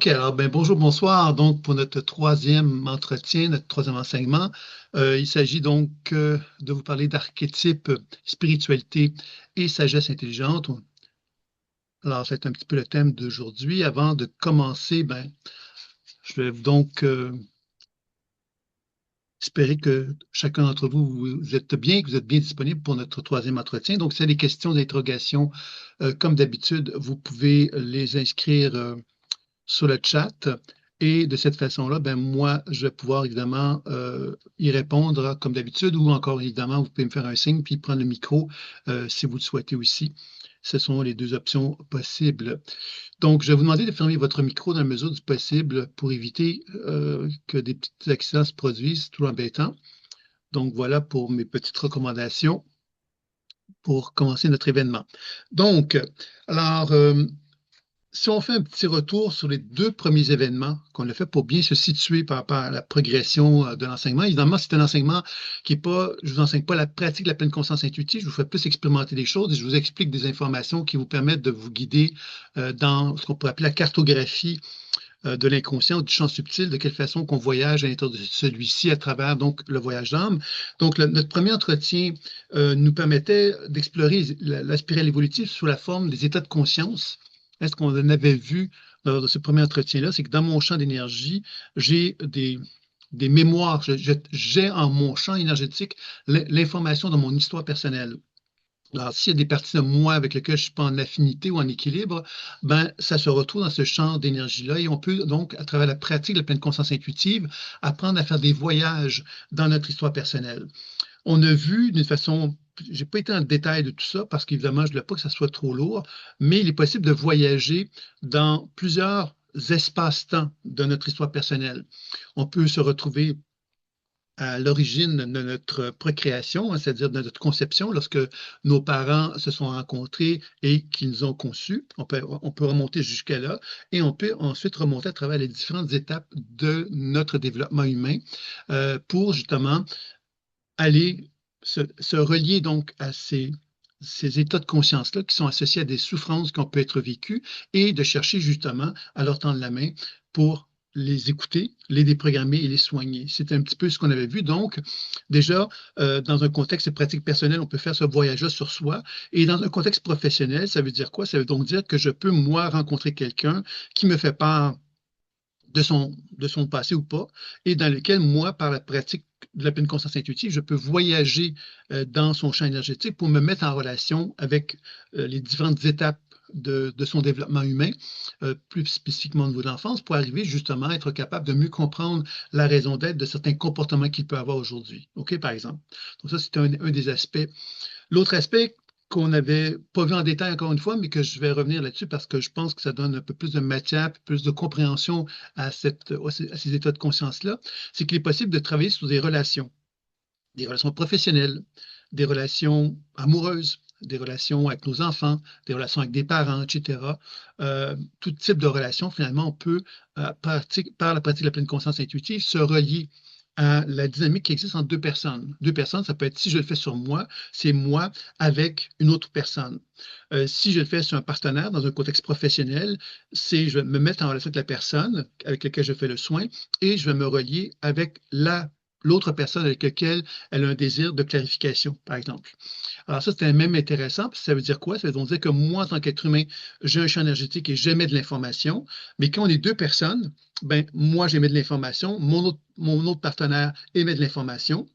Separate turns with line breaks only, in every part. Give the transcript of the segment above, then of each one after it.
OK, alors ben, bonjour, bonsoir. Donc, pour notre troisième entretien, notre troisième enseignement, il s'agit donc de vous parler d'archétypes, spiritualité et sagesse intelligente. Alors, c'est un petit peu le thème d'aujourd'hui. Avant de commencer, ben, je vais donc espérer que chacun d'entre vous, vous êtes bien, que vous êtes bien disponible pour notre troisième entretien. Donc, c'est des questions d'interrogation. Comme d'habitude, vous pouvez les inscrire sur le chat. Et de cette façon-là, ben moi, je vais pouvoir évidemment y répondre comme d'habitude, ou encore évidemment, vous pouvez me faire un signe puis prendre le micro si vous le souhaitez aussi. Ce sont les deux options possibles. Donc, je vais vous demander de fermer votre micro dans la mesure du possible pour éviter que des petits accidents se produisent, tout embêtant. Donc, voilà pour mes petites recommandations pour commencer notre événement. Donc, alors, si on fait un petit retour sur les deux premiers événements qu'on a fait pour bien se situer par rapport à la progression de l'enseignement, évidemment, c'est un enseignement qui n'est pas, je ne vous enseigne pas la pratique de la pleine conscience intuitive, je vous fais plus expérimenter des choses et je vous explique des informations qui vous permettent de vous guider dans ce qu'on pourrait appeler la cartographie de l'inconscient ou du champ subtil, de quelle façon qu'on voyage à l'intérieur de celui-ci à travers donc le voyage d'âme. Donc, notre premier entretien nous permettait d'explorer la spirale évolutive sous la forme des états de conscience. Est-ce qu'on en avait vu lors de ce premier entretien-là? C'est que dans mon champ d'énergie, j'ai des mémoires, j'ai en mon champ énergétique l'information de mon histoire personnelle. Alors, s'il y a des parties de moi avec lesquelles je ne suis pas en affinité ou en équilibre, ben, ça se retrouve dans ce champ d'énergie-là et on peut donc, à travers la pratique de la pleine conscience intuitive, apprendre à faire des voyages dans notre histoire personnelle. On a vu d'une façon, je n'ai pas été dans le détail de tout ça parce qu'évidemment, je ne voulais pas que ça soit trop lourd, mais il est possible de voyager dans plusieurs espaces-temps de notre histoire personnelle. On peut se retrouver à l'origine de notre procréation, hein, c'est-à-dire de notre conception, lorsque nos parents se sont rencontrés et qu'ils nous ont conçus. On peut remonter jusqu'à là et on peut ensuite remonter à travers les différentes étapes de notre développement humain pour justement aller se relier donc à ces états de conscience-là qui sont associés à des souffrances qui ont pu être vécues et de chercher justement à leur tendre la main pour les écouter, les déprogrammer et les soigner. C'est un petit peu ce qu'on avait vu. Donc, déjà, dans un contexte de pratique personnelle, on peut faire ce voyage-là sur soi. Et dans un contexte professionnel, ça veut dire quoi? Ça veut donc dire que je peux, moi, rencontrer quelqu'un qui me fait part de son passé ou pas, et dans lequel, moi, par la pratique de la pleine conscience intuitive, je peux voyager dans son champ énergétique pour me mettre en relation avec les différentes étapes de son développement humain, plus spécifiquement au niveau de l'enfance, pour arriver justement à être capable de mieux comprendre la raison d'être de certains comportements qu'il peut avoir aujourd'hui. OK, par exemple. Donc ça, c'est un des aspects. L'autre aspect qu'on n'avait pas vu en détail encore une fois, mais que je vais revenir là-dessus parce que je pense que ça donne un peu plus de matière, plus de compréhension à ces états de conscience-là, c'est qu'il est possible de travailler sur des relations professionnelles, des relations amoureuses, des relations avec nos enfants, des relations avec des parents, etc. Tout type de relation, finalement, on peut, par la pratique de la pleine conscience intuitive, se relier à la dynamique qui existe entre deux personnes. Deux personnes, ça peut être, si je le fais sur moi, c'est moi avec une autre personne. Si je le fais sur un partenaire dans un contexte professionnel, c'est je vais me mettre en relation avec la personne avec laquelle je fais le soin et je vais me relier avec l'autre personne avec laquelle elle a un désir de clarification, par exemple. Alors ça, c'est même intéressant, puis ça veut dire quoi? Ça veut donc dire que moi, en tant qu'être humain, j'ai un champ énergétique et j'émets de l'information, mais quand on est deux personnes, ben moi, j'émets de l'information, mon autre partenaire émet de l'information,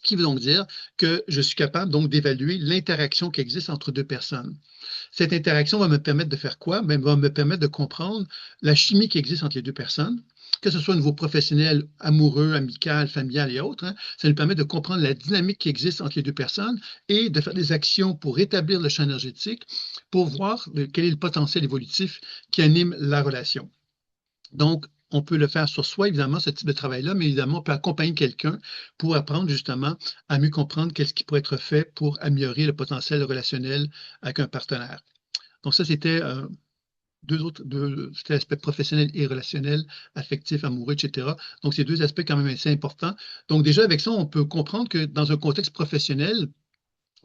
qui veut donc dire que je suis capable donc d'évaluer l'interaction qui existe entre deux personnes. Cette interaction va me permettre de faire quoi? Ben, va me permettre de comprendre la chimie qui existe entre les deux personnes, que ce soit au niveau professionnel, amoureux, amical, familial et autres. Hein, ça nous permet de comprendre la dynamique qui existe entre les deux personnes et de faire des actions pour rétablir le champ énergétique, pour voir quel est le potentiel évolutif qui anime la relation. Donc, on peut le faire sur soi, évidemment, ce type de travail-là, mais évidemment, on peut accompagner quelqu'un pour apprendre justement à mieux comprendre qu'est-ce qui pourrait être fait pour améliorer le potentiel relationnel avec un partenaire. Donc, ça, c'était c'était l'aspect professionnel et relationnel, affectif, amoureux, etc. Donc, c'est deux aspects quand même assez importants. Donc, déjà, avec ça, on peut comprendre que dans un contexte professionnel,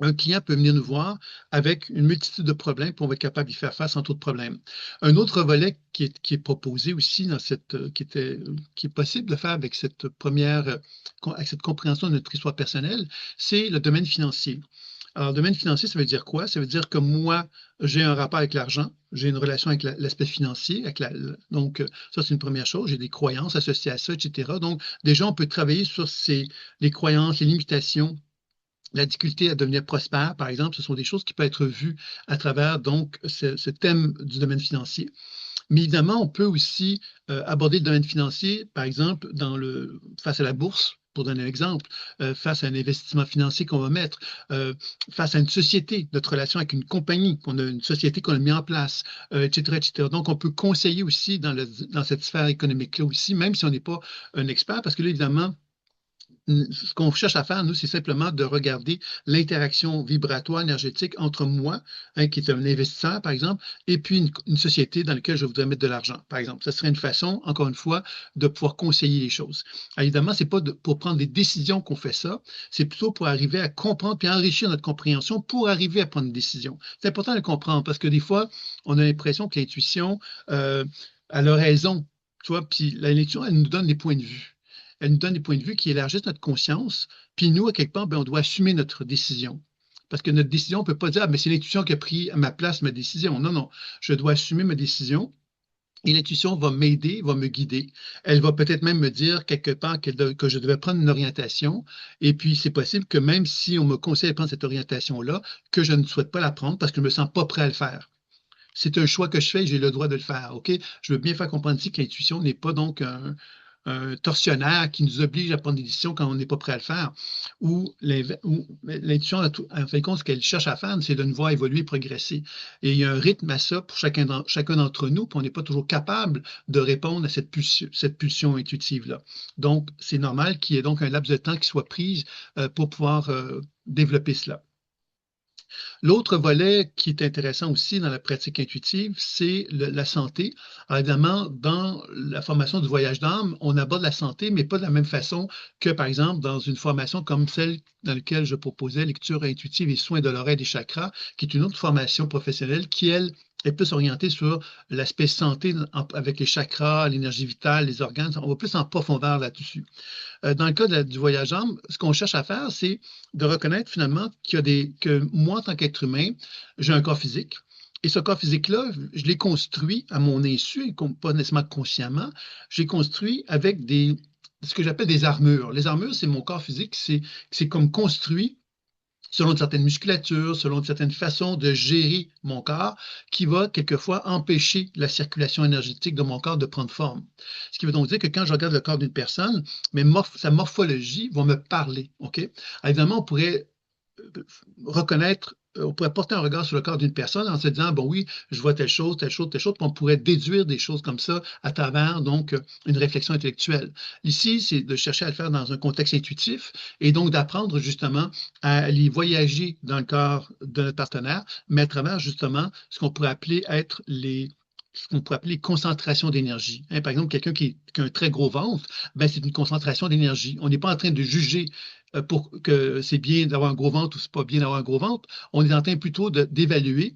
un client peut venir nous voir avec une multitude de problèmes, puis on va être capable d'y faire face sans trop de problèmes. Un autre volet qui est proposé aussi dans qui est possible de faire avec cette avec cette compréhension de notre histoire personnelle, c'est le domaine financier. Alors, le domaine financier, ça veut dire quoi? Ça veut dire que moi, j'ai un rapport avec l'argent, j'ai une relation avec l'aspect financier. Donc, ça, c'est une première chose. J'ai des croyances associées à ça, etc. Donc, déjà, on peut travailler sur les croyances, les limitations, la difficulté à devenir prospère, par exemple. Ce sont des choses qui peuvent être vues à travers donc ce thème du domaine financier. Mais évidemment, on peut aussi aborder le domaine financier, par exemple, face à la bourse, pour donner un exemple, face à un investissement financier qu'on va mettre, face à une société, notre relation avec une compagnie, une société qu'on a mis en place, etc., etc. Donc, on peut conseiller aussi dans cette sphère économique-là aussi, même si on n'est pas un expert, parce que là, évidemment, ce qu'on cherche à faire, nous, c'est simplement de regarder l'interaction vibratoire énergétique entre moi, hein, qui est un investisseur, par exemple, et puis une société dans laquelle je voudrais mettre de l'argent, par exemple. Ce serait une façon, encore une fois, de pouvoir conseiller les choses. Alors, évidemment, ce n'est pas pour prendre des décisions qu'on fait ça, c'est plutôt pour arriver à comprendre puis enrichir notre compréhension pour arriver à prendre une décision. C'est important de le comprendre parce que des fois, on a l'impression que l'intuition, elle a raison, tu vois, puis l'intuition, elle nous donne des points de vue. Elle nous donne des points de vue qui élargissent notre conscience. Puis nous, à quelque part, ben, on doit assumer notre décision. Parce que notre décision, on ne peut pas dire, ah, mais c'est l'intuition qui a pris à ma place ma décision. Non, non. Je dois assumer ma décision. Et l'intuition va m'aider, va me guider. Elle va peut-être même me dire quelque part que je devais prendre une orientation. Et puis, c'est possible que même si on me conseille de prendre cette orientation-là, que je ne souhaite pas la prendre parce que je ne me sens pas prêt à le faire. C'est un choix que je fais et j'ai le droit de le faire. OK? Je veux bien faire comprendre ici que l'intuition n'est pas donc un tortionnaire qui nous oblige à prendre des décisions quand on n'est pas prêt à le faire. Ou l'intuition, en fin de compte, ce qu'elle cherche à faire, c'est de nous voir évoluer et progresser. Et il y a un rythme à ça pour chacun d'entre nous, puis on n'est pas toujours capable de répondre à cette pulsion intuitive-là. Donc, c'est normal qu'il y ait donc un laps de temps qui soit pris pour pouvoir développer cela. L'autre volet qui est intéressant aussi dans la pratique intuitive, c'est la santé. Alors évidemment, dans la formation du voyage d'âme, on aborde la santé, mais pas de la même façon que, par exemple, dans une formation comme celle dans laquelle je proposais lecture intuitive et soins de l'oreille et des chakras, qui est une autre formation professionnelle qui, elle, est plus orientée sur l'aspect santé avec les chakras, l'énergie vitale, les organes. On va plus en profondeur là-dessus. Dans le cas du voyage âme, ce qu'on cherche à faire, c'est de reconnaître finalement que moi, en tant qu'être humain, j'ai un corps physique. Et ce corps physique-là, je l'ai construit à mon insu, et pas nécessairement consciemment, je l'ai construit avec ce que j'appelle des armures. Les armures, c'est mon corps physique, c'est comme construit selon une certaine musculature, selon une certaine façon de gérer mon corps, qui va quelquefois empêcher la circulation énergétique de mon corps de prendre forme. Ce qui veut donc dire que quand je regarde le corps d'une personne, sa morphologie va me parler. OK? Évidemment, on pourrait reconnaître, on pourrait porter un regard sur le corps d'une personne en se disant, bon oui, je vois telle chose, telle chose, telle chose, puis on pourrait déduire des choses comme ça à travers donc une réflexion intellectuelle. Ici, c'est de chercher à le faire dans un contexte intuitif et donc d'apprendre justement à aller voyager dans le corps de notre partenaire, mais à travers justement ce qu'on pourrait appeler ce qu'on pourrait appeler concentrations d'énergie. Hein, par exemple, quelqu'un qui a un très gros ventre, ben, c'est une concentration d'énergie. On n'est pas en train de juger pour que c'est bien d'avoir un gros ventre ou c'est pas bien d'avoir un gros ventre. On est en train plutôt d'évaluer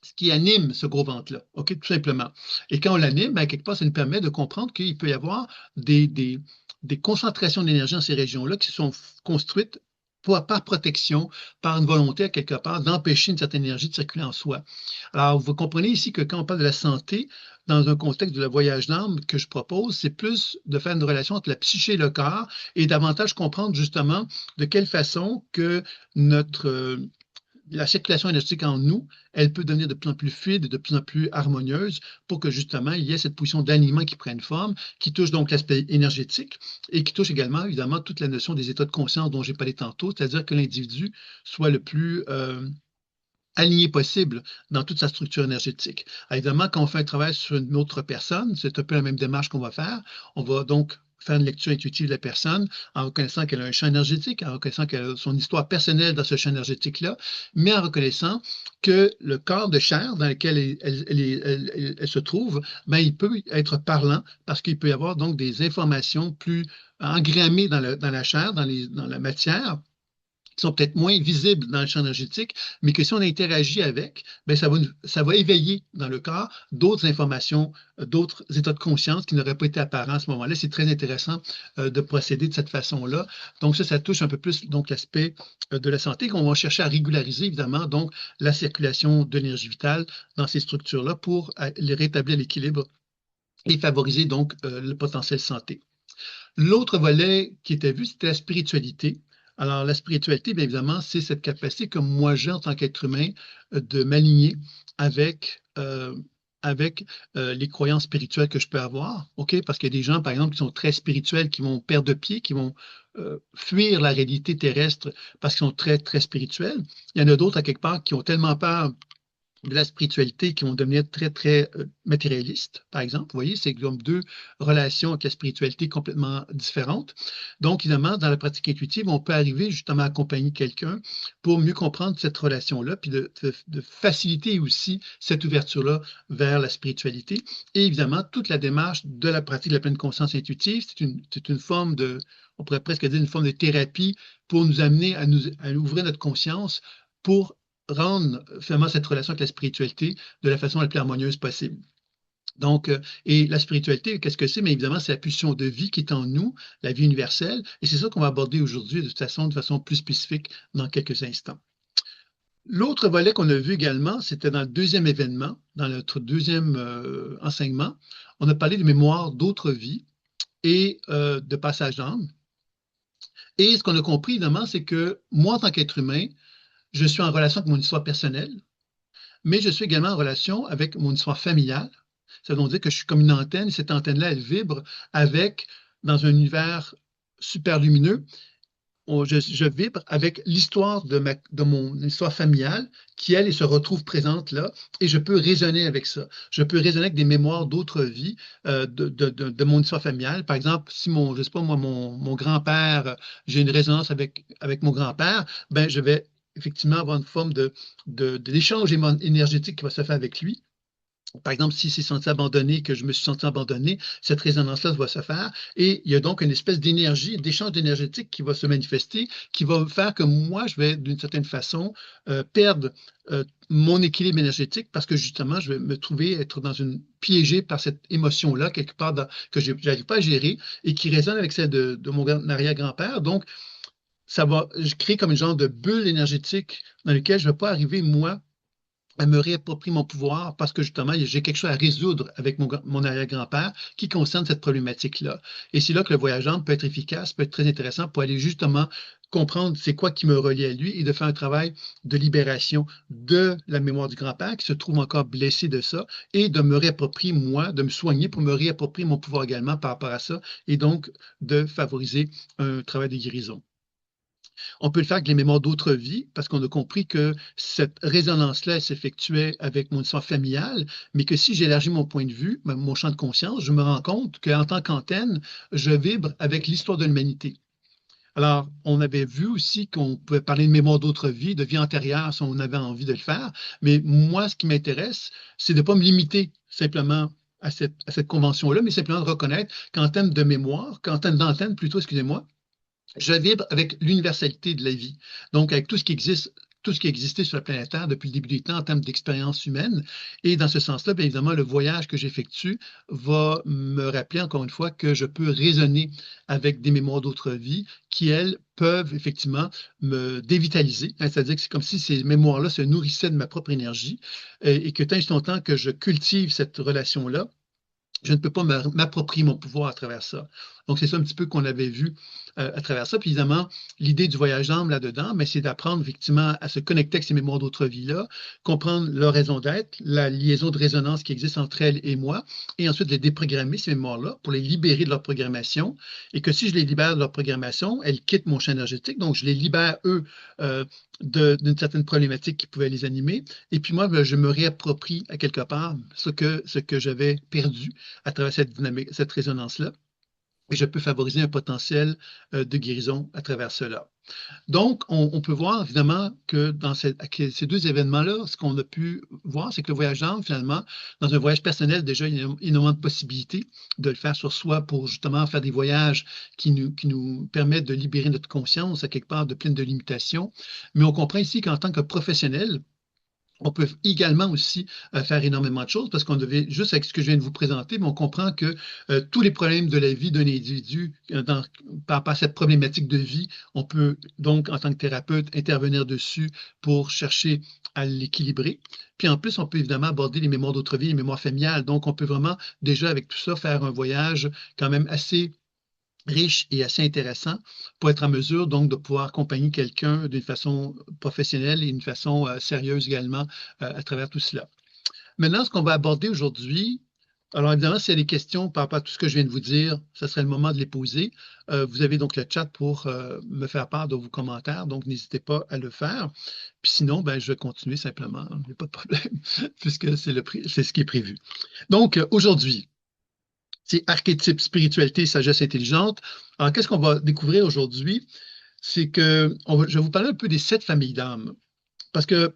ce qui anime ce gros ventre-là, OK, tout simplement. Et quand on l'anime, ben, quelque part, ça nous permet de comprendre qu'il peut y avoir des concentrations d'énergie dans ces régions-là qui sont construites par protection, par une volonté, à quelque part, d'empêcher une certaine énergie de circuler en soi. Alors, vous comprenez ici que quand on parle de la santé, dans un contexte de le voyage d'âme que je propose, c'est plus de faire une relation entre la psyché et le corps et davantage comprendre justement de quelle façon que la circulation énergétique en nous, elle peut devenir de plus en plus fluide et de plus en plus harmonieuse pour que justement il y ait cette position d'aliment qui prenne forme, qui touche donc l'aspect énergétique et qui touche également évidemment toute la notion des états de conscience dont j'ai parlé tantôt, c'est-à-dire que l'individu soit le plus aligné possible dans toute sa structure énergétique. Alors, évidemment, quand on fait un travail sur une autre personne, c'est un peu la même démarche qu'on va faire. On va donc faire une lecture intuitive de la personne en reconnaissant qu'elle a un champ énergétique, en reconnaissant qu'elle a son histoire personnelle dans ce champ énergétique-là, mais en reconnaissant que le corps de chair dans lequel elle se trouve, ben, il peut être parlant parce qu'il peut y avoir donc des informations plus engrammées dans la chair, dans la matière, qui sont peut-être moins visibles dans le champ énergétique, mais que si on interagit avec, ben ça va éveiller dans le corps d'autres informations, d'autres états de conscience qui n'auraient pas été apparents à ce moment-là. C'est très intéressant de procéder de cette façon-là. Donc ça touche un peu plus donc l'aspect de la santé qu'on va chercher à régulariser, évidemment, donc la circulation de l'énergie vitale dans ces structures-là pour les rétablir l'équilibre et favoriser donc le potentiel santé. L'autre volet qui était vu, c'était la spiritualité. Alors, la spiritualité, bien évidemment, c'est cette capacité que moi j'ai en tant qu'être humain de m'aligner avec les croyances spirituelles que je peux avoir, OK? Parce qu'il y a des gens, par exemple, qui sont très spirituels, qui vont perdre de pied, qui vont fuir la réalité terrestre parce qu'ils sont très, très spirituels. Il y en a d'autres, à quelque part, qui ont tellement peur de la spiritualité qui vont devenir très, très matérialistes, par exemple. Vous voyez, c'est comme deux relations avec la spiritualité complètement différentes. Donc, évidemment, dans la pratique intuitive, on peut arriver justement à accompagner quelqu'un pour mieux comprendre cette relation-là, puis de faciliter aussi cette ouverture-là vers la spiritualité. Et évidemment, toute la démarche de la pratique de la pleine conscience intuitive, c'est une forme de, on pourrait presque dire une forme de thérapie pour nous amener à ouvrir notre conscience pour rendre finalement cette relation avec la spiritualité de la façon la plus harmonieuse possible. Donc, et la spiritualité, qu'est-ce que c'est? Mais évidemment, c'est la pulsion de vie qui est en nous, la vie universelle, et c'est ça qu'on va aborder aujourd'hui de façon plus spécifique dans quelques instants. L'autre volet qu'on a vu également, c'était dans le deuxième événement, dans notre deuxième enseignement, on a parlé de mémoire d'autres vies et de passage d'âme. Et ce qu'on a compris, évidemment, c'est que moi, en tant qu'être humain, je suis en relation avec mon histoire personnelle, mais je suis également en relation avec mon histoire familiale. Ça veut dire que je suis comme une antenne, et cette antenne-là, elle vibre avec, dans un univers super lumineux, je vibre avec l'histoire de mon histoire familiale qui, elle, se retrouve présente là, et je peux raisonner avec ça. Je peux raisonner avec des mémoires d'autres vies de mon histoire familiale. Par exemple, si je sais pas moi, mon grand-père, j'ai une résonance avec mon grand-père, ben je vais effectivement avoir une forme d'échange énergétique qui va se faire avec lui. Par exemple, s'il s'est senti abandonné, que je me suis senti abandonné, cette résonance-là va se faire. Et il y a donc une espèce d'énergie, d'échange énergétique qui va se manifester, qui va faire que moi, je vais, d'une certaine façon, perdre mon équilibre énergétique parce que justement, je vais me trouver être piégé par cette émotion-là, quelque part, que je n'arrive pas à gérer et qui résonne avec celle de mon arrière-grand-père. Donc, je crée comme une genre de bulle énergétique dans laquelle je ne vais pas arriver, moi, à me réapproprier mon pouvoir parce que justement, j'ai quelque chose à résoudre avec mon arrière-grand-père qui concerne cette problématique-là. Et c'est là que le voyage d'âme peut être efficace, peut être très intéressant pour aller justement comprendre c'est quoi qui me relie à lui et de faire un travail de libération de la mémoire du grand-père qui se trouve encore blessé de ça et de me réapproprier moi, de me soigner pour me réapproprier mon pouvoir également par rapport à ça et donc de favoriser un travail de guérison. On peut le faire avec les mémoires d'autres vies, parce qu'on a compris que cette résonance-là, elle s'effectuait avec mon histoire familiale, mais que si j'élargis mon point de vue, mon champ de conscience, je me rends compte qu'en tant qu'antenne, je vibre avec l'histoire de l'humanité. Alors, on avait vu aussi qu'on pouvait parler de mémoire d'autres vies, de vie antérieure, si on avait envie de le faire, mais moi, ce qui m'intéresse, c'est de ne pas me limiter simplement à cette convention-là, mais simplement de reconnaître qu'en termes de mémoire, qu'en termes d'antenne plutôt, excusez-moi, je vibre avec l'universalité de la vie. Donc, avec tout ce qui existe, tout ce qui a existé sur la planète Terre depuis le début des temps en termes d'expérience humaine. Et dans ce sens-là, bien évidemment, le voyage que j'effectue va me rappeler encore une fois que je peux raisonner avec des mémoires d'autres vies qui, elles, peuvent effectivement me dévitaliser. C'est-à-dire que c'est comme si ces mémoires-là se nourrissaient de ma propre énergie et que tant et si longtemps que je cultive cette relation-là, je ne peux pas m'approprier mon pouvoir à travers ça. Donc, c'est ça un petit peu qu'on avait vu à travers ça. Puis évidemment, l'idée du voyage d'âme là-dedans, mais c'est d'apprendre effectivement à se connecter avec ces mémoires d'autres vies-là, comprendre leur raison d'être, la liaison de résonance qui existe entre elles et moi, et ensuite les déprogrammer, ces mémoires-là, pour les libérer de leur programmation. Et que si je les libère de leur programmation, elles quittent mon champ énergétique. Donc, je les libère, eux, d'une certaine problématique qui pouvait les animer. Et puis moi, je me réapproprie à quelque part ce que j'avais perdu à travers cette dynamique, cette résonance-là. et je peux favoriser un potentiel de guérison à travers cela. Donc, on peut voir évidemment que dans ces deux événements-là, ce qu'on a pu voir, c'est que le voyage d'âme, finalement, dans un voyage personnel, déjà, il y a énormément de possibilités de le faire sur soi pour justement faire des voyages qui nous permettent de libérer notre conscience à quelque part de pleine de limitations. Mais on comprend ici qu'en tant que professionnel, on peut également aussi faire énormément de choses parce qu'on devait, juste avec ce que je viens de vous présenter, mais on comprend que tous les problèmes de la vie d'un individu par rapport à cette problématique de vie, on peut donc, en tant que thérapeute, intervenir dessus pour chercher à l'équilibrer. Puis en plus, on peut évidemment aborder les mémoires d'autres vies, les mémoires familiales. Donc, on peut vraiment déjà avec tout ça faire un voyage quand même assez riche et assez intéressant pour être en mesure donc de pouvoir accompagner quelqu'un d'une façon professionnelle et d'une façon sérieuse également à travers tout cela. Maintenant, ce qu'on va aborder aujourd'hui, alors évidemment, s'il y a des questions par rapport à tout ce que je viens de vous dire, ce serait le moment de les poser. Vous avez donc le chat pour me faire part de vos commentaires, donc n'hésitez pas à le faire. Puis sinon, ben, je vais continuer simplement, il n'y a pas de problème, puisque c'est ce qui est prévu. Donc, aujourd'hui, c'est archétype, spiritualité, sagesse intelligente. Alors, qu'est-ce qu'on va découvrir aujourd'hui? C'est que je vais vous parler un peu des 7 familles d'âmes. Parce que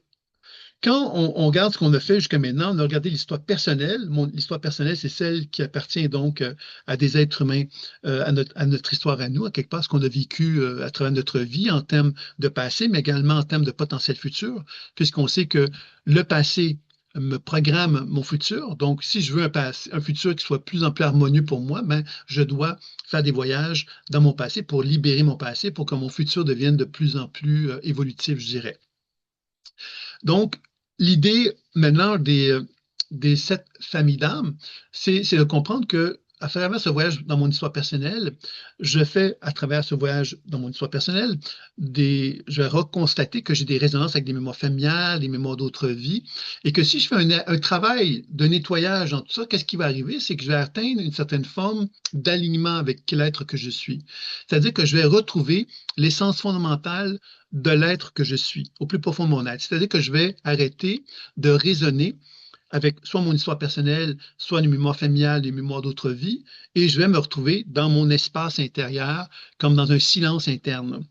quand on regarde ce qu'on a fait jusqu'à maintenant, on a regardé l'histoire personnelle. L'histoire personnelle, c'est celle qui appartient donc à des êtres humains, à notre histoire à nous, à quelque part, ce qu'on a vécu à travers notre vie en termes de passé, mais également en termes de potentiel futur, puisqu'on sait que le passé me programme mon futur. Donc, si je veux un futur qui soit plus en plus harmonieux pour moi, ben, je dois faire des voyages dans mon passé pour libérer mon passé, pour que mon futur devienne de plus en plus évolutif, je dirais. Donc, l'idée maintenant des 7 familles d'âmes, c'est de comprendre que à travers ce voyage dans mon histoire personnelle, je fais à travers ce voyage dans mon histoire personnelle, je vais reconstater que j'ai des résonances avec des mémoires familiales, des mémoires d'autres vies, et que si je fais un travail de nettoyage dans tout ça, qu'est-ce qui va arriver? C'est que je vais atteindre une certaine forme d'alignement avec l'être que je suis. C'est-à-dire que je vais retrouver l'essence fondamentale de l'être que je suis, au plus profond de mon être. C'est-à-dire que je vais arrêter de raisonner avec soit mon histoire personnelle, soit les mémoires familiales, les mémoires d'autres vies, et je vais me retrouver dans mon espace intérieur, comme dans un silence interne.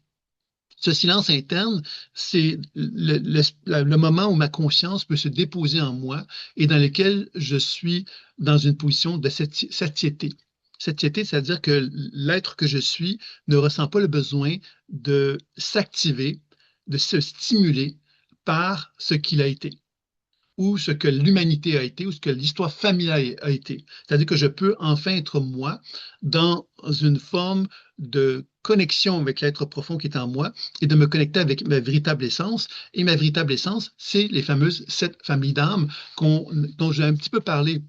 Ce silence interne, c'est le moment où ma conscience peut se déposer en moi et dans lequel je suis dans une position de satiété. Satiété, c'est-à-dire que l'être que je suis ne ressent pas le besoin de s'activer, de se stimuler par ce qu'il a été ou ce que l'humanité a été, ou ce que l'histoire familiale a été. C'est-à-dire que je peux enfin être moi dans une forme de connexion avec l'être profond qui est en moi et de me connecter avec ma véritable essence. Et ma véritable essence, c'est les fameuses 7 familles d'âmes dont j'ai un petit peu parlé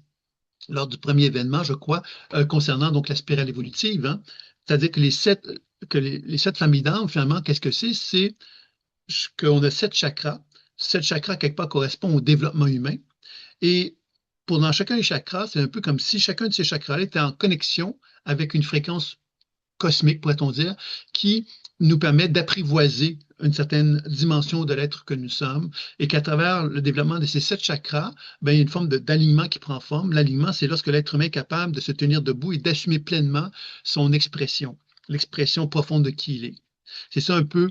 lors du premier événement, je crois, concernant donc la spirale évolutive. Hein. C'est-à-dire que les 7 familles d'âmes, finalement, qu'est-ce que c'est? C'est qu'on a 7 chakras. 7 chakras, quelque part, correspond au développement humain. Et dans chacun des chakras, c'est un peu comme si chacun de ces chakras-là était en connexion avec une fréquence cosmique, pourrait-on dire, qui nous permet d'apprivoiser une certaine dimension de l'être que nous sommes et qu'à travers le développement de ces 7 chakras, ben, il y a une forme d'alignement qui prend forme. L'alignement, c'est lorsque l'être humain est capable de se tenir debout et d'assumer pleinement son expression, l'expression profonde de qui il est. C'est ça un peu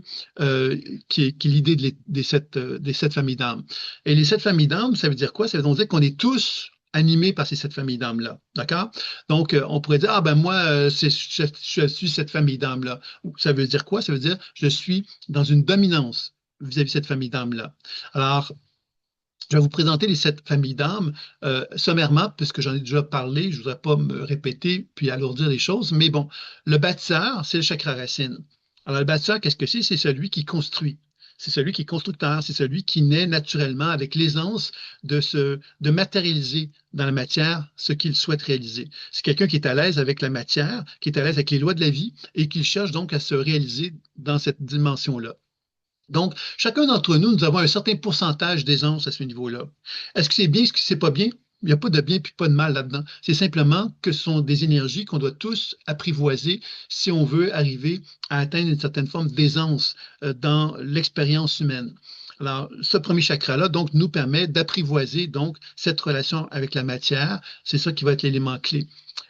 qui est l'idée des 7 familles d'âmes. Et les 7 familles d'âmes, ça veut dire quoi? Ça veut dire qu'on est tous animés par ces 7 familles d'âmes-là. D'accord? Donc, on pourrait dire, ah ben moi, je suis cette famille d'âmes-là. Ça veut dire quoi? Ça veut dire, je suis dans une dominance vis-à-vis de cette famille d'âmes-là. Alors, je vais vous présenter les 7 familles d'âmes sommairement, puisque j'en ai déjà parlé, je ne voudrais pas me répéter puis alourdir les choses, mais bon, le bâtisseur, c'est le chakra racine. Alors, le bâtisseur, qu'est-ce que c'est? C'est celui qui construit. C'est celui qui est constructeur, c'est celui qui naît naturellement avec l'aisance de matérialiser dans la matière ce qu'il souhaite réaliser. C'est quelqu'un qui est à l'aise avec la matière, qui est à l'aise avec les lois de la vie et qui cherche donc à se réaliser dans cette dimension-là. Donc, chacun d'entre nous, nous avons un certain pourcentage d'aisance à ce niveau-là. Est-ce que c'est bien, est-ce que c'est pas bien? Il n'y a pas de bien puis pas de mal là-dedans. C'est simplement que ce sont des énergies qu'on doit tous apprivoiser si on veut arriver à atteindre une certaine forme d'aisance dans l'expérience humaine. Alors, ce premier chakra-là, donc, nous permet d'apprivoiser, donc, cette relation avec la matière. C'est ça qui va être l'élément clé.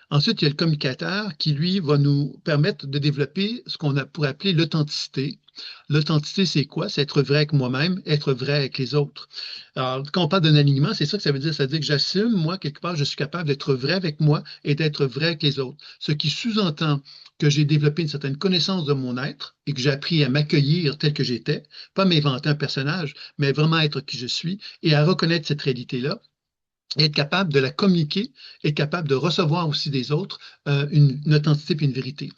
Ensuite, il y a le communicateur qui, lui, va nous permettre de développer ce qu'on pourrait appeler l'authenticité. L'authenticité, c'est quoi? C'est être vrai avec moi-même, être vrai avec les autres. Alors, quand on parle d'un alignement, c'est ça que ça veut dire. Ça veut dire que j'assume, moi, quelque part, je suis capable d'être vrai avec moi et d'être vrai avec les autres. Ce qui sous-entend que j'ai développé une certaine connaissance de mon être et que j'ai appris à m'accueillir tel que j'étais, pas m'inventer un personnage, mais vraiment être qui je suis et à reconnaître cette réalité-là et être capable de la communiquer, être capable de recevoir aussi des autres une authenticité et une vérité.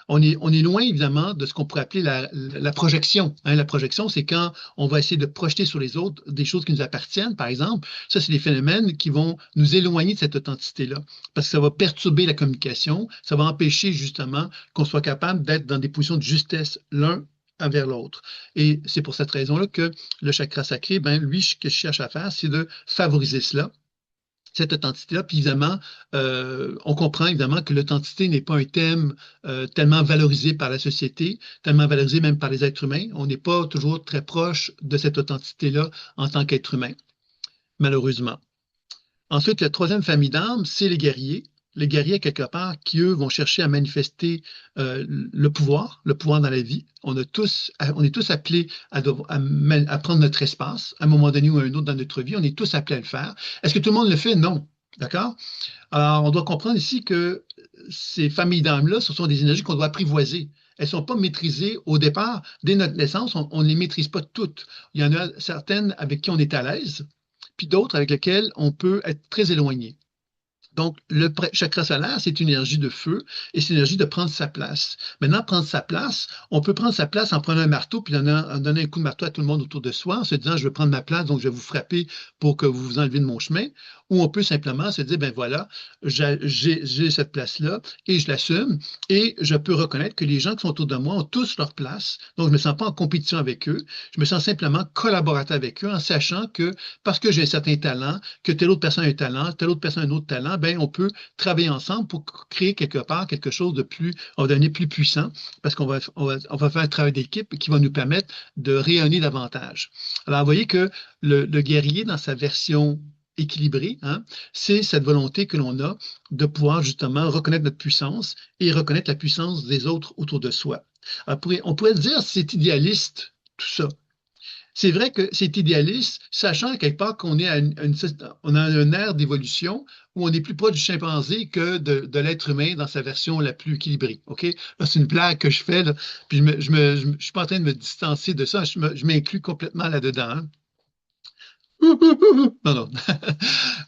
On est loin, évidemment, de ce qu'on pourrait appeler la projection. Hein. La projection, c'est quand on va essayer de projeter sur les autres des choses qui nous appartiennent, par exemple. Ça, c'est des phénomènes qui vont nous éloigner de cette authenticité-là, parce que ça va perturber la communication, ça va empêcher, justement, qu'on soit capable d'être dans des positions de justesse l'un envers l'autre. Et c'est pour cette raison-là que le chakra sacré, ben, lui, ce que je cherche à faire, c'est de favoriser cela, cette authenticité-là. Puis évidemment, on comprend évidemment que l'authenticité n'est pas un thème tellement valorisé par la société, tellement valorisé même par les êtres humains. On n'est pas toujours très proche de cette authenticité-là en tant qu'être humain, malheureusement. Ensuite, la troisième famille d'âmes, c'est les guerriers. Les guerriers, quelque part, qui, eux, vont chercher à manifester le pouvoir dans la vie. On est tous appelés à prendre notre espace à un moment donné ou à un autre dans notre vie. On est tous appelés à le faire. Est-ce que tout le monde le fait? Non. D'accord? Alors, on doit comprendre ici que ces familles d'âmes-là, ce sont des énergies qu'on doit apprivoiser. Elles ne sont pas maîtrisées au départ. Dès notre naissance, on ne les maîtrise pas toutes. Il y en a certaines avec qui on est à l'aise, puis d'autres avec lesquelles on peut être très éloigné. Donc, le chakra solaire, c'est une énergie de feu et c'est une énergie de prendre sa place. Maintenant, prendre sa place, on peut prendre sa place en prenant un marteau puis en donnant un coup de marteau à tout le monde autour de soi en se disant, je vais prendre ma place, donc je vais vous frapper pour que vous vous enlevez de mon chemin. Ou on peut simplement se dire, ben voilà, j'ai cette place-là et je l'assume et je peux reconnaître que les gens qui sont autour de moi ont tous leur place. Donc, je ne me sens pas en compétition avec eux. Je me sens simplement collaborateur avec eux en sachant que parce que j'ai un certain talent, que telle autre personne a un talent, telle autre personne a un autre talent, ben, on peut travailler ensemble pour créer quelque part quelque chose de plus, on va devenir plus puissant parce on va faire un travail d'équipe qui va nous permettre de rayonner davantage. Alors, vous voyez que le guerrier, dans sa version équilibrée, hein, c'est cette volonté que l'on a de pouvoir justement reconnaître notre puissance et reconnaître la puissance des autres autour de soi. Alors, on pourrait dire que c'est idéaliste, tout ça. C'est vrai que c'est idéaliste, sachant quelque part qu'on est on a un air d'évolution où on est plus proche du chimpanzé que de l'être humain dans sa version la plus équilibrée. OK? Là, c'est une blague que je fais, là, puis je suis pas en train de me distancer de ça, je m'inclus complètement là-dedans. Hein. Non, non.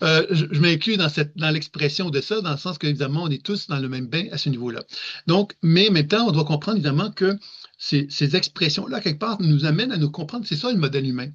Je m'inclus dans l'expression de ça, dans le sens qu'évidemment, on est tous dans le même bain à ce niveau-là. Donc, mais en même temps, on doit comprendre évidemment que ces expressions-là, quelque part, nous amènent à nous comprendre que c'est ça le modèle humain.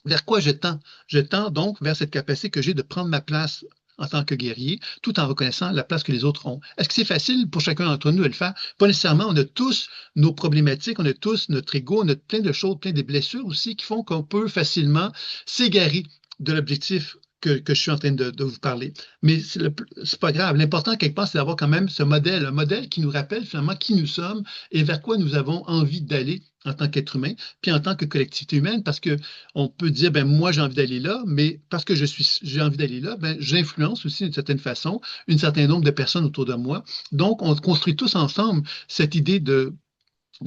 Vers quoi je tends? Je tends donc vers cette capacité que j'ai de prendre ma place en tant que guerrier, tout en reconnaissant la place que les autres ont. Est-ce que c'est facile pour chacun d'entre nous de le faire? Pas nécessairement. On a tous nos problématiques, on a tous notre ego, on a plein de choses, plein de blessures aussi qui font qu'on peut facilement s'égarer de l'objectif que je suis en train de vous parler. Mais c'est pas grave. L'important, quelque part, c'est d'avoir quand même ce modèle, un modèle qui nous rappelle finalement qui nous sommes et vers quoi nous avons envie d'aller en tant qu'être humain, puis en tant que collectivité humaine, parce que on peut dire, ben moi j'ai envie d'aller là, mais parce que j'ai envie d'aller là, ben j'influence aussi d'une certaine façon un certain nombre de personnes autour de moi. Donc, on construit tous ensemble cette idée de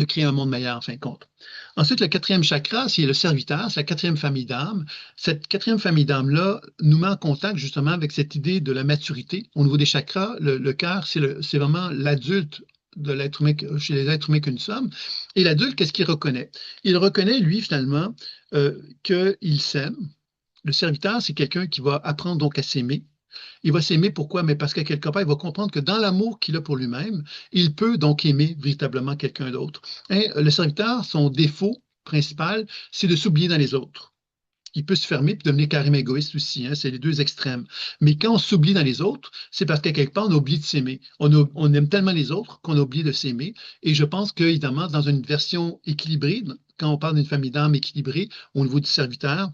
créer un monde meilleur, en fin de compte. Ensuite, le quatrième chakra, c'est le serviteur, c'est la quatrième famille d'âmes. Cette quatrième famille d'âmes-là nous met en contact justement avec cette idée de la maturité. Au niveau des chakras, le cœur, c'est vraiment l'adulte de l'être humain, chez les êtres humains que nous sommes. Et l'adulte, qu'est-ce qu'il reconnaît? Il reconnaît, lui, finalement, qu'il s'aime. Le serviteur, c'est quelqu'un qui va apprendre donc à s'aimer. Il va s'aimer pourquoi? Mais parce qu'à quelque part, il va comprendre que dans l'amour qu'il a pour lui-même, il peut donc aimer véritablement quelqu'un d'autre. Et le serviteur, son défaut principal, c'est de s'oublier dans les autres. Il peut se fermer et devenir carrément égoïste aussi. Hein, c'est les deux extrêmes. Mais quand on s'oublie dans les autres, c'est parce qu'à quelque part, on a oublié de s'aimer. On aime tellement les autres qu'on a oublié de s'aimer. Et je pense qu'évidemment, dans une version équilibrée, quand on parle d'une famille d'âmes équilibrée au niveau du serviteur,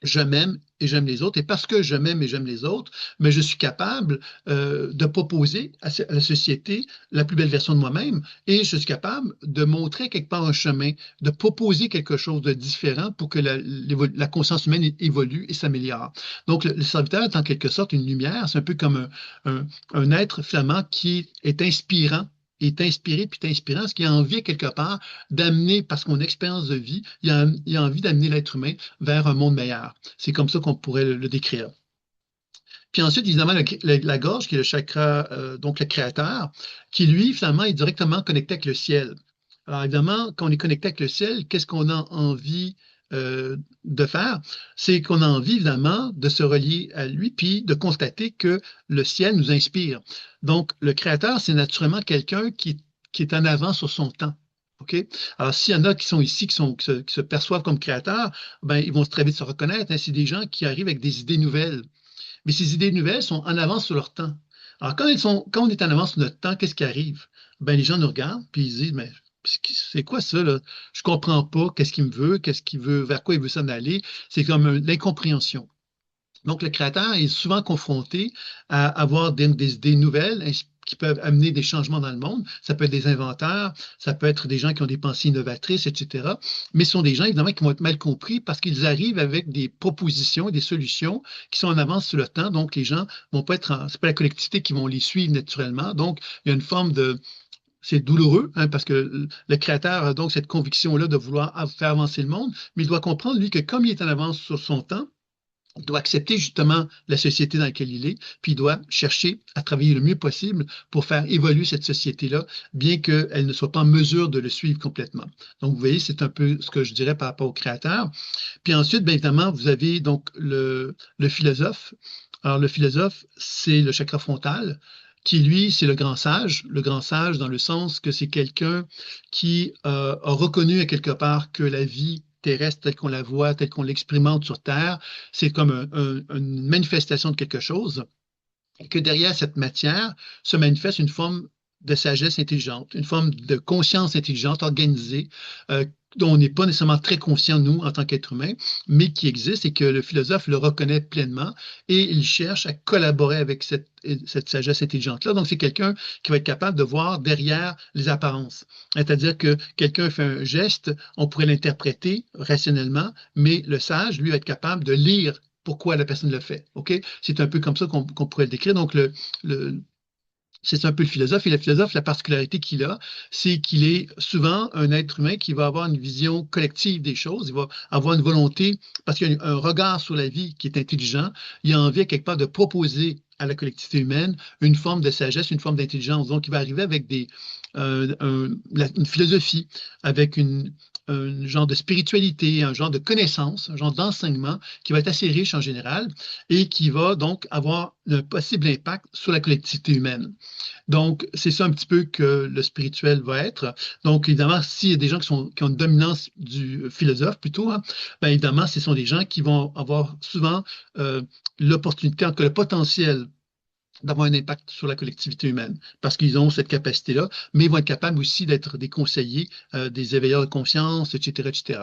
je m'aime et j'aime les autres. Et parce que je m'aime et j'aime les autres, mais je suis capable de proposer à la société la plus belle version de moi-même et je suis capable de montrer quelque part un chemin, de proposer quelque chose de différent pour que la conscience humaine évolue et s'améliore. Donc, le serviteur est en quelque sorte une lumière. C'est un peu comme un être finalement qui est inspirant, est inspiré puis est inspirant, ce qui a envie quelque part d'amener, parce qu'on a expérience de vie, il a envie d'amener l'être humain vers un monde meilleur. C'est comme ça qu'on pourrait le décrire. Puis ensuite, évidemment, la gorge, qui est le chakra, donc le créateur, qui lui, finalement, est directement connecté avec le ciel. Alors évidemment, quand on est connecté avec le ciel, qu'est-ce qu'on a envie de faire? C'est qu'on a envie, évidemment, de se relier à lui, puis de constater que le ciel nous inspire. Donc, le créateur, c'est naturellement quelqu'un qui est en avant sur son temps. OK? Alors, s'il y en a qui sont ici, qui se perçoivent comme créateurs, ben, ils vont très vite se reconnaître, hein. C'est des gens qui arrivent avec des idées nouvelles. Mais ces idées nouvelles sont en avance sur leur temps. Alors, quand on est en avance sur notre temps, qu'est-ce qui arrive? Ben, les gens nous regardent, puis ils se disent, mais c'est quoi ça, là? Je comprends pas, qu'est-ce qu'il me veut, qu'est-ce qu'il veut, vers quoi il veut s'en aller. C'est comme l'incompréhension. Donc, le créateur est souvent confronté à avoir des idées nouvelles qui peuvent amener des changements dans le monde. Ça peut être des inventeurs, ça peut être des gens qui ont des pensées innovatrices, etc. Mais ce sont des gens, évidemment, qui vont être mal compris parce qu'ils arrivent avec des propositions et des solutions qui sont en avance sur le temps. Donc, les gens vont pas être c'est pas la collectivité qui vont les suivre naturellement. Donc, il y a une forme de c'est douloureux, hein, parce que le créateur a donc cette conviction-là de vouloir faire avancer le monde, mais il doit comprendre, lui, que comme il est en avance sur son temps, il doit accepter justement la société dans laquelle il est, puis il doit chercher à travailler le mieux possible pour faire évoluer cette société-là, bien qu'elle ne soit pas en mesure de le suivre complètement. Donc, vous voyez, c'est un peu ce que je dirais par rapport au créateur. Puis ensuite, bien évidemment, vous avez donc le philosophe. Alors, le philosophe, c'est le chakra frontal, qui, lui, c'est le grand sage dans le sens que c'est quelqu'un qui a reconnu à quelque part que la vie terrestre telle qu'on la voit, telle qu'on l'expérimente sur Terre, c'est comme une manifestation de quelque chose, et que derrière cette matière se manifeste une forme de sagesse intelligente, une forme de conscience intelligente organisée, dont on n'est pas nécessairement très conscient, nous, en tant qu'être humain, mais qui existe et que le philosophe le reconnaît pleinement et il cherche à collaborer avec cette sagesse intelligente-là. Donc, c'est quelqu'un qui va être capable de voir derrière les apparences. C'est-à-dire que quelqu'un fait un geste, on pourrait l'interpréter rationnellement, mais le sage, lui, va être capable de lire pourquoi la personne le fait. OK? C'est un peu comme ça qu'on pourrait le décrire. Donc, le, c'est un peu le philosophe. Et le philosophe, la particularité qu'il a, c'est qu'il est souvent un être humain qui va avoir une vision collective des choses. Il va avoir une volonté, parce qu'il a un regard sur la vie qui est intelligent. Il a envie, quelque part, de proposer à la collectivité humaine une forme de sagesse, une forme d'intelligence. Donc, il va arriver avec une philosophie, avec un genre de spiritualité, un genre de connaissance, un genre d'enseignement qui va être assez riche en général et qui va donc avoir un possible impact sur la collectivité humaine. Donc, c'est ça un petit peu que le spirituel va être. Donc, évidemment, s'il y a des gens qui ont une dominance du philosophe plutôt, hein, bien évidemment, ce sont des gens qui vont avoir souvent l'opportunité, en tout cas le potentiel d'avoir un impact sur la collectivité humaine, parce qu'ils ont cette capacité-là, mais ils vont être capables aussi d'être des conseillers, des éveilleurs de conscience, etc., etc.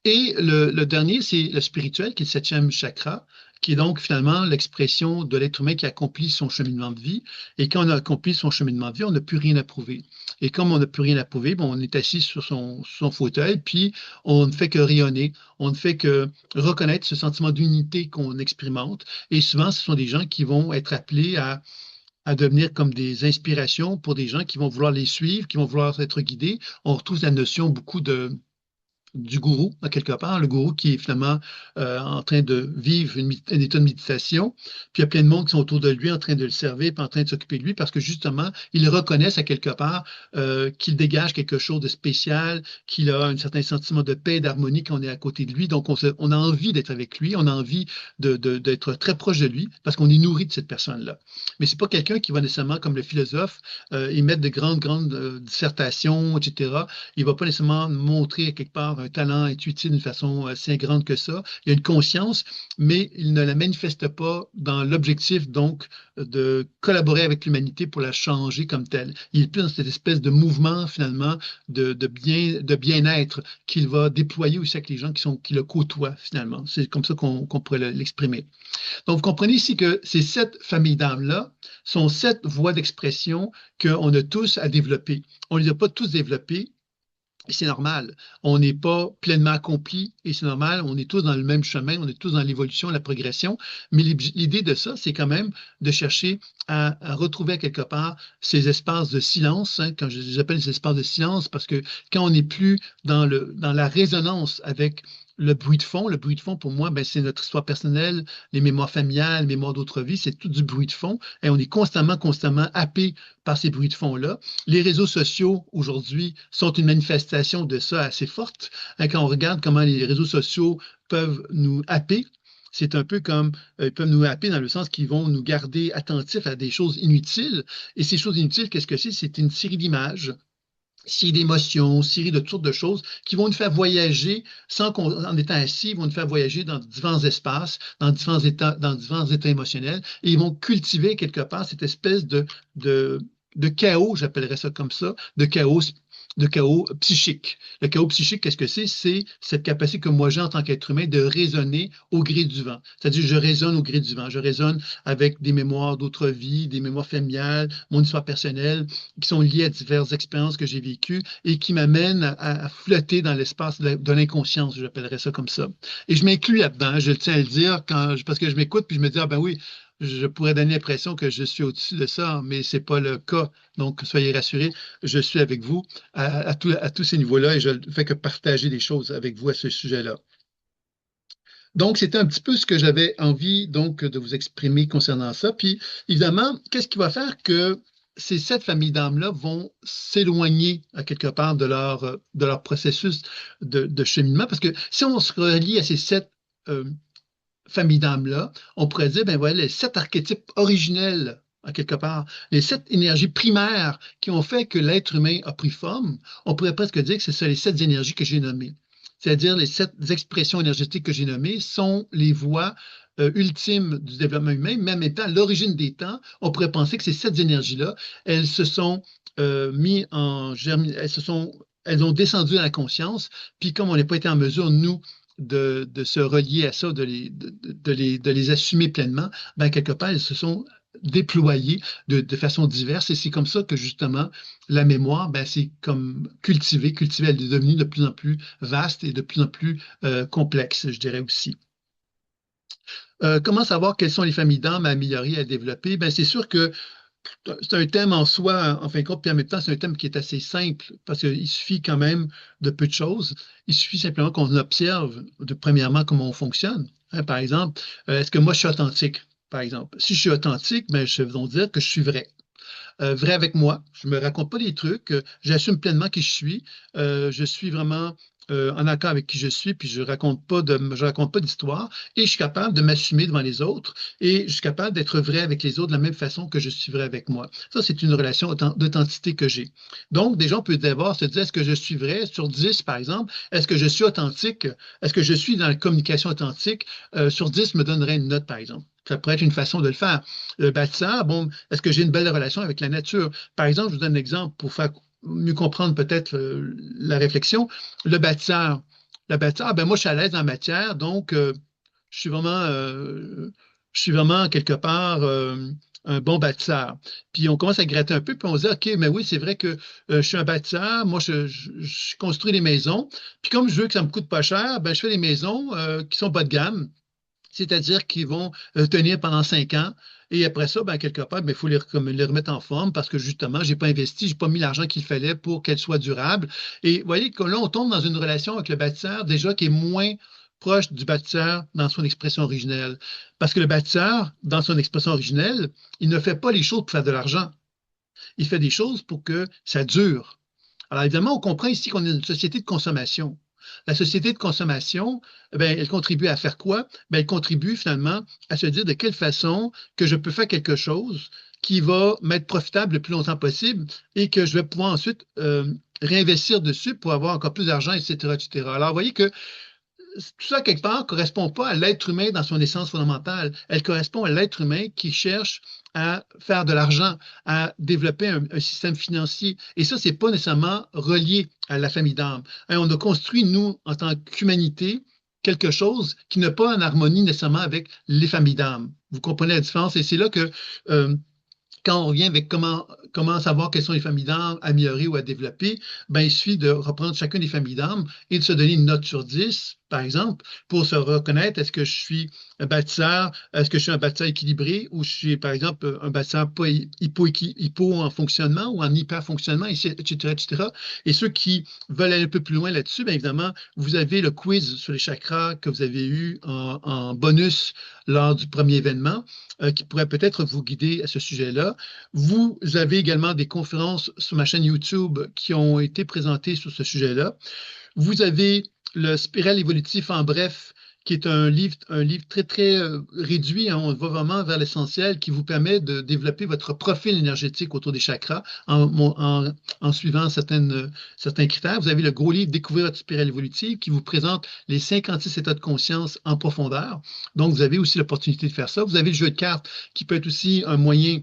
Et le dernier, c'est le spirituel, qui est le septième chakra, qui est donc finalement l'expression de l'être humain qui accomplit son cheminement de vie. Et quand on a accompli son cheminement de vie, on n'a plus rien à prouver. Et comme on n'a plus rien à prouver, bon, on est assis sur son fauteuil, puis on ne fait que rayonner, on ne fait que reconnaître ce sentiment d'unité qu'on expérimente. Et souvent, ce sont des gens qui vont être appelés à devenir comme des inspirations pour des gens qui vont vouloir les suivre, qui vont vouloir être guidés. On retrouve la notion beaucoup du gourou, à quelque part, le gourou qui est finalement en train de vivre un état de méditation, puis il y a plein de monde qui sont autour de lui en train de le servir, puis en train de s'occuper de lui, parce que justement, ils reconnaissent à quelque part qu'il dégage quelque chose de spécial, qu'il a un certain sentiment de paix, d'harmonie quand on est à côté de lui, donc on a envie d'être avec lui, on a envie d'être très proche de lui, parce qu'on est nourri de cette personne-là. Mais c'est pas quelqu'un qui va nécessairement, comme le philosophe, émettre de grandes dissertations, etc. Il va pas nécessairement montrer à quelque part un talent intuitif d'une façon assez grande que ça. Il a une conscience, mais il ne la manifeste pas dans l'objectif, donc, de collaborer avec l'humanité pour la changer comme telle. Il est plus dans cette espèce de mouvement, finalement, de bien-être qu'il va déployer aussi avec les gens qui le côtoient, finalement. C'est comme ça qu'on pourrait l'exprimer. Donc, vous comprenez ici que ces 7 familles d'âmes-là sont 7 voies d'expression qu'on a tous à développer. On ne les a pas tous développées, et c'est normal. On n'est pas pleinement accompli et c'est normal. On est tous dans le même chemin, on est tous dans l'évolution, la progression. Mais l'idée de ça, c'est quand même de chercher à retrouver quelque part ces espaces de silence, hein, quand j'appelle les espaces de silence, parce que quand on n'est plus dans la résonance avec le bruit de fond pour moi, ben, c'est notre histoire personnelle, les mémoires familiales, les mémoires d'autres vies, c'est tout du bruit de fond. Et on est constamment happé par ces bruits de fond-là. Les réseaux sociaux, aujourd'hui, sont une manifestation de ça assez forte. Hein, quand on regarde comment les réseaux sociaux peuvent nous happer, c'est un peu comme, ils peuvent nous happer dans le sens qu'ils vont nous garder attentifs à des choses inutiles. Et ces choses inutiles, qu'est-ce que c'est? C'est une série d'images, série d'émotions, série de toutes sortes de choses qui vont nous faire voyager en étant assis, ils vont nous faire voyager dans différents espaces, dans différents états émotionnels, et ils vont cultiver quelque part cette espèce de chaos, j'appellerais ça comme ça, de chaos psychique. Le chaos psychique, qu'est-ce que c'est? C'est cette capacité que moi j'ai en tant qu'être humain de raisonner au gré du vent. C'est-à-dire, je raisonne au gré du vent. Je raisonne avec des mémoires d'autres vies, des mémoires familiales, mon histoire personnelle, qui sont liées à diverses expériences que j'ai vécues et qui m'amènent à flotter dans l'espace de l'inconscience, j'appellerais ça comme ça. Et je m'inclus là-dedans, je tiens à le dire, parce que je m'écoute puis je me dis, ah ben oui, je pourrais donner l'impression que je suis au-dessus de ça, mais ce n'est pas le cas. Donc, soyez rassurés, je suis avec vous à tous ces niveaux-là et je ne fais que partager des choses avec vous à ce sujet-là. Donc, c'était un petit peu ce que j'avais envie donc de vous exprimer concernant ça. Puis, évidemment, qu'est-ce qui va faire que ces 7 familles d'âmes-là vont s'éloigner à quelque part de leur processus de cheminement? Parce que si on se relie à ces 7 familles d'âmes-là, on pourrait dire, ben voilà, les 7 archétypes originels, à quelque part, les 7 énergies primaires qui ont fait que l'être humain a pris forme, on pourrait presque dire que ce sont les 7 énergies que j'ai nommées. C'est-à-dire les 7 expressions énergétiques que j'ai nommées sont les voies ultimes du développement humain, mais en même temps, à l'origine des temps, on pourrait penser que ces 7 énergies-là, elles se sont mis en germe, elles ont descendu dans la conscience, puis comme on n'a pas été en mesure, nous, de se relier à ça, de les assumer pleinement, ben, quelque part, elles se sont déployées de façon diverse. Et c'est comme ça que, justement, la mémoire, ben, c'est comme cultivée, elle est devenue de plus en plus vaste et de plus en plus complexe, je dirais aussi. Comment savoir quelles sont les familles d'âmes à améliorer, à développer? Ben, c'est sûr que c'est un thème en soi, en fin de compte, puis en même temps, c'est un thème qui est assez simple parce qu'il suffit quand même de peu de choses. Il suffit simplement qu'on observe, premièrement, comment on fonctionne. Hein, par exemple, est-ce que moi je suis authentique? Par exemple, si je suis authentique, ben, je vais donc dire que je suis vrai. Vrai avec moi. Je me raconte pas des trucs. J'assume pleinement qui je suis. Je suis vraiment en accord avec qui je suis, puis je raconte pas d'histoire. Et je suis capable de m'assumer devant les autres. Et je suis capable d'être vrai avec les autres de la même façon que je suis vrai avec moi. Ça, c'est une relation d'authenticité que j'ai. Donc, des gens peuvent d'abord se dire, est-ce que je suis vrai sur 10, par exemple? Est-ce que je suis authentique? Est-ce que je suis dans la communication authentique? Sur 10, me donnerait une note, par exemple. Ça pourrait être une façon de le faire. Le bâtisseur, bon, est-ce que j'ai une belle relation avec la nature? Par exemple, je vous donne un exemple pour faire mieux comprendre peut-être la réflexion. Le bâtisseur. Le bâtisseur, ben moi, je suis à l'aise en matière, donc je suis vraiment, euh, je suis vraiment quelque part un bon bâtisseur. Puis on commence à gratter un peu, puis on se dit, OK, mais oui, c'est vrai que je suis un bâtisseur, moi, je construis des maisons, puis comme je veux que ça me coûte pas cher, ben je fais des maisons qui sont bas de gamme, c'est-à-dire qu'ils vont tenir pendant 5 ans. Et après ça, ben, quelque part, il faut les remettre en forme parce que justement, je n'ai pas investi, je n'ai pas mis l'argent qu'il fallait pour qu'elles soient durables. Et vous voyez que là, on tombe dans une relation avec le bâtisseur déjà qui est moins proche du bâtisseur dans son expression originelle. Parce que le bâtisseur, dans son expression originelle, il ne fait pas les choses pour faire de l'argent. Il fait des choses pour que ça dure. Alors évidemment, on comprend ici qu'on est une société de consommation. La société de consommation, ben, elle contribue à faire quoi? Ben, elle contribue finalement à se dire de quelle façon que je peux faire quelque chose qui va m'être profitable le plus longtemps possible et que je vais pouvoir ensuite réinvestir dessus pour avoir encore plus d'argent, etc., etc. Alors, vous voyez que tout ça, quelque part, ne correspond pas à l'être humain dans son essence fondamentale. Elle correspond à l'être humain qui cherche à faire de l'argent, à développer un système financier. Et ça, c'est pas nécessairement relié à la famille d'âme. Hein, on a construit, nous, en tant qu'humanité, quelque chose qui n'est pas en harmonie nécessairement avec les familles d'âme. Vous comprenez la différence? Et c'est là que euh, quand on revient avec comment savoir quelles sont les familles d'âme à améliorer ou à développer, ben, il suffit de reprendre chacune des familles d'âme et de se donner une note sur 10, par exemple, pour se reconnaître, est-ce que je suis un bâtisseur, est-ce que je suis un bâtisseur équilibré ou je suis, par exemple, un bâtisseur pas hypo en fonctionnement ou en hyper fonctionnement, etc., etc. Et ceux qui veulent aller un peu plus loin là-dessus, bien évidemment, vous avez le quiz sur les chakras que vous avez eu en bonus lors du premier événement qui pourrait peut-être vous guider à ce sujet-là. Vous avez également des conférences sur ma chaîne YouTube qui ont été présentées sur ce sujet-là. Vous avez le Spirale évolutif en bref, qui est un livre très, très réduit. Hein, on va vraiment vers l'essentiel qui vous permet de développer votre profil énergétique autour des chakras en suivant certains critères. Vous avez le gros livre Découvrir votre spirale évolutive qui vous présente les 56 états de conscience en profondeur. Donc, vous avez aussi l'opportunité de faire ça. Vous avez le jeu de cartes qui peut être aussi un moyen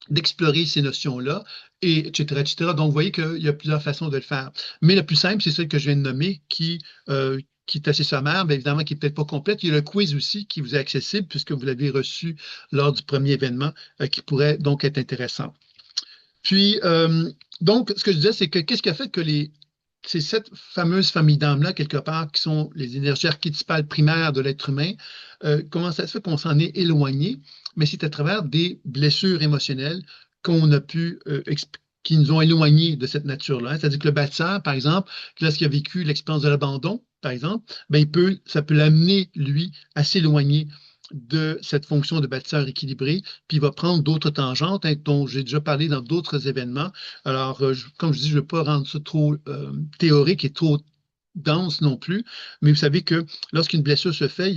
d'explorer ces notions-là, et etc., etc. Donc, vous voyez qu'il y a plusieurs façons de le faire. Mais le plus simple, c'est celle que je viens de nommer, qui est assez sommaire, bien évidemment, qui n'est peut-être pas complète. Il y a le quiz aussi qui vous est accessible, puisque vous l'avez reçu lors du premier événement, qui pourrait donc être intéressant. Puis, donc, ce que je disais, c'est que qu'est-ce qui a fait que ces 7 fameuses familles d'âmes-là, quelque part, qui sont les énergies archétypales primaires de l'être humain, comment ça se fait qu'on s'en est éloigné? Mais c'est à travers des blessures émotionnelles qu'on a pu qui nous ont éloignés de cette nature-là. C'est-à-dire que le bâtisseur, par exemple, lorsqu'il a vécu l'expérience de l'abandon, par exemple, ben, ça peut l'amener, lui, à s'éloigner de cette fonction de bâtisseur équilibré, puis il va prendre d'autres tangentes, hein, dont j'ai déjà parlé dans d'autres événements. Alors, comme je dis, je ne veux pas rendre ça trop théorique et trop dense non plus, mais vous savez que lorsqu'une blessure se fait,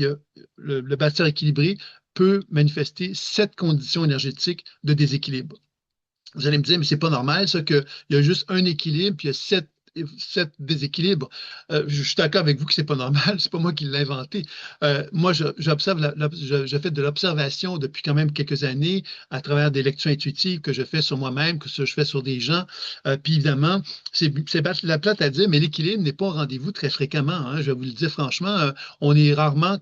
le bâtisseur équilibré peut manifester 7 conditions énergétiques de déséquilibre. Vous allez me dire, mais c'est pas normal, ça, qu'il y a juste un équilibre, puis il y a 7 déséquilibres. Je suis d'accord avec vous que c'est pas normal, c'est pas moi qui l'ai inventé. Moi, j'observe, je fais de l'observation depuis quand même quelques années à travers des lectures intuitives que je fais sur moi-même, que je fais sur des gens. Puis évidemment, c'est la plate à dire, mais l'équilibre n'est pas au rendez-vous très fréquemment. Hein, je vais vous le dire franchement, on est rarement,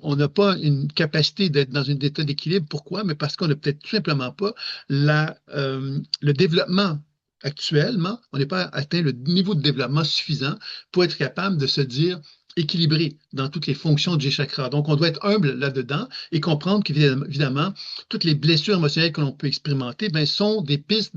on n'a pas une capacité d'être dans un état d'équilibre. Pourquoi? Mais parce qu'on n'a peut-être tout simplement pas le développement actuellement, on n'est pas atteint le niveau de développement suffisant pour être capable de se dire équilibré dans toutes les fonctions du chakra. Donc, on doit être humble là-dedans et comprendre qu'évidemment, toutes les blessures émotionnelles que l'on peut expérimenter ben, sont des pistes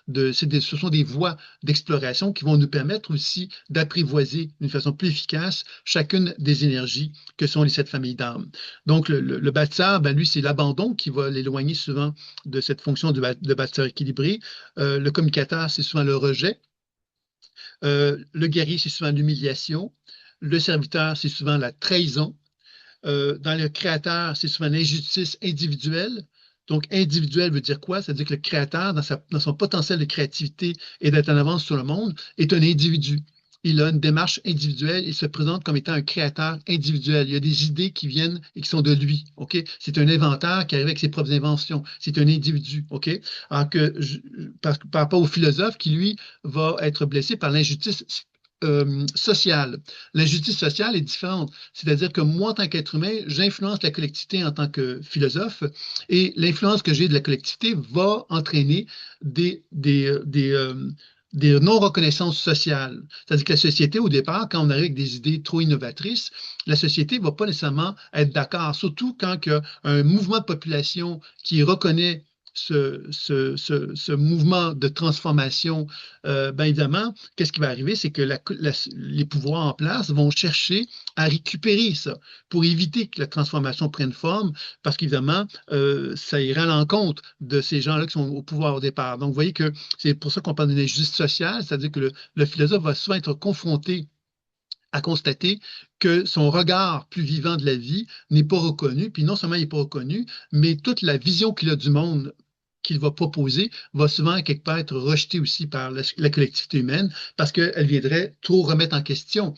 ce sont des voies d'exploration qui vont nous permettre aussi d'apprivoiser d'une façon plus efficace chacune des énergies que sont les 7 familles d'âmes. Donc, le bâtisseur, ben, lui, c'est l'abandon qui va l'éloigner souvent de cette fonction de bâtisseur équilibré. Le communicateur, c'est souvent le rejet. Le guerrier, c'est souvent l'humiliation. Le serviteur, c'est souvent la trahison. Dans le créateur, c'est souvent l'injustice individuelle. Donc, individuel veut dire quoi? Ça veut dire que le créateur, dans son potentiel de créativité et d'être en avance sur le monde, est un individu. Il a une démarche individuelle, il se présente comme étant un créateur individuel. Il y a des idées qui viennent et qui sont de lui. OK? C'est un inventeur qui arrive avec ses propres inventions. C'est un individu. OK? Alors que par rapport au philosophe qui, lui, va être blessé par l'injustice sociale. L'injustice sociale est différente. C'est-à-dire que moi, en tant qu'être humain, j'influence la collectivité en tant que philosophe et l'influence que j'ai de la collectivité va entraîner des non-reconnaissances sociales. C'est-à-dire que la société, au départ, quand on arrive avec des idées trop innovatrices, la société ne va pas nécessairement être d'accord, surtout quand il y a un mouvement de population qui reconnaît ce mouvement de transformation, bien évidemment, qu'est-ce qui va arriver? C'est que les pouvoirs en place vont chercher à récupérer ça pour éviter que la transformation prenne forme, parce qu'évidemment, ça ira à l'encontre de ces gens-là qui sont au pouvoir au départ. Donc, vous voyez que c'est pour ça qu'on parle d'une injustice sociale, c'est-à-dire que le philosophe va souvent être confronté à constater que son regard plus vivant de la vie n'est pas reconnu, puis non seulement il n'est pas reconnu, mais toute la vision qu'il a du monde qu'il va proposer va souvent, quelque part, être rejeté aussi par la collectivité humaine parce qu'elle viendrait trop remettre en question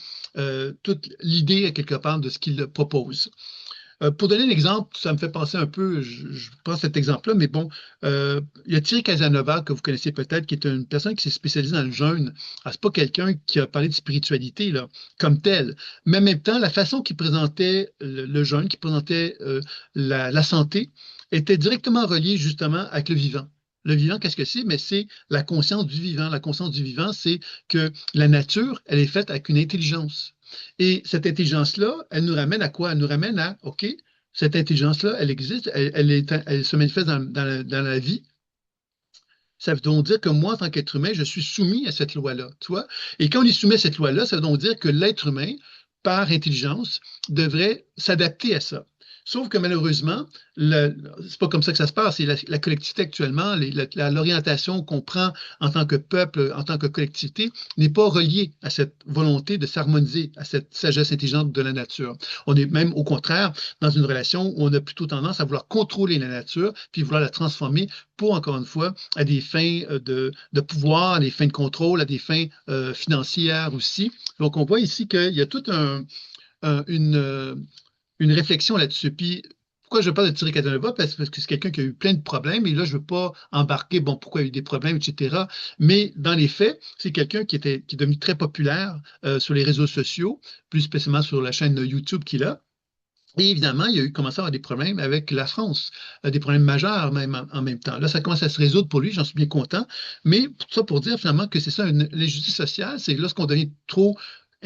toute l'idée, quelque part, de ce qu'il propose. Pour donner un exemple, ça me fait penser un peu, je prends cet exemple-là, mais bon, il y a Thierry Casanova, que vous connaissez peut-être, qui est une personne qui s'est spécialisée dans le jeûne. Ah, c'est pas quelqu'un qui a parlé de spiritualité là, comme tel, mais en même temps, la façon qu'il présentait le jeûne, qu'il présentait la santé, était directement reliée justement avec le vivant. Le vivant, qu'est-ce que c'est? Mais c'est la conscience du vivant. La conscience du vivant, c'est que la nature, elle est faite avec une intelligence. Et cette intelligence-là, elle nous ramène à quoi? Elle nous ramène à, OK, cette intelligence-là, elle existe, elle se manifeste dans la vie. Ça veut donc dire que moi, en tant qu'être humain, je suis soumis à cette loi-là, tu vois? Et quand on est soumis à cette loi-là, ça veut donc dire que l'être humain, par intelligence, devrait s'adapter à ça. Sauf que malheureusement, c'est pas comme ça que ça se passe. C'est la collectivité actuellement, l'orientation qu'on prend en tant que peuple, en tant que collectivité, n'est pas reliée à cette volonté de s'harmoniser, à cette sagesse intelligente de la nature. On est même au contraire dans une relation où on a plutôt tendance à vouloir contrôler la nature, puis vouloir la transformer pour, encore une fois, à des fins de pouvoir, à des fins de contrôle, à des fins financières aussi. Donc, on voit ici qu'il y a toute une réflexion là-dessus. Puis, pourquoi je parle de Thierry Casanova? Parce que c'est quelqu'un qui a eu plein de problèmes. Et là, je ne veux pas embarquer, bon, pourquoi il y a eu des problèmes, etc. Mais dans les faits, c'est quelqu'un qui est devenu très populaire sur les réseaux sociaux, plus spécialement sur la chaîne YouTube qu'il a. Et évidemment, il y a eu commencé à avoir des problèmes avec la France, des problèmes majeurs même en même temps. Là, ça commence à se résoudre pour lui, j'en suis bien content. Mais tout ça pour dire finalement que c'est ça, l'injustice sociale, c'est lorsqu'on devient trop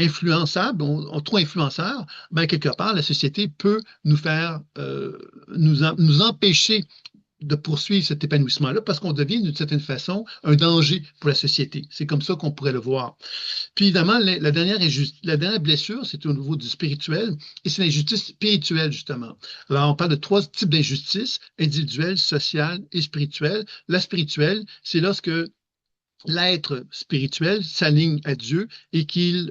influençable, trop influenceur, ben, quelque part, la société peut nous faire, nous empêcher de poursuivre cet épanouissement-là parce qu'on devient d'une certaine façon un danger pour la société. C'est comme ça qu'on pourrait le voir. Puis évidemment, la dernière blessure, c'est au niveau du spirituel, et c'est l'injustice spirituelle, justement. Alors, on parle de trois types d'injustice, individuelle, sociale et spirituelle. La spirituelle, c'est lorsque l'être spirituel s'aligne à Dieu et qu'il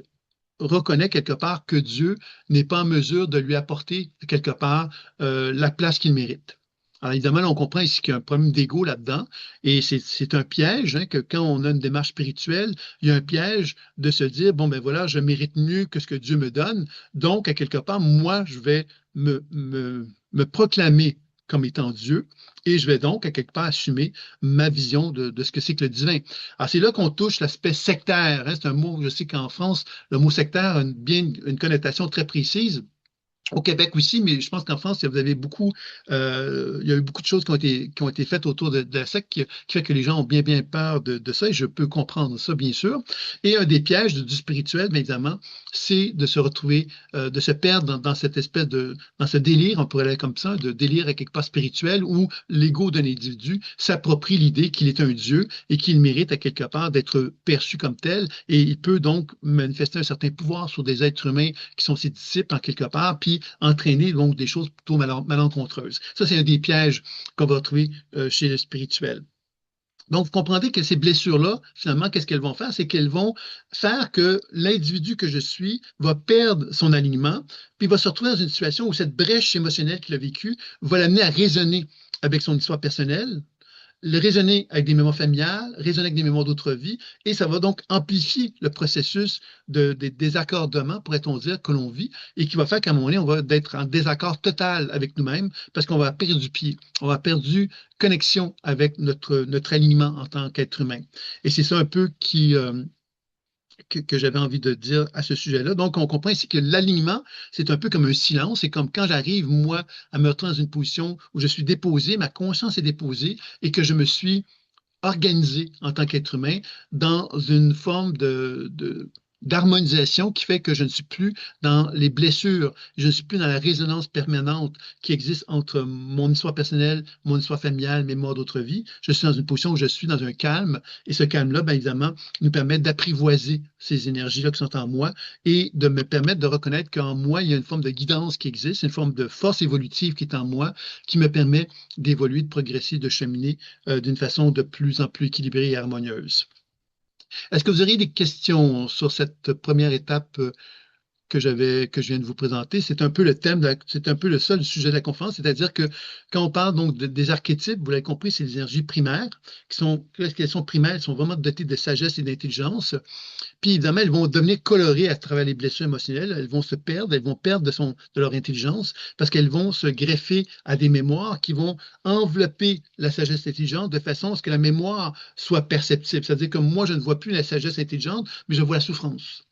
reconnaît quelque part que Dieu n'est pas en mesure de lui apporter quelque part la place qu'il mérite. Alors évidemment, là, on comprend ici qu'il y a un problème d'ego là-dedans et c'est un piège, hein, que quand on a une démarche spirituelle, il y a un piège de se dire, bon, ben voilà, je mérite mieux que ce que Dieu me donne, donc à quelque part, moi, je vais me proclamer comme étant Dieu et je vais donc à quelque part assumer ma vision de ce que c'est que le divin. Alors c'est là qu'on touche l'aspect sectaire, hein. C'est un mot, je sais qu'en France, le mot sectaire a une connotation très précise. Au Québec aussi, mais je pense qu'en France, vous avez beaucoup, il y a eu beaucoup de choses qui ont été faites autour de la secte qui fait que les gens ont bien peur de ça et je peux comprendre ça, bien sûr. Et un des pièges du spirituel, bien évidemment, c'est de se retrouver, de se perdre dans cette espèce dans ce délire, on pourrait l'appeler comme ça, de délire à quelque part spirituel où l'ego d'un individu s'approprie l'idée qu'il est un dieu et qu'il mérite à quelque part d'être perçu comme tel et il peut donc manifester un certain pouvoir sur des êtres humains qui sont ses disciples en quelque part, puis entraîner donc des choses plutôt malencontreuses. Ça, c'est un des pièges qu'on va retrouver chez le spirituel. Donc, vous comprendrez que ces blessures-là, finalement, qu'est-ce qu'elles vont faire? C'est qu'elles vont faire que l'individu que je suis va perdre son alignement, puis va se retrouver dans une situation où cette brèche émotionnelle qu'il a vécue va l'amener à raisonner avec son histoire personnelle, le raisonner avec des mémoires familiales, raisonner avec des mémoires d'autres vies, et ça va donc amplifier le processus des désaccordements, pourrait-on dire, que l'on vit, et qui va faire qu'à un moment donné, on va être en désaccord total avec nous-mêmes, parce qu'on va perdre du pied, on va perdre du connexion avec notre alignement en tant qu'être humain. Et c'est ça un peu que j'avais envie de dire à ce sujet-là. Donc, on comprend ici que l'alignement, c'est un peu comme un silence. C'est comme quand j'arrive, moi, à me retrouver dans une position où je suis déposé, ma conscience est déposée et que je me suis organisé en tant qu'être humain dans une forme d'harmonisation qui fait que je ne suis plus dans les blessures, je ne suis plus dans la résonance permanente qui existe entre mon histoire personnelle, mon histoire familiale, mes morts d'autres vies. Je suis dans une position où je suis dans un calme et ce calme-là, bien évidemment, nous permet d'apprivoiser ces énergies-là qui sont en moi et de me permettre de reconnaître qu'en moi, il y a une forme de guidance qui existe, une forme de force évolutive qui est en moi qui me permet d'évoluer, de progresser, de cheminer d'une façon de plus en plus équilibrée et harmonieuse. Est-ce que vous auriez des questions sur cette première étape que je viens de vous présenter. C'est un peu le thème, c'est un peu le seul sujet de la conférence, c'est-à-dire que quand on parle donc des archétypes, vous l'avez compris, c'est les énergies primaires, qu'est-ce qu'elles sont primaires? Elles sont vraiment dotées de sagesse et d'intelligence. Puis évidemment, elles vont devenir colorées à travers les blessures émotionnelles. Elles vont se perdre, elles vont perdre de leur intelligence parce qu'elles vont se greffer à des mémoires qui vont envelopper la sagesse intelligente de façon à ce que la mémoire soit perceptible. C'est-à-dire que moi, je ne vois plus la sagesse intelligente, mais je vois la souffrance.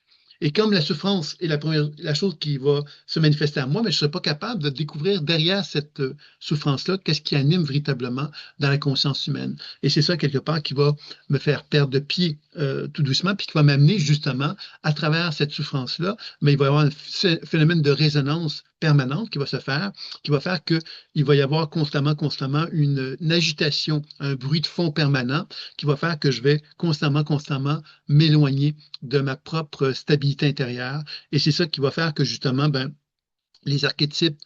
Et comme la souffrance est la chose qui va se manifester à moi, mais je ne serai pas capable de découvrir derrière cette souffrance-là qu'est-ce qui anime véritablement dans la conscience humaine. Et c'est ça, quelque part, qui va me faire perdre de pied tout doucement, puis qui va m'amener justement à travers cette souffrance-là, mais il va y avoir un phénomène de résonance permanente qui va se faire, qui va faire qu'il va y avoir constamment une agitation, un bruit de fond permanent qui va faire que je vais constamment m'éloigner de ma propre stabilité intérieure. Et c'est ça qui va faire que justement, ben, les archétypes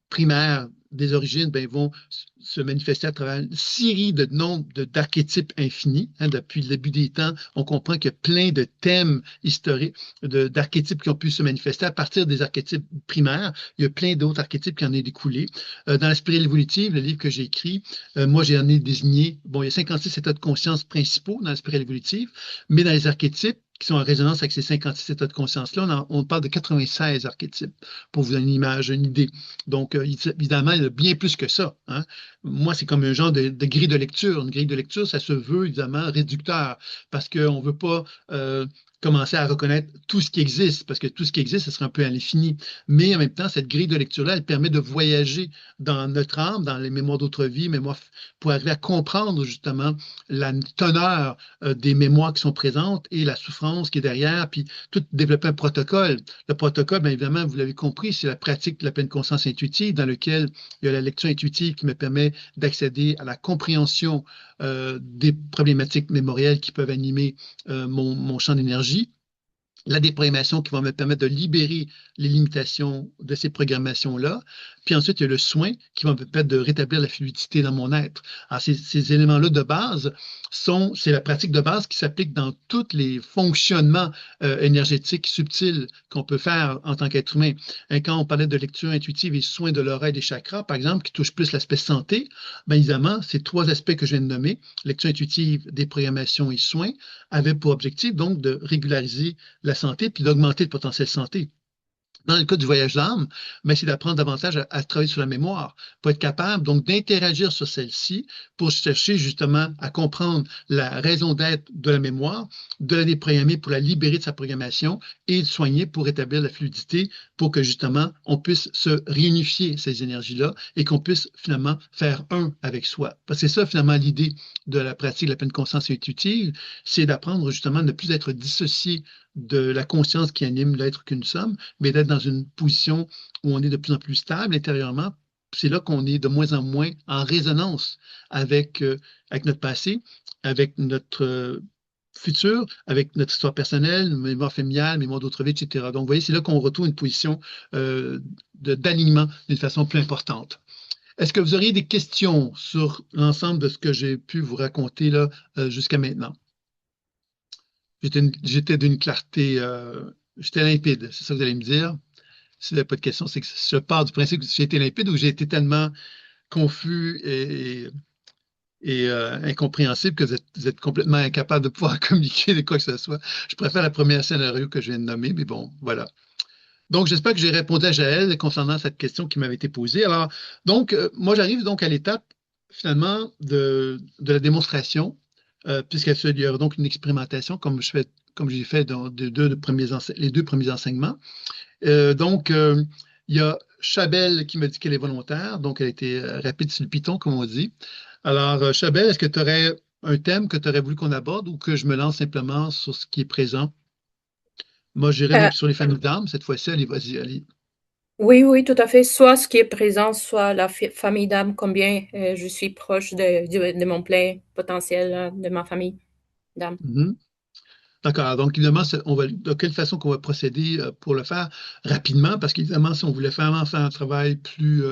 primaires des origines ben, vont se manifester à travers une série de nombres d'archétypes infinis. Hein, depuis le début des temps, on comprend qu'il y a plein de thèmes historiques, d'archétypes qui ont pu se manifester à partir des archétypes primaires. Il y a plein d'autres archétypes qui en ont découlé. Dans la spirale évolutive, le livre que j'ai écrit, moi, j'en ai désigné, bon, il y a 56 états de conscience principaux dans la spirale évolutive, mais dans les archétypes, qui sont en résonance avec ces 56 états de conscience-là, on parle de 96 archétypes, pour vous donner une image, une idée. Donc, évidemment, il y a bien plus que ça. Hein. Moi, c'est comme un genre de grille de lecture. Une grille de lecture, ça se veut évidemment réducteur parce qu'on ne veut pas commencer à reconnaître tout ce qui existe, parce que tout ce qui existe, ce serait un peu à l'infini. Mais en même temps, cette grille de lecture-là, elle permet de voyager dans notre âme, dans les mémoires d'autres vies, mémoires, pour arriver à comprendre justement la teneur des mémoires qui sont présentes et la souffrance qui est derrière, puis tout développer un protocole. Le protocole, bien évidemment, vous l'avez compris, c'est la pratique de la pleine conscience intuitive dans lequel il y a la lecture intuitive qui me permet d'accéder à la compréhension des problématiques mémorielles qui peuvent animer mon champ d'énergie, la déprogrammation qui va me permettre de libérer les limitations de ces programmations-là. Puis ensuite, il y a le soin qui va me permettre de rétablir la fluidité dans mon être. Alors, ces éléments-là de base c'est la pratique de base qui s'applique dans tous les fonctionnements énergétiques subtils qu'on peut faire en tant qu'être humain. Et quand on parlait de lecture intuitive et soins de l'oreille des chakras, par exemple, qui touchent plus l'aspect santé, bien évidemment, ces trois aspects que je viens de nommer, lecture intuitive, déprogrammation et soins, avaient pour objectif donc de régulariser la santé puis d'augmenter le potentiel santé. Dans le cas du voyage d'âme, mais c'est d'apprendre davantage à travailler sur la mémoire pour être capable donc d'interagir sur celle-ci pour chercher justement à comprendre la raison d'être de la mémoire, de la déprogrammer pour la libérer de sa programmation et de soigner pour rétablir la fluidité pour que justement on puisse se réunifier ces énergies-là et qu'on puisse finalement faire un avec soi. Parce que c'est ça finalement l'idée de la pratique de la pleine conscience intuitive, c'est d'apprendre justement à ne plus être dissocié de la conscience qui anime l'être que nous sommes, mais d'être dans une position où on est de plus en plus stable intérieurement. C'est là qu'on est de moins en moins en résonance avec notre passé, avec notre futur, avec notre histoire personnelle, mémoire familiale, mémoire d'autres vies, etc. Donc, vous voyez, c'est là qu'on retrouve une position d'alignement d'une façon plus importante. Est-ce que vous auriez des questions sur l'ensemble de ce que j'ai pu vous raconter là jusqu'à maintenant? J'étais d'une clarté, j'étais limpide, c'est ça que vous allez me dire. Si vous n'avez pas de questions, c'est que je pars du principe que j'ai été limpide ou j'ai été tellement confus et incompréhensible que vous êtes complètement incapable de pouvoir communiquer de quoi que ce soit. Je préfère la première scénario que je viens de nommer, mais bon, voilà. Donc, j'espère que j'ai répondu à Jaël concernant cette question qui m'avait été posée. Alors, donc, moi, j'arrive donc à l'étape, finalement, de la démonstration, puisqu'il y a donc une expérimentation, comme j'ai fait dans les deux premiers enseignements. Il y a Chabelle qui m'a dit qu'elle est volontaire, donc elle a été rapide sur le piton, comme on dit. Alors, Chabelle, est-ce que tu aurais un thème que tu aurais voulu qu'on aborde ou que je me lance simplement sur ce qui est présent? Moi, j'irai
Euh,
donc sur les familles d'âmes cette fois-ci. Allez, vas-y, allez.
oui, oui, tout à fait. Soit ce qui est présent, soit la famille d'âme, combien je suis proche de mon plein potentiel, de ma famille d'âme.
Mhm. D'accord. Donc, évidemment, de quelle façon qu'on va procéder pour le faire rapidement? Parce qu'évidemment, si on voulait vraiment faire un travail plus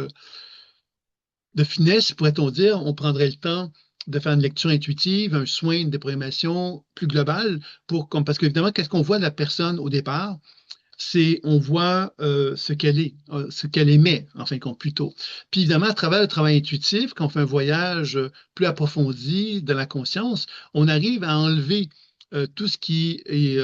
de finesse, pourrait-on dire, on prendrait le temps de faire une lecture intuitive, un soin, une déprogrammation plus globale parce qu'évidemment, qu'est-ce qu'on voit de la personne au départ? c'est on voit ce qu'elle est, ce qu'elle émet, en fin de compte, plutôt. Puis évidemment, à travers le travail intuitif, quand on fait un voyage plus approfondi dans la conscience, on arrive à enlever tout ce qui est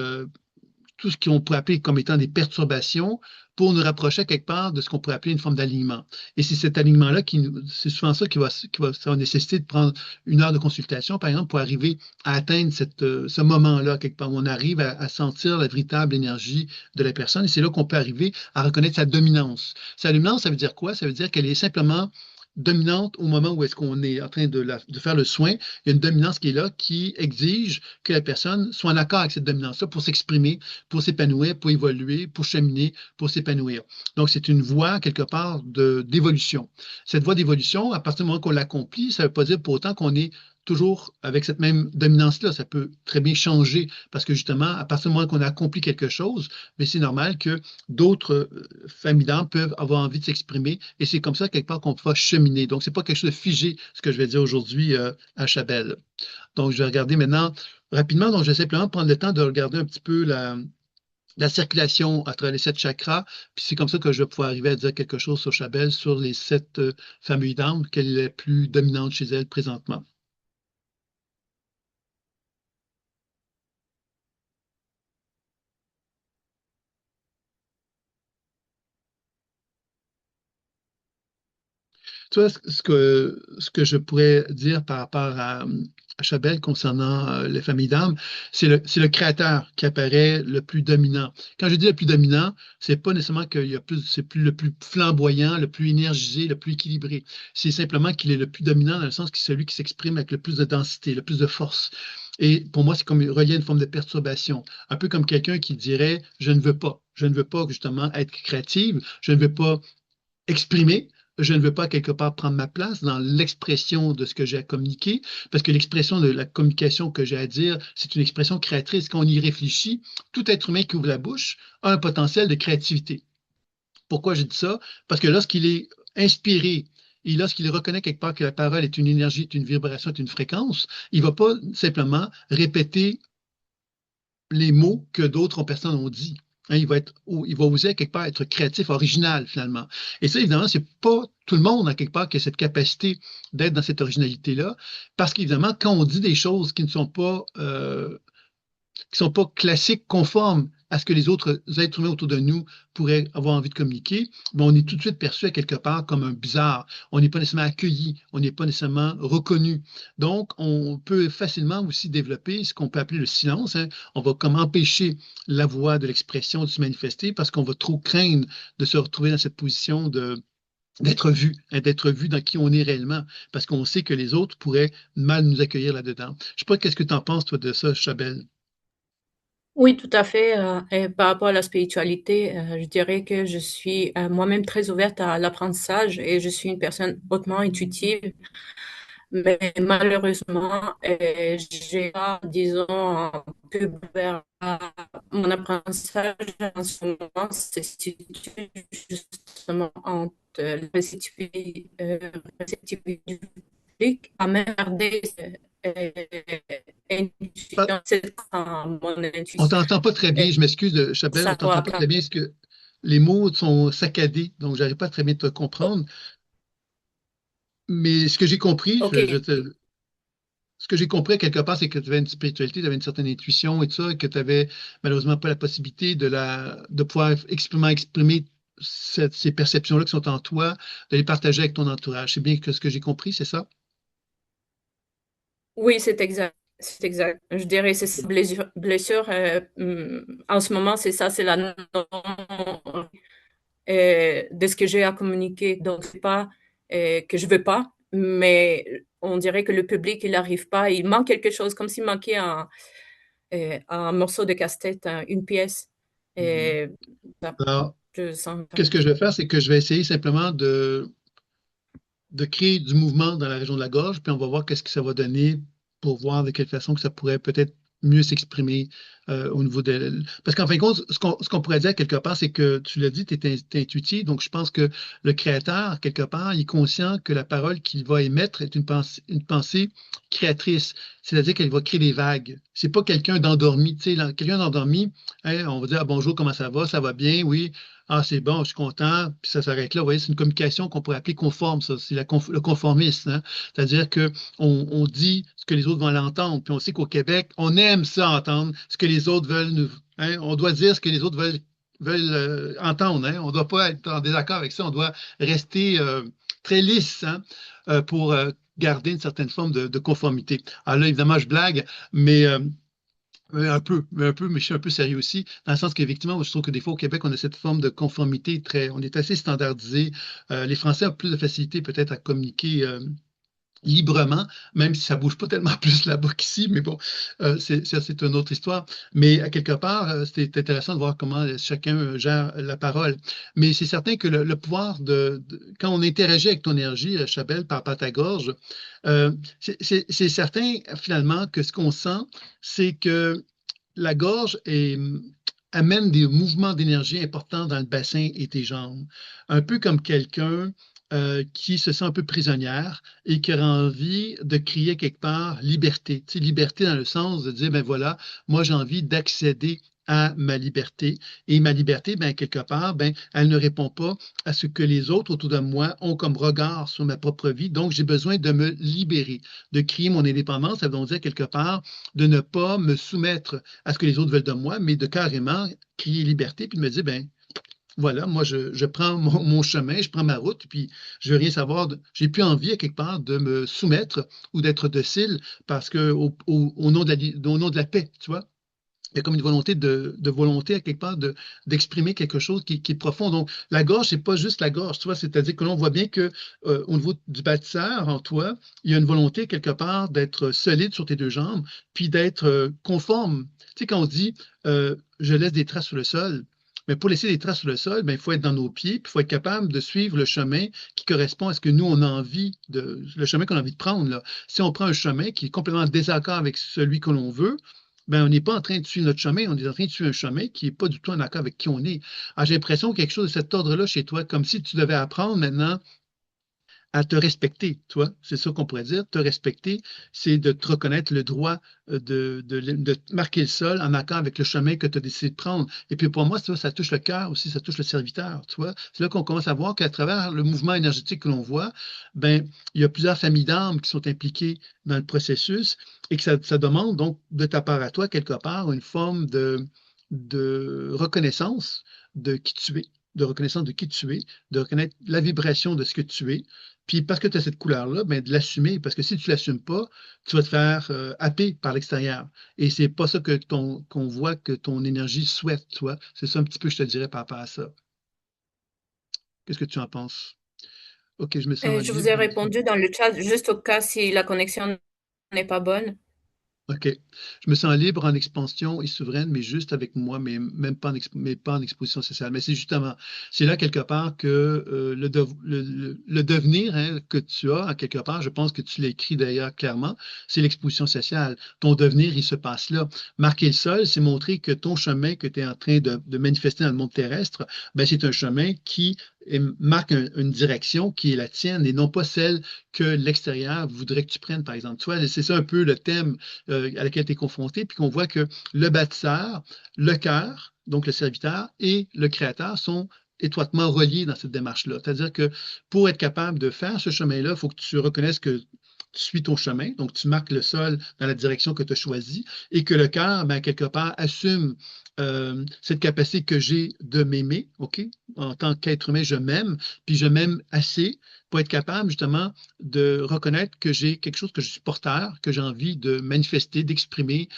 tout ce qu'on pourrait appeler comme étant des perturbations pour nous rapprocher quelque part de ce qu'on pourrait appeler une forme d'alignement. Et c'est cet alignement-là c'est souvent ça ça va nécessiter de prendre une heure de consultation, par exemple, pour arriver à atteindre ce moment-là, quelque part, où on arrive à sentir la véritable énergie de la personne. Et c'est là qu'on peut arriver à reconnaître sa dominance. Sa dominance, ça veut dire quoi? Ça veut dire qu'elle est simplement dominante au moment où est-ce qu'on est en train de faire le soin. Il y a une dominance qui est là, qui exige que la personne soit en accord avec cette dominance-là pour s'exprimer, pour s'épanouir, pour évoluer, pour cheminer, pour s'épanouir. Donc, c'est une voie, quelque part, d'évolution. Cette voie d'évolution, à partir du moment qu'on l'accomplit, ça ne veut pas dire pour autant qu'on est toujours avec cette même dominance-là. Ça peut très bien changer parce que justement, à partir du moment qu'on a accompli quelque chose, mais c'est normal que d'autres familles d'âmes peuvent avoir envie de s'exprimer et c'est comme ça, quelque part, qu'on va cheminer. Donc, c'est pas quelque chose de figé, ce que je vais dire aujourd'hui à Chabelle. Donc, je vais regarder maintenant rapidement. Donc, je vais simplement prendre le temps de regarder un petit peu la circulation à travers les 7 chakras. Puis c'est comme ça que je vais pouvoir arriver à dire quelque chose sur Chabelle, sur les 7 familles d'âmes, quelle est la plus dominante chez elle présentement. Tu vois, ce que je pourrais dire par rapport à Chabelle concernant les familles d'âmes, c'est le créateur qui apparaît le plus dominant. Quand je dis le plus dominant, c'est pas nécessairement qu'il y a plus, c'est plus le plus flamboyant, le plus énergisé, le plus équilibré. C'est simplement qu'il est le plus dominant dans le sens que c'est celui qui s'exprime avec le plus de densité, le plus de force. Et pour moi, c'est comme relié à une forme de perturbation. Un peu comme quelqu'un qui dirait, je ne veux pas. Je ne veux pas justement être créative. Je ne veux pas exprimer. Je ne veux pas quelque part prendre ma place dans l'expression de ce que j'ai à communiquer, parce que l'expression de la communication que j'ai à dire, c'est une expression créatrice. Quand on y réfléchit, tout être humain qui ouvre la bouche a un potentiel de créativité. Pourquoi je dis ça? Parce que lorsqu'il est inspiré et lorsqu'il reconnaît quelque part que la parole est une énergie, est une vibration, est une fréquence, il ne va pas simplement répéter les mots que d'autres personnes ont dit. Hein, il va oser quelque part être créatif, original finalement. Et ça, évidemment, c'est pas tout le monde, en quelque part, qui a cette capacité d'être dans cette originalité-là, parce qu'évidemment, quand on dit des choses qui ne sont pas classiques, conformes à ce que les autres êtres humains autour de nous pourraient avoir envie de communiquer, ben on est tout de suite perçu à quelque part comme un bizarre. On n'est pas nécessairement accueilli, on n'est pas nécessairement reconnu. Donc, on peut facilement aussi développer ce qu'on peut appeler le silence. Hein. On va comme empêcher la voix de l'expression de se manifester parce qu'on va trop craindre de se retrouver dans cette position d'être vu, hein, d'être vu dans qui on est réellement, parce qu'on sait que les autres pourraient mal nous accueillir là-dedans. Je ne sais pas, qu'est-ce que tu en penses, toi, de ça, Chabelle?
Oui, tout à fait. Et par rapport à la spiritualité, je dirais que je suis moi-même très ouverte à l'apprentissage et je suis une personne hautement intuitive. Mais malheureusement, j'ai pas, disons, un peu vers mon apprentissage en ce moment se situe justement entre la réceptivité du public à même garder euh, intuition, c'est quand mon
On
intuition,
t'entend pas très
euh,
bien, je m'excuse, Chabelle, on t'entend
savoir
pas
quand.
très bien parce que les mots sont saccadés, donc j'arrive pas très bien te comprendre. Mais ce que j'ai compris,
Ok,
ce que j'ai compris quelque part, c'est que tu avais une spiritualité, tu avais une certaine intuition et tout ça, et que tu avais malheureusement pas la possibilité de pouvoir exprimer ces perceptions-là qui sont en toi, de les partager avec ton entourage. C'est bien que ce que j'ai compris, c'est ça?
oui, c'est exact. C'est exact. Je dirais c'est cette blessure, en ce moment, c'est ça, c'est la non de ce que j'ai à communiquer. Donc, c'est pas que je veux pas, mais on dirait que le public, il n'arrive pas. Il manque quelque chose, comme s'il manquait un morceau de casse-tête, une pièce.
Mhm.
Et, ça,
Alors,
je sens.
qu'est-ce que je vais faire, c'est que je vais essayer simplement de créer du mouvement dans la région de la gorge, puis on va voir qu'est-ce que ça va donner pour voir de quelle façon que ça pourrait peut-être mieux s'exprimer au niveau de... Parce qu'en fin de compte, ce qu'on pourrait dire quelque part, c'est que tu l'as dit, tu es intuitif, donc je pense que le créateur, quelque part, il est conscient que la parole qu'il va émettre est une pensée créatrice. c'est-à-dire qu'elle va créer des vagues. C'est pas quelqu'un d'endormi. Tu sais, quelqu'un d'endormi, hein, on va dire ah, bonjour, comment ça va? Ça va bien, oui. Ah, c'est bon, je suis content, puis ça s'arrête là. Vous voyez, c'est une communication qu'on pourrait appeler conforme, ça. C'est le conformisme, hein. C'est-à-dire que on dit ce que les autres vont l'entendre, puis on sait qu'au Québec, on aime ça entendre ce que les autres veulent nous. Hein, on doit dire ce que les autres veulent entendre. Hein. On ne doit pas être en désaccord avec ça. On doit rester très lisse, hein, pour garder une certaine forme de conformité. Alors là, évidemment, je blague, mais un peu, mais je suis un peu sérieux aussi, dans le sens qu'effectivement, je trouve que des fois au Québec, on a cette forme de conformité on est assez standardisé. Les Français ont plus de facilité peut-être à communiquer librement, même si ça bouge pas tellement plus là-bas qu'ici, mais bon, c'est une autre histoire. Mais à quelque part, c'est intéressant de voir comment chacun gère la parole. Mais c'est certain que le pouvoir quand on interagit avec ton énergie, Chabelle, par ta gorge, c'est certain finalement que ce qu'on sent, c'est que la gorge amène des mouvements d'énergie importants dans le bassin et tes jambes. Un peu comme quelqu'un qui se sent un peu prisonnière et qui aura envie de crier quelque part liberté. Tu sais, liberté dans le sens de dire, ben voilà, moi j'ai envie d'accéder à ma liberté. Et ma liberté, ben, quelque part, ben, elle ne répond pas à ce que les autres autour de moi ont comme regard sur ma propre vie. Donc, j'ai besoin de me libérer, de créer mon indépendance. Ça veut donc dire quelque part de ne pas me soumettre à ce que les autres veulent de moi, mais de carrément crier liberté, puis de me dire, ben, voilà, moi, je prends mon chemin, je prends ma route, puis je veux rien savoir. J'ai plus envie, à quelque part, de me soumettre ou d'être docile parce que au nom au nom de la paix, tu vois. Il y a comme une volonté de volonté, à quelque part, d'exprimer quelque chose qui est profond. Donc, la gorge, c'est pas juste la gorge, tu vois. C'est-à-dire que l'on voit bien que au niveau du bâtisseur, en toi, il y a une volonté, quelque part, d'être solide sur tes deux jambes, puis d'être conforme. Tu sais, quand on dit je laisse des traces sur le sol, mais pour laisser des traces sur le sol, ben, il faut être dans nos pieds, puis il faut être capable de suivre le chemin qui correspond à ce que nous, on a envie le chemin qu'on a envie de prendre, là. Si on prend un chemin qui est complètement en désaccord avec celui que l'on veut, ben, on n'est pas en train de suivre notre chemin, on est en train de suivre un chemin qui n'est pas du tout en accord avec qui on est. Alors, j'ai l'impression quelque chose de cet ordre-là chez toi, comme si tu devais apprendre maintenant à te respecter, toi. C'est ça qu'on pourrait dire. Te respecter, c'est de te reconnaître le droit de marquer le sol en accord avec le chemin que tu as décidé de prendre. Et puis pour moi, tu vois, ça touche le cœur aussi, ça touche le serviteur, tu vois. C'est là qu'on commence à voir qu'à travers le mouvement énergétique que l'on voit, ben, il y a plusieurs familles d'âmes qui sont impliquées dans le processus et que ça demande donc de ta part à toi, quelque part, une forme de reconnaissance de qui tu es, de reconnaissance de qui tu es, de reconnaître la vibration de ce que tu es. Puis parce que tu as cette couleur-là, ben, de l'assumer. Parce que si tu ne l'assumes pas, tu vas te faire happer par l'extérieur. Et c'est pas ça qu'on voit que ton énergie souhaite, tu vois. C'est ça un petit peu, je te dirais, par rapport à ça. Qu'est-ce que tu en penses? OK, je me sens
Je vous ai
libre.
répondu dans le chat, juste au cas si la connexion n'est pas bonne.
OK. Je me sens libre en expansion et souveraine, mais juste avec moi, mais même pas mais pas en exposition sociale. Mais c'est justement, c'est là quelque part que le devenir, hein, que tu as, en quelque part, je pense que tu l'écris d'ailleurs clairement, c'est l'exposition sociale. Ton devenir, il se passe là. Marquer le sol, c'est montrer que ton chemin que tu es en train de manifester dans le monde terrestre, ben, c'est un chemin qui marque une direction qui est la tienne et non pas celle que l'extérieur voudrait que tu prennes, par exemple. Tu vois, c'est ça un peu le thème à laquelle tu es confronté, puis qu'on voit que le bâtisseur, le cœur, donc le serviteur, et le créateur sont étroitement reliés dans cette démarche-là. C'est-à-dire que pour être capable de faire ce chemin-là, il faut que tu reconnaisses que tu suis ton chemin, donc tu marques le sol dans la direction que tu as choisie, et que le cœur, ben, quelque part, assume cette capacité que j'ai de m'aimer, OK? En tant qu'être humain, je m'aime, puis je m'aime assez pour être capable justement de reconnaître que j'ai quelque chose que je suis porteur, que j'ai envie de manifester, d'exprimer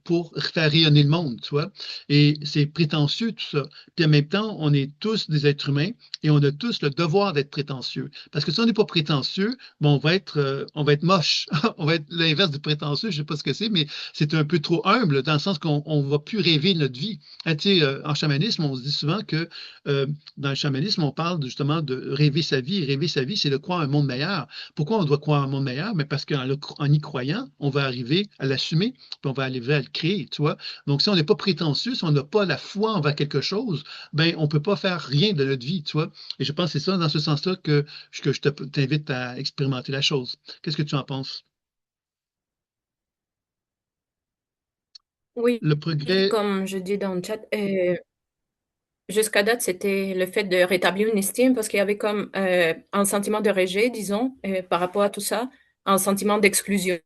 pour faire rayonner le monde, tu vois. Et c'est prétentieux tout ça. Puis en même temps, on est tous des êtres humains et on a tous le devoir d'être prétentieux. Parce que si on n'est pas prétentieux, bon, on va être moche. On va être l'inverse du prétentieux, je ne sais pas ce que c'est, mais c'est un peu trop humble dans le sens qu'on ne va plus rêver de notre vie. Ah, tu sais, en chamanisme, on se dit souvent que dans le chamanisme, on parle justement de rêver sa vie. Rêver sa vie, c'est de croire un monde meilleur. Pourquoi on doit croire un monde meilleur? Mais parce qu'en y croyant, on va arriver à l'assumer, puis on va arriver à le créer, tu vois. Donc, si on n'est pas prétentieux, si on n'a pas la foi envers quelque chose, ben, on ne peut pas faire rien de notre vie, tu vois. Et je pense que c'est ça, dans ce sens-là, que je t'invite à expérimenter la chose. Qu'est-ce que tu en penses?
Oui,
Le progrès,
comme je dis dans le chat, jusqu'à date, c'était le fait de rétablir une estime parce qu'il y avait comme un sentiment de rejet, disons, par rapport à tout ça, un sentiment d'exclusion,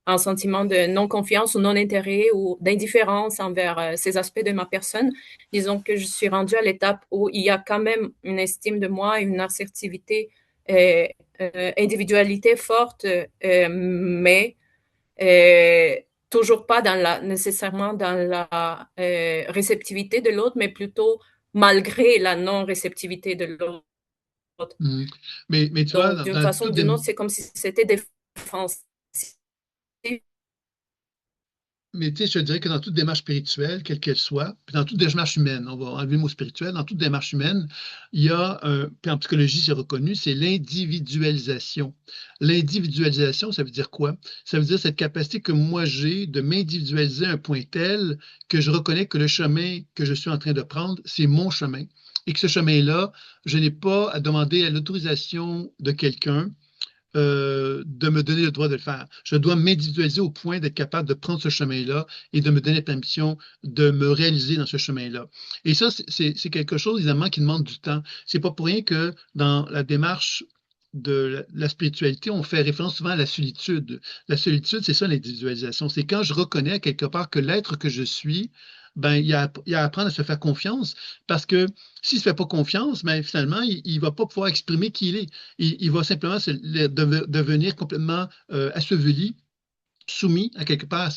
un sentiment de non-confiance ou non-intérêt ou d'indifférence envers ces aspects de ma personne. Disons que je suis rendue à l'étape où il y a quand même une estime de moi, une assertivité, euh, individualité forte, mais euh, toujours pas dans nécessairement dans la réceptivité de l'autre, mais plutôt malgré la non-réceptivité de l'autre.
hmm, mais tu vois,
Donc, d'une
dans
façon ou
toutes
d'une
les,
autre, c'est comme si c'était défensif.
mais tu sais, je te dirais que dans toute démarche spirituelle, quelle qu'elle soit, puis dans toute démarche humaine, on va enlever le mot spirituel, dans toute démarche humaine, il y a, puis en psychologie, c'est reconnu, c'est l'individualisation. L'individualisation, ça veut dire quoi? Ça veut dire cette capacité que moi j'ai de m'individualiser à un point tel que je reconnais que le chemin que je suis en train de prendre, c'est mon chemin. Et que ce chemin-là, je n'ai pas à demander l'autorisation de quelqu'un de me donner le droit de le faire. Je dois m'individualiser au point d'être capable de prendre ce chemin-là et de me donner la permission de me réaliser dans ce chemin-là. Et ça, c'est quelque chose, évidemment, qui demande du temps. C'est pas pour rien que dans la démarche de la spiritualité, on fait référence souvent à la solitude. La solitude, c'est ça l'individualisation. C'est quand je reconnais à quelque part que l'être que je suis, ben, il y a à apprendre à se faire confiance parce que s'il ne se fait pas confiance, ben, finalement, il ne va pas pouvoir exprimer qui il est. Il va simplement devenir complètement asseveli, soumis à quelque part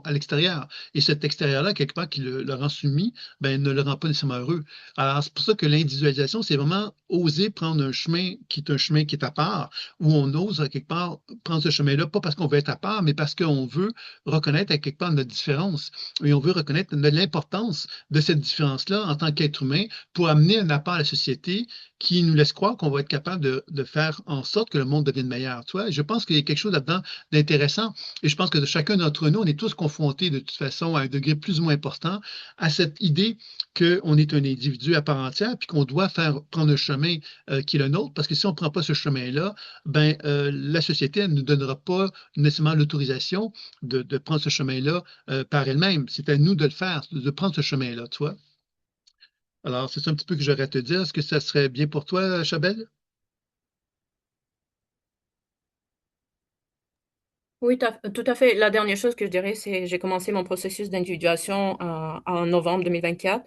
à l'extérieur. Et cet extérieur-là, quelque part qui le rend soumis, ben, ne le rend pas nécessairement heureux. Alors, c'est pour ça que l'individualisation, c'est vraiment oser prendre un chemin qui est un chemin qui est à part, où on ose à quelque part prendre ce chemin-là, pas parce qu'on veut être à part, mais parce qu'on veut reconnaître à quelque part notre différence. Et on veut reconnaître l'importance de cette différence-là en tant qu'être humain pour amener un apport à la société qui nous laisse croire qu'on va être capable de faire en sorte que le monde devienne meilleur. Tu vois? Je pense qu'il y a quelque chose là-dedans d'intéressant et je pense que de chacun d'entre nous, on est tous confrontés de toute façon à un degré plus ou moins important à cette idée qu'on est un individu à part entière, puis qu'on doit faire prendre un chemin qui est le nôtre, parce que si on ne prend pas ce chemin-là, ben, la société ne nous donnera pas nécessairement l'autorisation de prendre ce chemin-là par elle-même. C'est à nous de le faire, de prendre ce chemin-là, tu vois. Alors, c'est ça un petit peu que j'aurais à te dire. Est-ce que ça serait bien pour toi, Chabelle?
Oui, tout à fait. La dernière chose que je dirais, c'est j'ai commencé mon processus d'individuation en novembre 2024.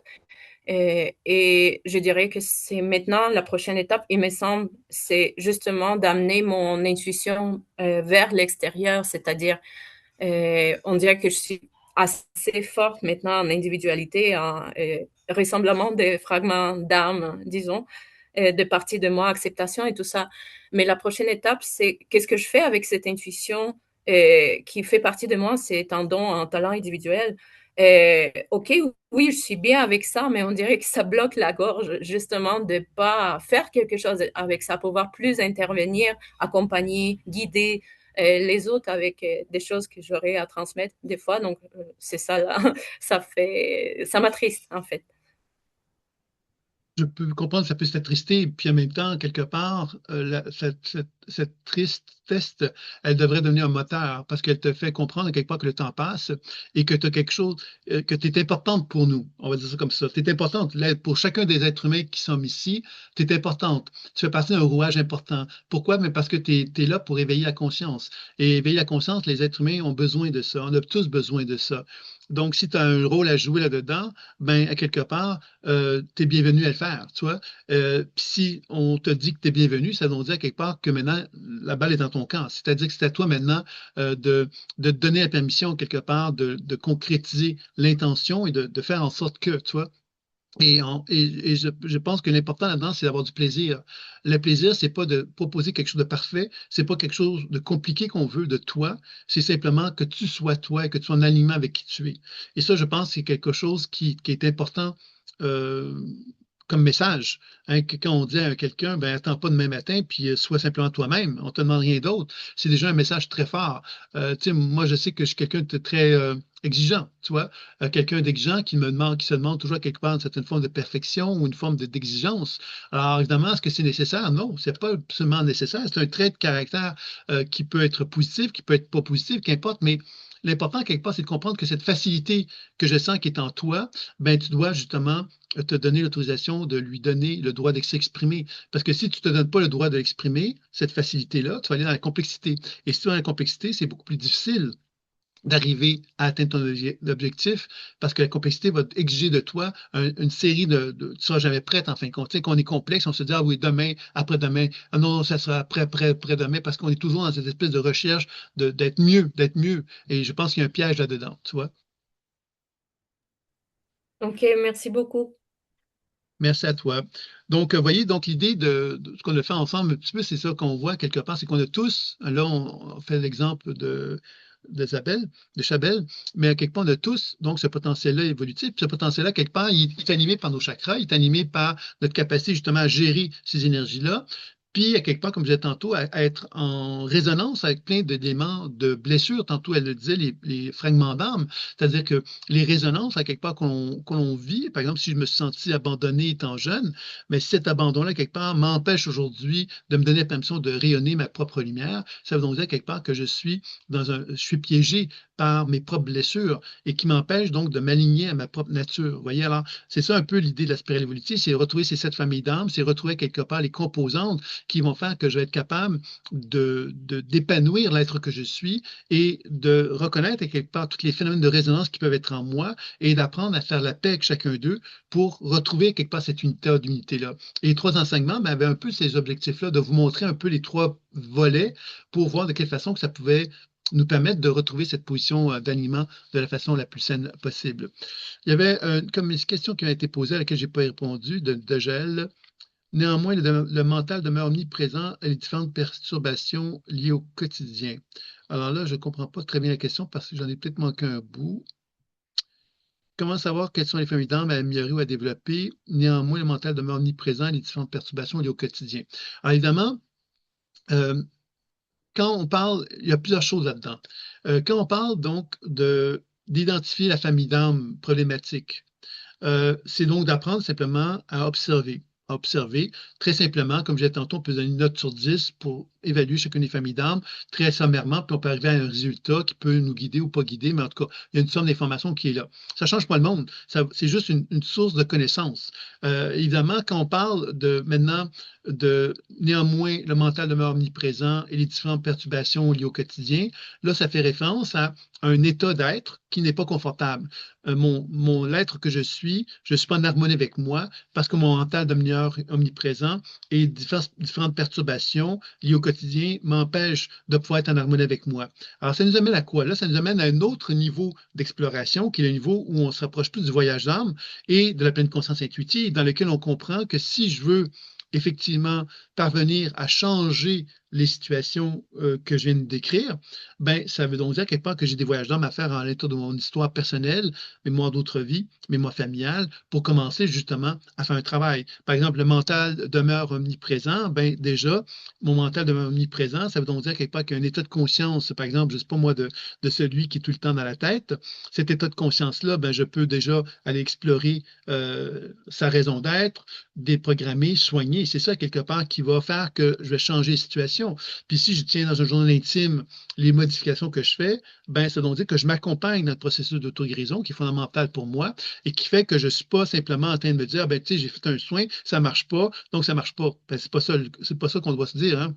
Et je dirais que c'est maintenant la prochaine étape, il me semble, c'est justement d'amener mon intuition vers l'extérieur, c'est-à-dire, on dirait que je suis assez forte maintenant en individualité, en rassemblement de fragments d'âme, disons, de parties de moi, acceptation et tout ça. Mais la prochaine étape, c'est qu'est-ce que je fais avec cette intuition qui fait partie de moi, c'est un don, un talent individuel. OK, oui, je suis bien avec ça, mais on dirait que ça bloque la gorge, justement, de pas faire quelque chose avec ça, pouvoir plus intervenir, accompagner, guider les autres avec des choses que j'aurais à transmettre des fois. Donc, c'est ça, là. Ça m'attriste, en fait.
Je peux comprendre que ça peut s'attrister, puis en même temps, quelque part, cette tristesse, elle devrait devenir un moteur parce qu'elle te fait comprendre quelque part que le temps passe et que tu as quelque chose, que tu es importante pour nous. On va dire ça comme ça. Tu es importante. Là, pour chacun des êtres humains qui sont ici, tu es importante. Tu fais partie d'un rouage important. Pourquoi? Mais parce que tu es là pour éveiller la conscience. Et éveiller la conscience, les êtres humains ont besoin de ça. On a tous besoin de ça. Donc, si tu as un rôle à jouer là-dedans, ben, à quelque part, tu es bienvenu à le faire, tu vois. Puis si on te dit que tu es bienvenu, ça veut dire quelque part que maintenant, la balle est dans ton camp. C'est-à-dire que c'est à toi maintenant de te donner la permission, quelque part, de concrétiser l'intention et de faire en sorte que, tu vois. Et je pense que l'important là-dedans, c'est d'avoir du plaisir. Le plaisir, c'est pas de proposer quelque chose de parfait, c'est pas quelque chose de compliqué qu'on veut de toi, c'est simplement que tu sois toi et que tu sois en alignement avec qui tu es. Et ça, je pense que c'est quelque chose qui est important euh, comme message. Hein, que quand on dit à quelqu'un, ben, attends pas demain matin, puis sois simplement toi-même, on te demande rien d'autre, c'est déjà un message très fort. Tu sais, moi, je sais que je suis quelqu'un de très exigeant, tu vois quelqu'un d'exigeant qui se demande toujours quelque part une certaine forme de perfection ou une forme d'exigence. Alors, évidemment, est-ce que c'est nécessaire? Non, c'est pas absolument nécessaire. C'est un trait de caractère qui peut être positif, qui peut être pas positif, qu'importe, mais l'important, quelque part, c'est de comprendre que cette facilité que je sens qui est en toi, ben, tu dois justement te donner l'autorisation de lui donner le droit de s'exprimer. Parce que si tu ne te donnes pas le droit de l'exprimer, cette facilité-là, tu vas aller dans la complexité. Et si tu vas dans la complexité, c'est beaucoup plus difficile d'arriver à atteindre ton objectif parce que la complexité va exiger de toi une série tu ne seras jamais prête en fin de compte. Tu sais, qu'on est complexe, on se dit, ah oui, demain, après-demain, ah non, ça sera après-demain parce qu'on est toujours dans cette espèce de recherche d'être mieux, d'être mieux. Et je pense qu'il y a un piège là-dedans, tu vois.
Ok, merci beaucoup.
Merci à toi. Donc, vous voyez, donc l'idée de ce qu'on a fait ensemble, un petit peu, c'est ça qu'on voit quelque part, c'est qu'on a tous, là, on fait l'exemple d'Isabelle, de Chabelle, mais à quelque part, on a tous, donc, ce potentiel-là évolutif. Puis ce potentiel-là, quelque part, il est animé par nos chakras, il est animé par notre capacité, justement, à gérer ces énergies-là. Puis, à quelque part, comme je disais tantôt, à être en résonance avec plein d'éléments de blessures. Tantôt, elle le disait, les fragments d'âme. C'est-à-dire que les résonances, à quelque part, qu'on vit, par exemple, si je me suis senti abandonné étant jeune, mais si cet abandon-là, quelque part, m'empêche aujourd'hui de me donner la permission de rayonner ma propre lumière, ça veut donc dire, quelque part, que je suis piégé par mes propres blessures et qui m'empêche donc de m'aligner à ma propre nature. Vous voyez, alors, c'est ça un peu l'idée de la spirale évolutive, c'est retrouver ces sept familles d'âmes, c'est retrouver quelque part les composantes qui vont faire que je vais être capable d'épanouir l'être que je suis et de reconnaître quelque part tous les phénomènes de résonance qui peuvent être en moi et d'apprendre à faire la paix avec chacun d'eux pour retrouver quelque part cette unité-là. Et les trois enseignements ben, avaient un peu ces objectifs-là, de vous montrer un peu les trois volets pour voir de quelle façon que ça pouvait nous permettre de retrouver cette position d'aliment de la façon la plus saine possible. Il y avait comme une question qui a été posée à laquelle je n'ai pas répondu de Gel. Néanmoins, le mental demeure omniprésent à les différentes perturbations liées au quotidien. Alors là, je ne comprends pas très bien la question parce que j'en ai peut-être manqué un bout. Comment savoir quelles sont les familles d'âmes à améliorer ou à développer? Néanmoins, le mental demeure omniprésent à les différentes perturbations liées au quotidien. Alors évidemment, euh, quand on parle, il y a plusieurs choses là-dedans. Quand on parle donc d'identifier la famille d'âmes problématique, c'est donc d'apprendre simplement à observer. À observer, très simplement, comme j'ai tantôt, on peut donner une note sur 10 pour évaluer chacune des familles d'âmes, très sommairement, puis on peut arriver à un résultat qui peut nous guider ou pas guider, mais en tout cas, il y a une somme d'informations qui est là. Ça ne change pas le monde, c'est juste une source de connaissances. Évidemment, quand on parle maintenant de néanmoins le mental demeure omniprésent et les différentes perturbations liées au quotidien, là, ça fait référence à un état d'être qui n'est pas confortable. L'être que je suis pas en harmonie avec moi parce que mon mental demeure omniprésent et différentes perturbations liées au quotidien m'empêchent de pouvoir être en harmonie avec moi. Alors, ça nous amène à quoi? Là, ça nous amène à un autre niveau d'exploration qui est le niveau où on se rapproche plus du voyage d'âme et de la pleine conscience intuitive dans lequel on comprend que si je veux effectivement parvenir à changer les situations que je viens de décrire, ben, ça veut donc dire quelque part que j'ai des voyages d'âme à faire en l'état de mon histoire personnelle, mémoire d'autres vies, mémoire familiale, pour commencer justement à faire un travail. Par exemple, le mental demeure omniprésent, ben déjà, mon mental demeure omniprésent, ça veut donc dire quelque part qu'il y a un état de conscience, par exemple, je ne sais pas moi, de celui qui est tout le temps dans la tête. Cet état de conscience-là, ben, je peux déjà aller explorer sa raison d'être, déprogrammer, soigner. C'est ça, quelque part, qui va faire que je vais changer les situations. Puis si je tiens dans un journal intime les modifications que je fais, ben, ça veut donc dire que je m'accompagne dans le processus d'auto-guérison qui est fondamental pour moi et qui fait que je ne suis pas simplement en train de me dire, ben, tu sais, j'ai fait un soin, ça ne marche pas, donc ça ne marche pas. Ben, c'est pas ça qu'on doit se dire, hein.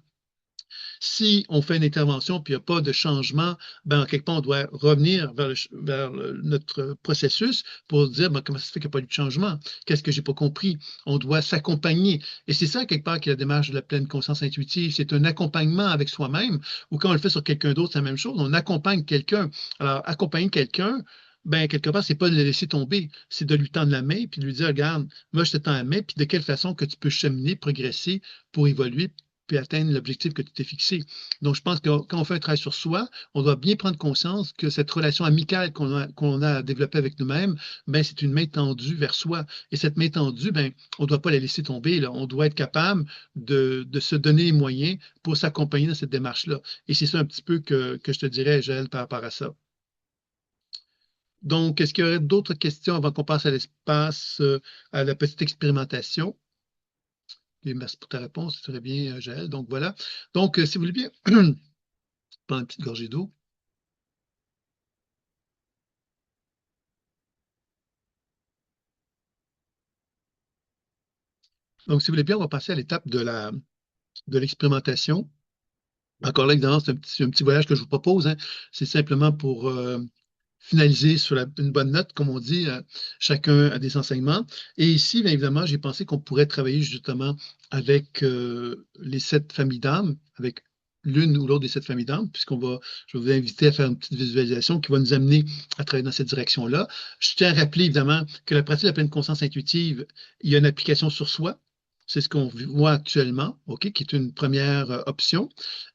Si on fait une intervention puis il n'y a pas de changement, ben, quelque part, on doit revenir vers notre processus pour dire ben, comment ça se fait qu'il n'y a pas eu de changement? Qu'est-ce que j'ai pas compris? On doit s'accompagner. Et c'est ça, quelque part, qui est la démarche de la pleine conscience intuitive. C'est un accompagnement avec soi-même ou quand on le fait sur quelqu'un d'autre, c'est la même chose. On accompagne quelqu'un. Alors, accompagner quelqu'un, ben, quelque part, c'est pas de le laisser tomber, c'est de lui tendre la main puis de lui dire, regarde, moi, je te tends la main, puis de quelle façon que tu peux cheminer, progresser pour évoluer, puis atteindre l'objectif que tu t'es fixé. Donc, je pense que quand on fait un travail sur soi, on doit bien prendre conscience que cette relation amicale qu'on a développée avec nous-mêmes, ben, c'est une main tendue vers soi. Et cette main tendue, ben, on ne doit pas la laisser tomber, là. On doit être capable de se donner les moyens pour s'accompagner dans cette démarche-là. Et c'est ça un petit peu que je te dirais, Joël, par rapport à ça. Donc, est-ce qu'il y aurait d'autres questions avant qu'on passe à l'espace, à la petite expérimentation? Et merci pour ta réponse, c'est très bien, Jaël. Donc, voilà. Donc, si vous voulez bien, prendre une petite gorgée d'eau. Donc, si vous voulez bien, on va passer à l'étape de l'expérimentation. Encore là, évidemment, c'est un petit voyage que je vous propose, hein. C'est simplement pour finaliser sur une bonne note, comme on dit, chacun a des enseignements. Et ici, bien évidemment, j'ai pensé qu'on pourrait travailler justement avec les 7 familles d'âmes, avec l'une ou l'autre des 7 familles d'âmes, je vais vous inviter à faire une petite visualisation qui va nous amener à travailler dans cette direction-là. Je tiens à rappeler évidemment que la pratique de la pleine conscience intuitive, il y a une application sur soi. C'est ce qu'on voit actuellement, OK, qui est une première option.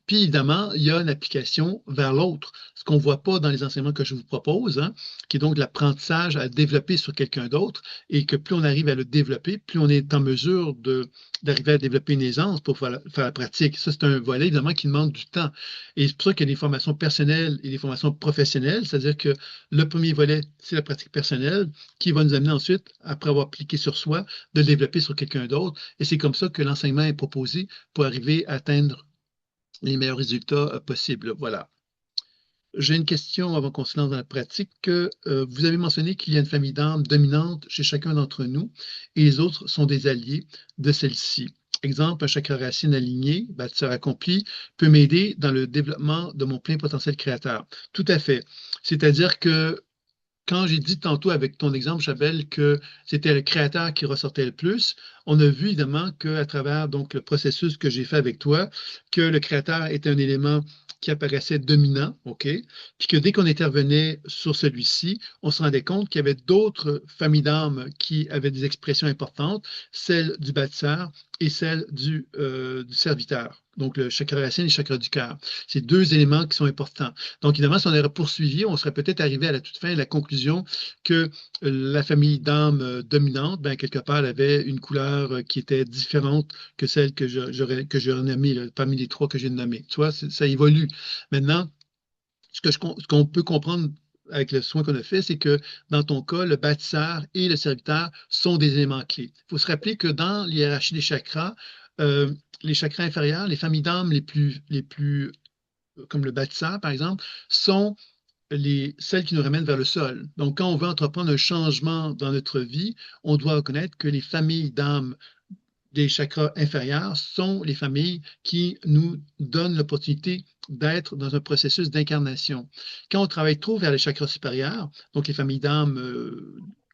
Puis évidemment, il y a une application vers l'autre, ce qu'on ne voit pas dans les enseignements que je vous propose, hein, qui est donc l'apprentissage à développer sur quelqu'un d'autre, et que plus on arrive à le développer, plus on est en mesure d'arriver à développer une aisance pour faire la pratique. Ça, c'est un volet évidemment qui demande du temps. Et c'est pour ça qu'il y a des formations personnelles et des formations professionnelles, c'est-à-dire que le premier volet, c'est la pratique personnelle, qui va nous amener ensuite, après avoir appliqué sur soi, de le développer sur quelqu'un d'autre. Et c'est comme ça que l'enseignement est proposé pour arriver à atteindre les meilleurs résultats possibles. Voilà. J'ai une question avant qu'on se lance dans la pratique. Vous avez mentionné qu'il y a une famille d'âmes dominante chez chacun d'entre nous et les autres sont des alliés de celle-ci. Exemple, un chakra racine aligné, bâtisseur accompli, peut m'aider dans le développement de mon plein potentiel créateur. Tout à fait. C'est-à-dire que quand j'ai dit tantôt avec ton exemple, Chabelle, que c'était le créateur qui ressortait le plus, on a vu évidemment qu'à travers donc, le processus que j'ai fait avec toi, que le créateur était un élément qui apparaissait dominant, OK? Puis que dès qu'on intervenait sur celui-ci, on se rendait compte qu'il y avait d'autres familles d'âmes qui avaient des expressions importantes, celle du bâtisseur et celle du serviteur. Donc, le chakra racine et le chakra du cœur. C'est 2 éléments qui sont importants. Donc, évidemment, si on avait poursuivi, on serait peut-être arrivé à la toute fin à la conclusion que la famille d'âmes dominante, ben, quelque part, elle avait une couleur qui était différente que celle que j'aurais nommée, là, parmi les 3 que j'ai nommées. Tu vois, ça évolue. Maintenant, ce qu'on peut comprendre avec le soin qu'on a fait, c'est que dans ton cas, le bâtisseur et le serviteur sont des éléments clés. Il faut se rappeler que dans l'hiérarchie des chakras, les chakras inférieurs, les familles d'âmes les plus comme le bâtisseur, par exemple, sont celles qui nous ramènent vers le sol. Donc, quand on veut entreprendre un changement dans notre vie, on doit reconnaître que les familles d'âmes des chakras inférieurs sont les familles qui nous donnent l'opportunité d'être dans un processus d'incarnation. Quand on travaille trop vers les chakras supérieurs, donc les familles d'âmes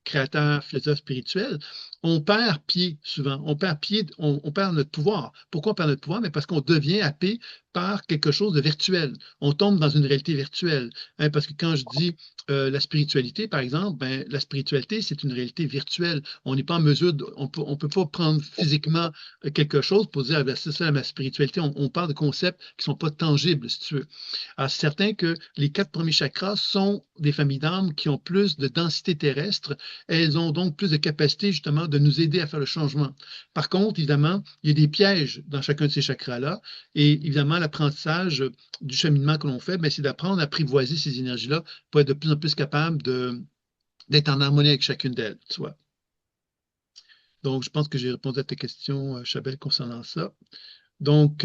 créateurs, philosophes spirituels, on perd pied souvent. On perd pied, on perd notre pouvoir. Pourquoi on perd notre pouvoir? Mais parce qu'on devient happé par quelque chose de virtuel. On tombe dans une réalité virtuelle. Hein, parce que quand je dis la spiritualité, par exemple, ben, la spiritualité, c'est une réalité virtuelle. On n'est pas en mesure, on peut pas prendre physiquement quelque chose pour dire, ah, ben, c'est ça ma spiritualité. On parle de concepts qui sont pas tangibles, si tu veux. Alors, c'est certain que les 4 premiers chakras sont des familles d'âmes qui ont plus de densité terrestre. Elles ont donc plus de capacité, justement, de nous aider à faire le changement. Par contre, évidemment, il y a des pièges dans chacun de ces chakras-là. Et évidemment, l'apprentissage du cheminement que l'on fait, ben, c'est d'apprendre à apprivoiser ces énergies-là pour être de plus en plus capable d'être en harmonie avec chacune d'elles, tu vois. Donc, je pense que j'ai répondu à ta question, Chabelle, concernant ça. Donc,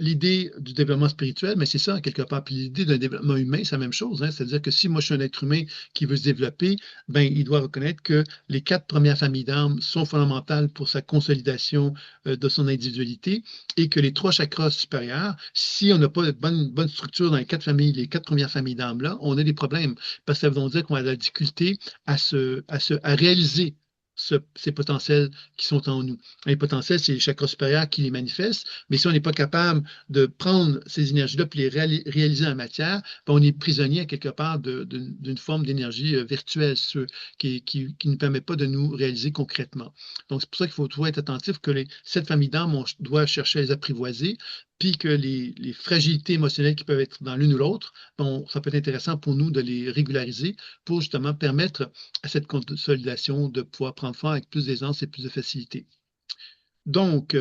l'idée du développement spirituel, mais c'est ça, quelque part. Puis l'idée d'un développement humain, c'est la même chose, hein. C'est-à-dire que si moi, je suis un être humain qui veut se développer, ben, il doit reconnaître que les 4 premières familles d'âmes sont fondamentales pour sa consolidation de son individualité et que les 3 chakras supérieurs, si on n'a pas de bonne structure dans les 4 premières familles d'âmes-là, on a des problèmes. Parce que ça veut donc dire qu'on a de la difficulté à réaliser ces potentiels qui sont en nous. Les potentiels, c'est les chakras supérieurs qui les manifestent, mais si on n'est pas capable de prendre ces énergies-là et les réaliser en matière, ben on est prisonnier à quelque part d'une forme d'énergie virtuelle qui ne permet pas de nous réaliser concrètement. Donc, c'est pour ça qu'il faut toujours être attentif que les 7 familles d'âmes, on doit chercher à les apprivoiser, puis que les fragilités émotionnelles qui peuvent être dans l'une ou l'autre, bon, ça peut être intéressant pour nous de les régulariser pour justement permettre à cette consolidation de pouvoir prendre forme avec plus d'aisance et plus de facilité. Donc,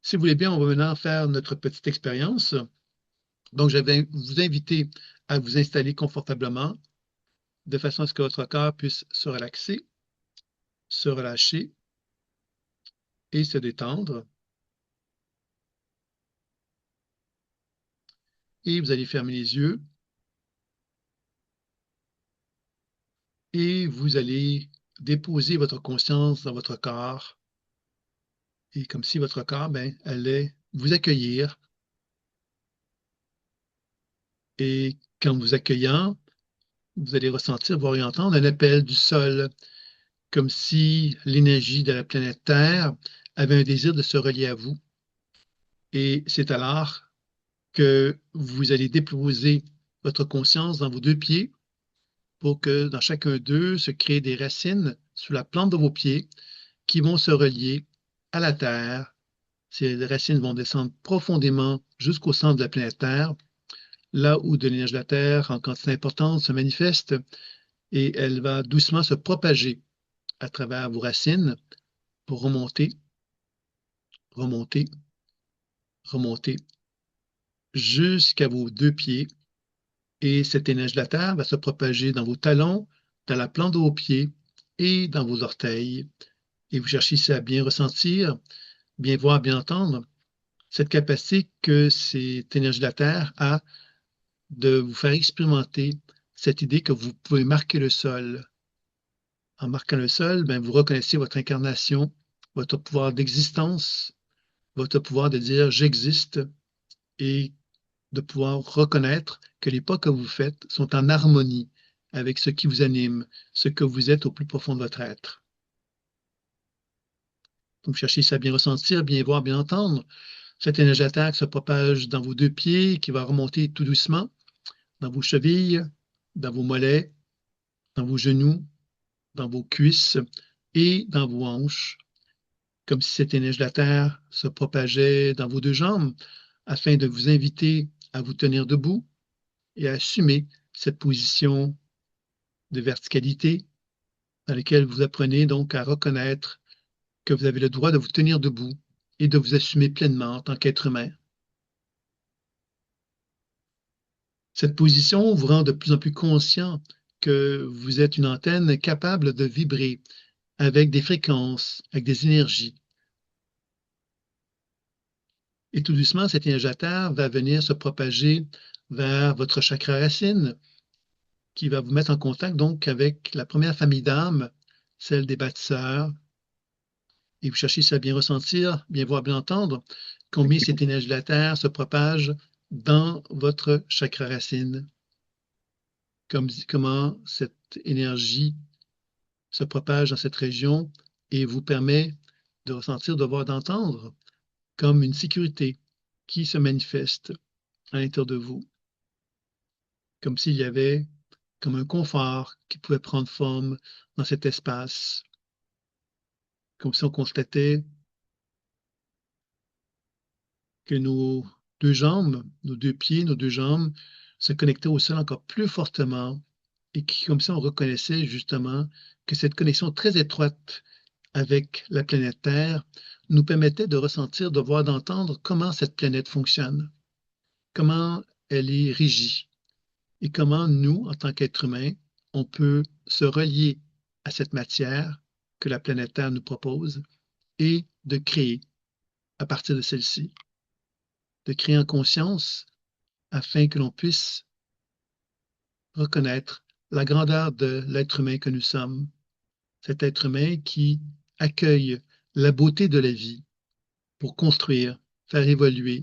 si vous voulez bien, on va maintenant faire notre petite expérience. Donc, je vais vous inviter à vous installer confortablement de façon à ce que votre corps puisse se relaxer, se relâcher et se détendre. Et vous allez fermer les yeux et vous allez déposer votre conscience dans votre corps Et comme si votre corps, allait vous accueillir. Et quand vous accueillant, vous allez ressentir, voir et entendre un appel du sol, comme si l'énergie de la planète Terre avait un désir de se relier à vous. Et c'est alors que vous allez déposer votre conscience dans vos deux pieds pour que dans chacun d'eux se créent des racines sous la plante de vos pieds qui vont se relier à la Terre. Ces racines vont descendre profondément jusqu'au centre de la planète Terre, là où de l'énergie de la Terre en quantité importante se manifeste, et elle va doucement se propager à travers vos racines pour remonter, remonter, remonter jusqu'à vos deux pieds. Et cette énergie de la Terre va se propager dans vos talons, dans la plante de vos pieds et dans vos orteils. Et vous cherchez ici à bien ressentir, bien voir, bien entendre cette capacité que cette énergie de la Terre a de vous faire expérimenter cette idée que vous pouvez marquer le sol. En marquant le sol, vous reconnaissez votre incarnation, votre pouvoir d'existence, votre pouvoir de dire j'existe et de pouvoir reconnaître que les pas que vous faites sont en harmonie avec ce qui vous anime, ce que vous êtes au plus profond de votre être. Donc, cherchez à bien ressentir, bien voir, bien entendre. Cette énergie attaque se propage dans vos deux pieds, qui va remonter tout doucement dans vos chevilles, dans vos mollets, dans vos genoux, dans vos cuisses et dans vos hanches, comme si cette énergie de la Terre se propageait dans vos deux jambes, afin de vous inviter à vous tenir debout et à assumer cette position de verticalité dans laquelle vous apprenez donc à reconnaître que vous avez le droit de vous tenir debout et de vous assumer pleinement en tant qu'être humain. Cette position vous rend de plus en plus conscient que vous êtes une antenne capable de vibrer avec des fréquences, avec des énergies. Et tout doucement, cette énergie à terre va venir se propager vers votre chakra racine, qui va vous mettre en contact donc avec la première famille d'âmes, celle des bâtisseurs. Et vous cherchez à bien ressentir, bien voir, bien entendre combien cette énergie de la terre se propage dans votre chakra racine. Comment cette énergie se propage dans cette région et vous permet de ressentir, de voir, d'entendre comme une sécurité qui se manifeste à l'intérieur de vous, comme s'il y avait comme un confort qui pouvait prendre forme dans cet espace, comme si on constatait que nos deux jambes, nos deux pieds, nos deux jambes se connectaient au sol encore plus fortement et comme si on reconnaissait justement que cette connexion très étroite avec la planète Terre nous permettait de ressentir, de voir, d'entendre comment cette planète fonctionne, comment elle est régie et comment nous, en tant qu'êtres humains, on peut se relier à cette matière que la planète Terre nous propose et de créer à partir de celle-ci, de créer en conscience afin que l'on puisse reconnaître la grandeur de l'être humain que nous sommes, cet être humain qui accueille la beauté de la vie pour construire, faire évoluer,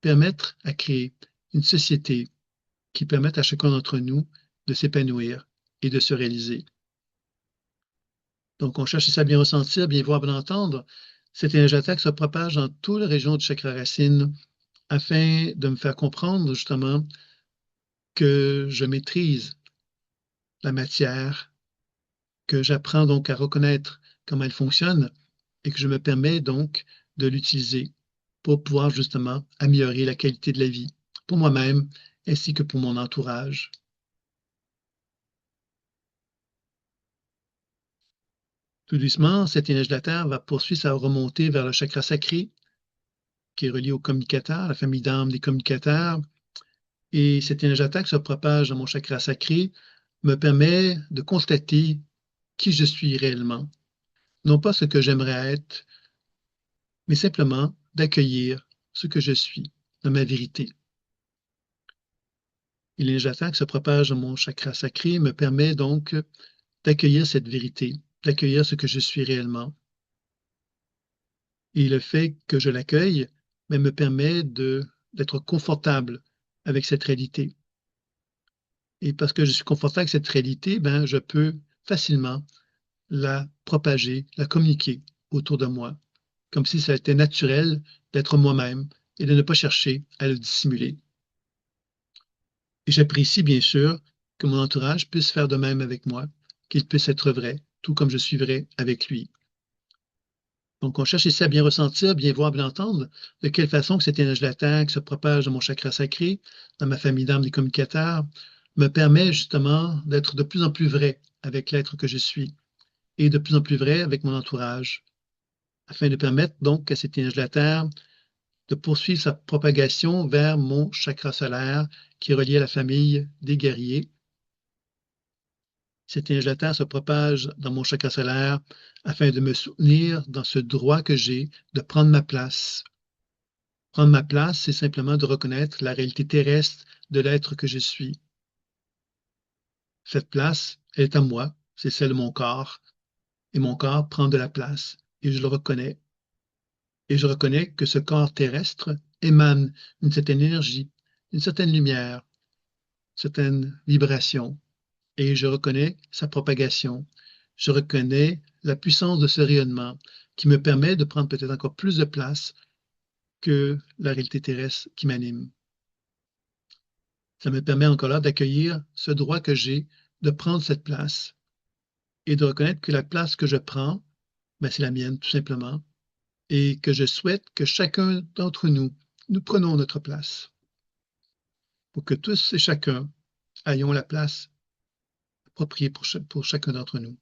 permettre à créer une société qui permette à chacun d'entre nous de s'épanouir et de se réaliser. Donc, on cherche ici à bien ressentir, bien voir, bien entendre. Cette énergie attaque se propage dans toute la région du chakra racine afin de me faire comprendre justement que je maîtrise la matière, que j'apprends donc à reconnaître comment elle fonctionne et que je me permets donc de l'utiliser pour pouvoir justement améliorer la qualité de la vie pour moi-même ainsi que pour mon entourage. Tout doucement, cette énergie de la Terre va poursuivre sa remontée vers le chakra sacré, qui est relié au communicateur, la famille d'âmes des communicateurs. Et cette énergie de la Terre qui se propage dans mon chakra sacré me permet de constater qui je suis réellement. Non pas ce que j'aimerais être, mais simplement d'accueillir ce que je suis, de ma vérité. Et l'énergie de la Terre qui se propage dans mon chakra sacré me permet donc d'accueillir cette vérité, d'accueillir ce que je suis réellement. Et le fait que je l'accueille me permet d'être confortable avec cette réalité. Et parce que je suis confortable avec cette réalité, je peux facilement la propager, la communiquer autour de moi, comme si ça était naturel d'être moi-même et de ne pas chercher à le dissimuler. Et j'apprécie bien sûr que mon entourage puisse faire de même avec moi, qu'il puisse être vrai, tout comme je suis vrai avec lui. Donc, on cherche ici à bien ressentir, bien voir, bien entendre de quelle façon que cette énergie de la Terre qui se propage dans mon chakra sacré, dans ma famille d'âmes des communicateurs, me permet justement d'être de plus en plus vrai avec l'être que je suis et de plus en plus vrai avec mon entourage, afin de permettre donc à cette énergie de la Terre de poursuivre sa propagation vers mon chakra solaire qui est relié à la famille des guerriers. Cette énergie de la Terre se propage dans mon chakra solaire afin de me soutenir dans ce droit que j'ai de prendre ma place. Prendre ma place, c'est simplement de reconnaître la réalité terrestre de l'être que je suis. Cette place, elle est à moi, c'est celle de mon corps, et mon corps prend de la place, et je le reconnais. Et je reconnais que ce corps terrestre émane une certaine énergie, une certaine lumière, une certaine vibration, et je reconnais sa propagation. Je reconnais la puissance de ce rayonnement qui me permet de prendre peut-être encore plus de place que la réalité terrestre qui m'anime. Ça me permet encore là d'accueillir ce droit que j'ai de prendre cette place et de reconnaître que la place que je prends, c'est la mienne tout simplement, et que je souhaite que chacun d'entre nous, nous prenons notre place pour que tous et chacun ayons la place appropriée pour chacun d'entre nous.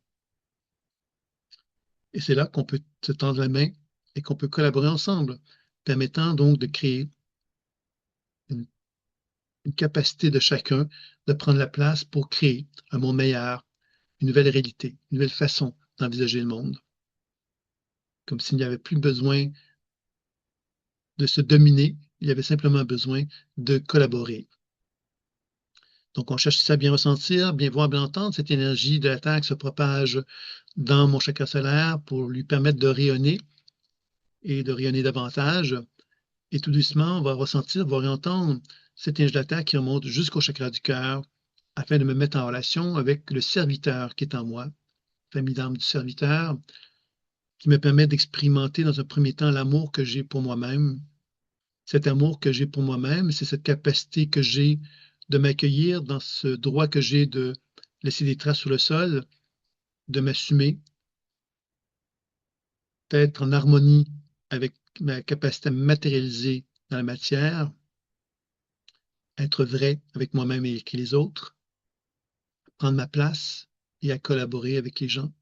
Et c'est là qu'on peut se tendre la main et qu'on peut collaborer ensemble, permettant donc de créer une, une capacité de chacun de prendre la place pour créer un monde meilleur, une nouvelle réalité, une nouvelle façon d'envisager le monde. Comme s'il n'y avait plus besoin de se dominer, il y avait simplement besoin de collaborer. Donc, on cherche à bien ressentir, bien voir, bien entendre cette énergie de la Terre qui se propage dans mon chakra solaire pour lui permettre de rayonner et de rayonner davantage. Et tout doucement, on va ressentir, voir et entendre cette énergie de la Terre qui remonte jusqu'au chakra du cœur afin de me mettre en relation avec le serviteur qui est en moi, famille d'âme du serviteur, qui me permet d'expérimenter dans un premier temps l'amour que j'ai pour moi-même. Cet amour que j'ai pour moi-même, c'est cette capacité que j'ai de m'accueillir dans ce droit que j'ai de laisser des traces sur le sol, de m'assumer, d'être en harmonie avec ma capacité à me matérialiser dans la matière, être vrai avec moi-même et avec les autres, prendre ma place et à collaborer avec les gens,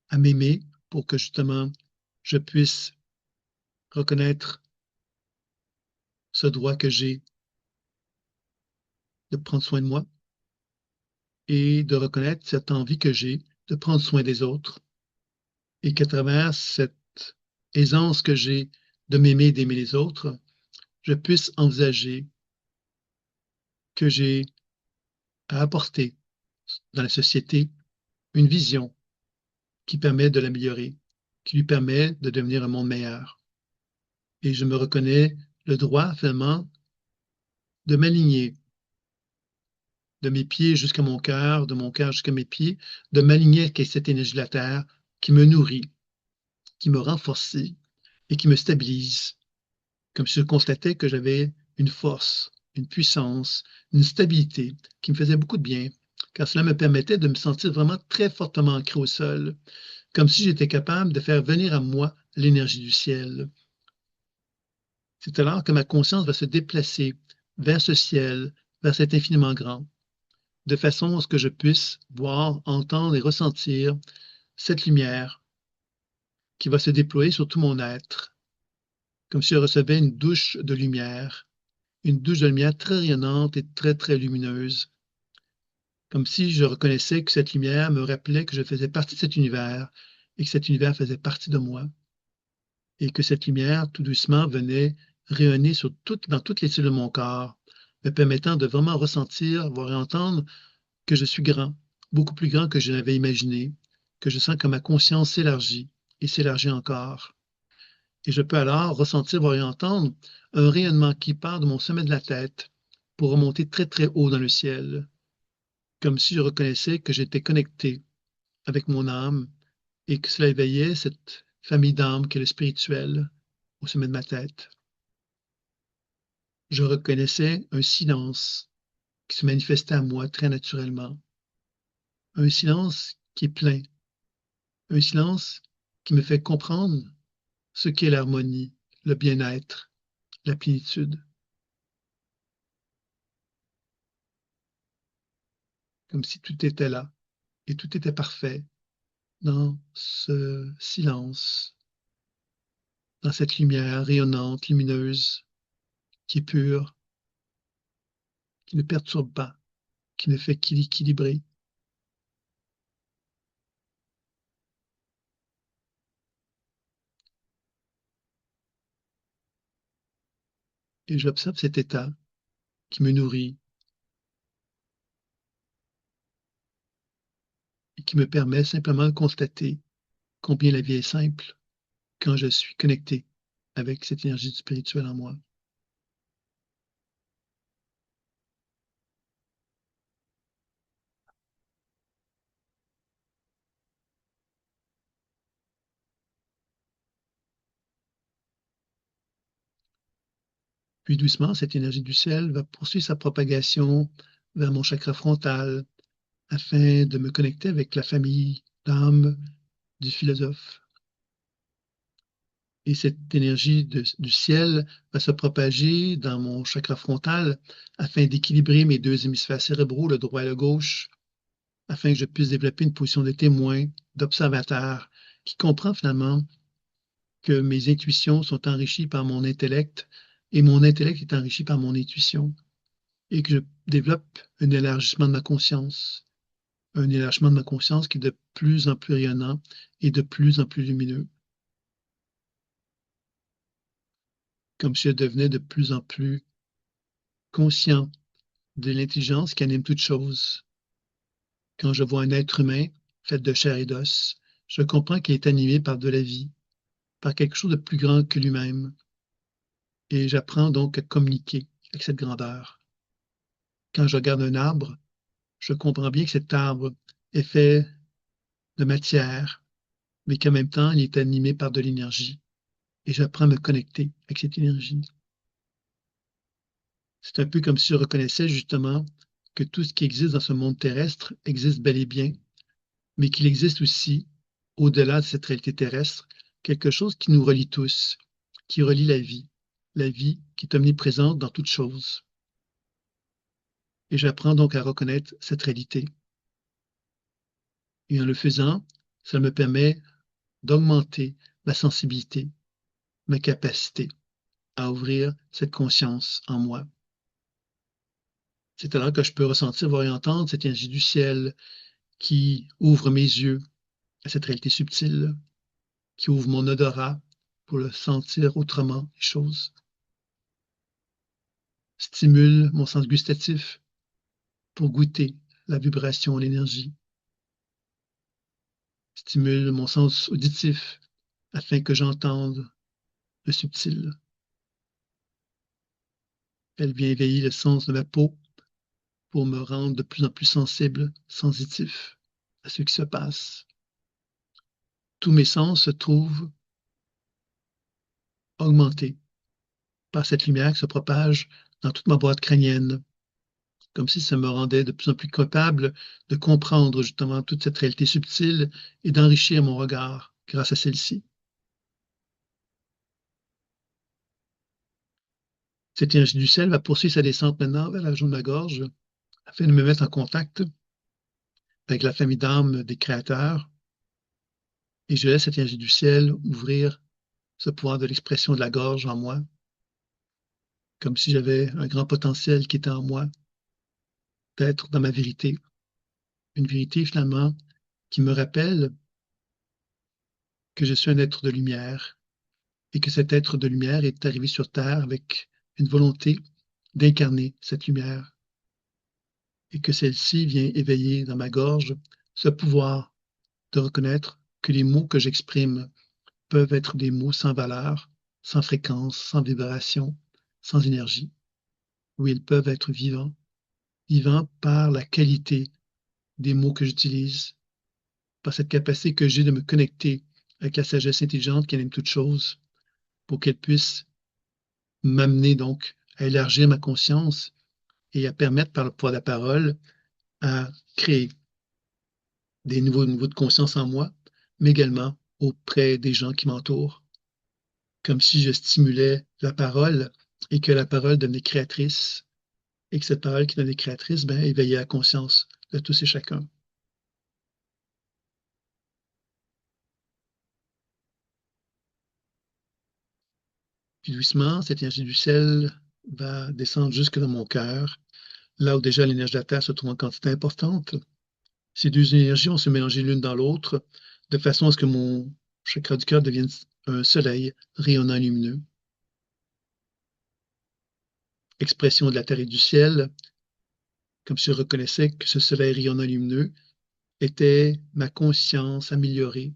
à m'aimer pour que justement je puisse reconnaître ce droit que j'ai de prendre soin de moi et de reconnaître cette envie que j'ai de prendre soin des autres et qu'à travers cette aisance que j'ai de m'aimer et d'aimer les autres, je puisse envisager que j'ai à apporter dans la société une vision qui permet de l'améliorer, qui lui permet de devenir un monde meilleur. Et je me reconnais le droit, finalement, de m'aligner de mes pieds jusqu'à mon cœur, de mon cœur jusqu'à mes pieds, de m'aligner avec cette énergie de la Terre qui me nourrit, qui me renforce et qui me stabilise, comme si je constatais que j'avais une force, une puissance, une stabilité qui me faisait beaucoup de bien, car cela me permettait de me sentir vraiment très fortement ancré au sol, comme si j'étais capable de faire venir à moi l'énergie du ciel. C'est alors que ma conscience va se déplacer vers ce ciel, vers cet infiniment grand, de façon à ce que je puisse voir, entendre et ressentir cette lumière qui va se déployer sur tout mon être, comme si je recevais une douche de lumière très rayonnante et très, très lumineuse, comme si je reconnaissais que cette lumière me rappelait que je faisais partie de cet univers et que cet univers faisait partie de moi, et que cette lumière, tout doucement, venait rayonner dans toutes les cellules de mon corps, me permettant de vraiment ressentir, voir et entendre que je suis grand, beaucoup plus grand que je n'avais imaginé, que je sens que ma conscience s'élargit et s'élargit encore. Et je peux alors ressentir, voir et entendre un rayonnement qui part de mon sommet de la tête pour remonter très très haut dans le ciel, comme si je reconnaissais que j'étais connecté avec mon âme et que cela éveillait cette famille d'âmes qu'est le spirituel au sommet de ma tête. Je reconnaissais un silence qui se manifestait à moi très naturellement, un silence qui est plein, un silence qui me fait comprendre ce qu'est l'harmonie, le bien-être, la plénitude, comme si tout était là et tout était parfait dans ce silence, dans cette lumière rayonnante, lumineuse, qui est pure, qui ne perturbe pas, qui ne fait qu'équilibrer. Et j'observe cet état qui me nourrit et qui me permet simplement de constater combien la vie est simple quand je suis connecté avec cette énergie spirituelle en moi. Puis doucement, cette énergie du ciel va poursuivre sa propagation vers mon chakra frontal afin de me connecter avec la famille d'âme du philosophe. Et cette énergie du ciel va se propager dans mon chakra frontal afin d'équilibrer mes deux hémisphères cérébraux, le droit et le gauche, afin que je puisse développer une position de témoin, d'observateur, qui comprend finalement que mes intuitions sont enrichies par mon intellect et mon intellect est enrichi par mon intuition et que je développe un élargissement de ma conscience, un élargissement de ma conscience qui est de plus en plus rayonnant et de plus en plus lumineux, comme si je devenais de plus en plus conscient de l'intelligence qui anime toute chose. Quand je vois un être humain fait de chair et d'os, je comprends qu'il est animé par de la vie, par quelque chose de plus grand que lui-même, et j'apprends donc à communiquer avec cette grandeur. Quand je regarde un arbre, je comprends bien que cet arbre est fait de matière, mais qu'en même temps, il est animé par de l'énergie. Et j'apprends à me connecter avec cette énergie. C'est un peu comme si je reconnaissais justement que tout ce qui existe dans ce monde terrestre existe bel et bien, mais qu'il existe aussi, au-delà de cette réalité terrestre, quelque chose qui nous relie tous, qui relie la vie qui est omniprésente dans toute chose. Et j'apprends donc à reconnaître cette réalité. Et en le faisant, ça me permet d'augmenter ma sensibilité, ma capacité à ouvrir cette conscience en moi. C'est alors que je peux ressentir, voir et entendre cette énergie du ciel qui ouvre mes yeux à cette réalité subtile, qui ouvre mon odorat pour le sentir autrement, les choses, stimule mon sens gustatif pour goûter la vibration, l'énergie, stimule mon sens auditif afin que j'entende le subtil. Elle vient éveiller le sens de ma peau pour me rendre de plus en plus sensible, sensitif à ce qui se passe. Tous mes sens se trouvent augmentés par cette lumière qui se propage dans toute ma boîte crânienne, comme si ça me rendait de plus en plus capable de comprendre justement toute cette réalité subtile et d'enrichir mon regard grâce à celle-ci. Cette énergie du ciel va poursuivre sa descente maintenant vers la région de ma gorge afin de me mettre en contact avec la famille d'âmes des créateurs et je laisse cette énergie du ciel ouvrir ce pouvoir de l'expression de la gorge en moi, comme si j'avais un grand potentiel qui était en moi, d'être dans ma vérité, une vérité finalement qui me rappelle que je suis un être de lumière et que cet être de lumière est arrivé sur Terre avec une volonté d'incarner cette lumière et que celle-ci vient éveiller dans ma gorge ce pouvoir de reconnaître que les mots que j'exprime peuvent être des mots sans valeur sans fréquence, sans vibration, sans énergie, où ils peuvent être vivants, vivants par la qualité des mots que j'utilise, par cette capacité que j'ai de me connecter avec la sagesse intelligente qui anime toute chose, pour qu'elle puisse m'amener donc à élargir ma conscience et à permettre par le poids de la parole à créer des nouveaux niveaux de conscience en moi, mais également auprès des gens qui m'entourent, comme si je stimulais la parole et que la parole devenait créatrice et que cette parole qui devenait créatrice, ben, éveillait la conscience de tous et chacun. Puis doucement, cette énergie du ciel va descendre jusque dans mon cœur, là où déjà l'énergie de la Terre se trouve en quantité importante. Ces deux énergies vont se mélanger l'une dans l'autre, de façon à ce que mon chakra du cœur devienne un soleil rayonnant et lumineux. Expression de la terre et du ciel, comme si je reconnaissais que ce soleil rayonnant et lumineux était ma conscience améliorée,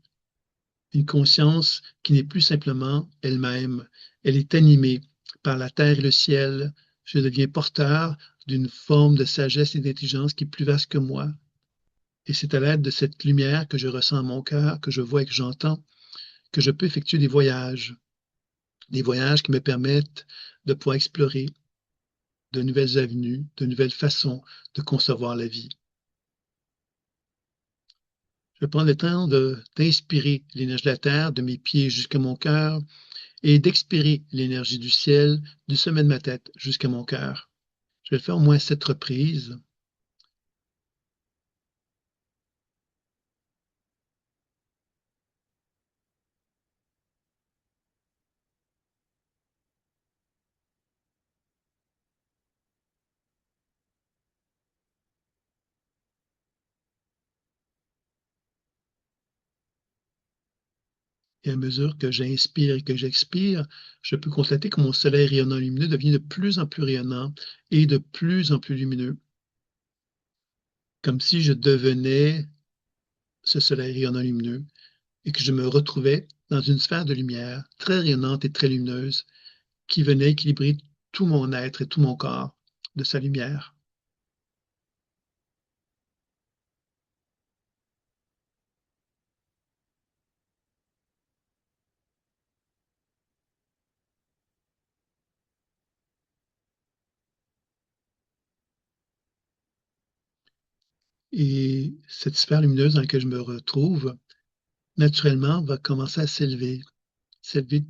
une conscience qui n'est plus simplement elle-même, elle est animée par la terre et le ciel. Je deviens porteur d'une forme de sagesse et d'intelligence qui est plus vaste que moi. Et c'est à l'aide de cette lumière que je ressens à mon cœur, que je vois et que j'entends, que je peux effectuer des voyages qui me permettent de pouvoir explorer de nouvelles avenues, de nouvelles façons de concevoir la vie. Je prends le temps d'inspirer l'énergie de la terre, de mes pieds jusqu'à mon cœur, et d'expirer l'énergie du ciel, du sommet de ma tête jusqu'à mon cœur. Je vais le faire au moins 7 reprises. Et à mesure que j'inspire et que j'expire, je peux constater que mon soleil rayonnant lumineux devient de plus en plus rayonnant et de plus en plus lumineux, comme si je devenais ce soleil rayonnant lumineux et que je me retrouvais dans une sphère de lumière très rayonnante et très lumineuse qui venait équilibrer tout mon être et tout mon corps de sa lumière. Et cette sphère lumineuse dans laquelle je me retrouve, naturellement, va commencer à s'élever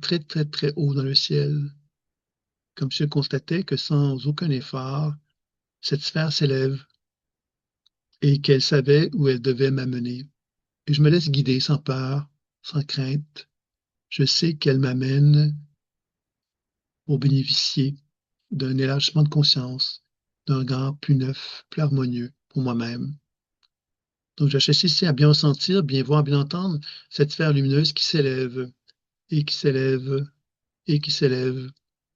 très, très, très haut dans le ciel, comme si je constatais que sans aucun effort, cette sphère s'élève et qu'elle savait où elle devait m'amener. Et je me laisse guider sans peur, sans crainte. Je sais qu'elle m'amène pour bénéficier d'un élargissement de conscience, d'un regard plus neuf, plus harmonieux pour moi-même. Donc, j'achète ici à bien ressentir, bien voir, bien entendre cette sphère lumineuse qui s'élève et qui s'élève et qui s'élève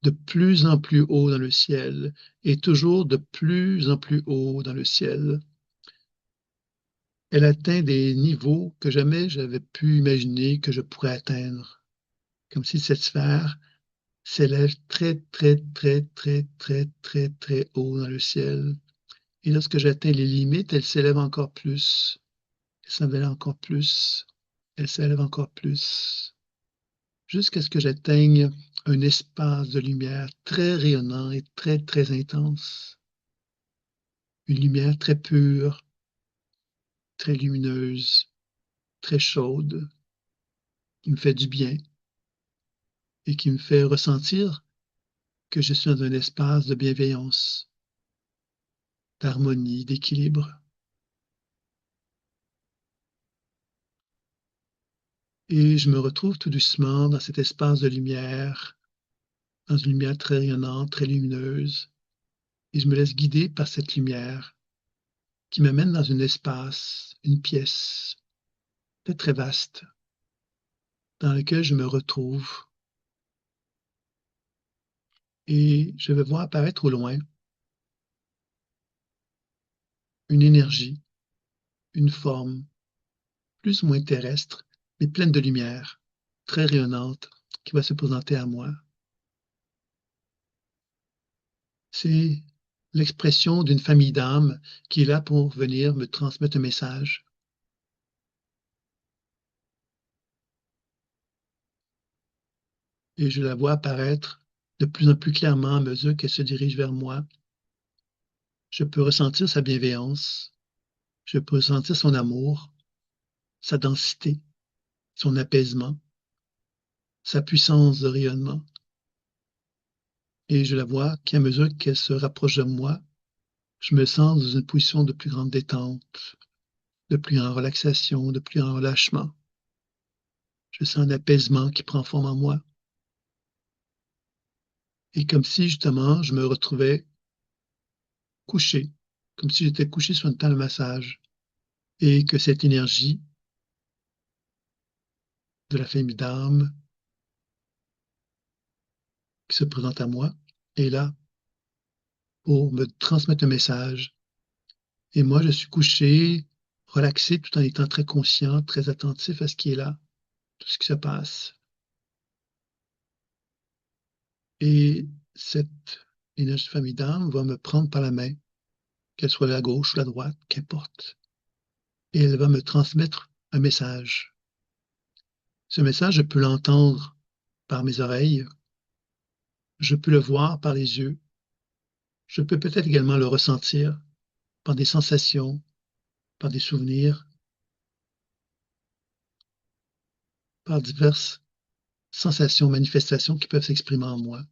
de plus en plus haut dans le ciel et toujours de plus en plus haut dans le ciel. Elle atteint des niveaux que jamais j'avais pu imaginer que je pourrais atteindre, comme si cette sphère s'élève très, très, très, très, très, très, très haut dans le ciel. Et lorsque j'atteins les limites, elle s'élève encore plus. Elle s'élève encore plus. Elle s'élève encore plus. Jusqu'à ce que j'atteigne un espace de lumière très rayonnant et très, très intense. Une lumière très pure, très lumineuse, très chaude, qui me fait du bien et qui me fait ressentir que je suis dans un espace de bienveillance, d'harmonie, d'équilibre. Et je me retrouve tout doucement dans cet espace de lumière, dans une lumière très rayonnante, très lumineuse, et je me laisse guider par cette lumière qui m'amène dans un espace, une pièce très très vaste, dans lequel je me retrouve et je vais voir apparaître au loin une énergie, une forme plus ou moins terrestre, mais pleine de lumière, très rayonnante, qui va se présenter à moi. C'est l'expression d'une famille d'âmes qui est là pour venir me transmettre un message. Et je la vois apparaître de plus en plus clairement à mesure qu'elle se dirige vers moi. Je peux ressentir sa bienveillance, je peux ressentir son amour, sa densité, son apaisement, sa puissance de rayonnement. Et je la vois qu'à mesure qu'elle se rapproche de moi, je me sens dans une position de plus grande détente, de plus grande relaxation, de plus grand relâchement. Je sens un apaisement qui prend forme en moi. Et comme si justement je me retrouvais couché, comme si j'étais couché sur une table de massage et que cette énergie de la famille d'âme qui se présente à moi est là pour me transmettre un message. Et moi, je suis couché, relaxé, tout en étant très conscient, très attentif à ce qui est là, tout ce qui se passe. Et cette énergie de famille d'âme va me prendre par la main, qu'elle soit la gauche ou la droite, qu'importe. Et elle va me transmettre un message. Ce message, je peux l'entendre par mes oreilles, je peux le voir par les yeux, je peux peut-être également le ressentir par des sensations, par des souvenirs, par diverses sensations, manifestations qui peuvent s'exprimer en moi.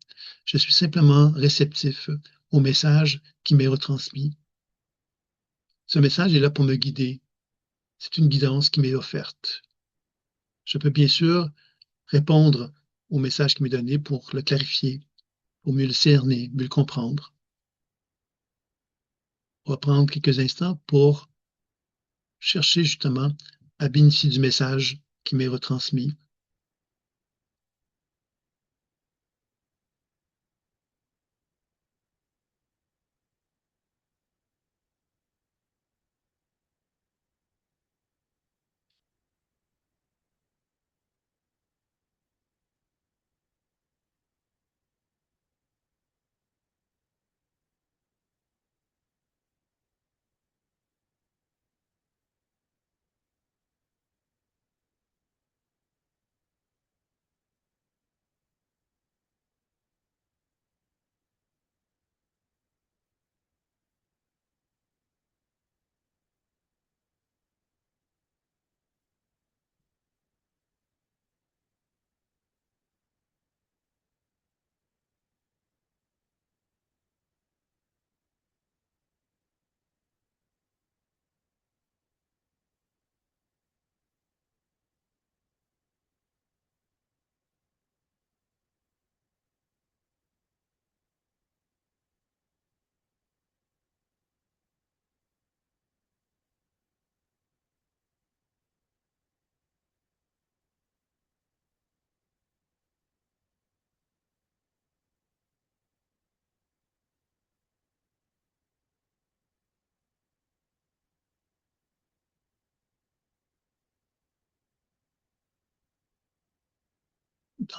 Je suis simplement réceptif au message qui m'est retransmis. Ce message est là pour me guider. C'est une guidance qui m'est offerte. Je peux bien sûr répondre au message qui m'est donné pour le clarifier, pour mieux le cerner, mieux le comprendre. On va prendre quelques instants pour chercher justement à bénéficier du message qui m'est retransmis.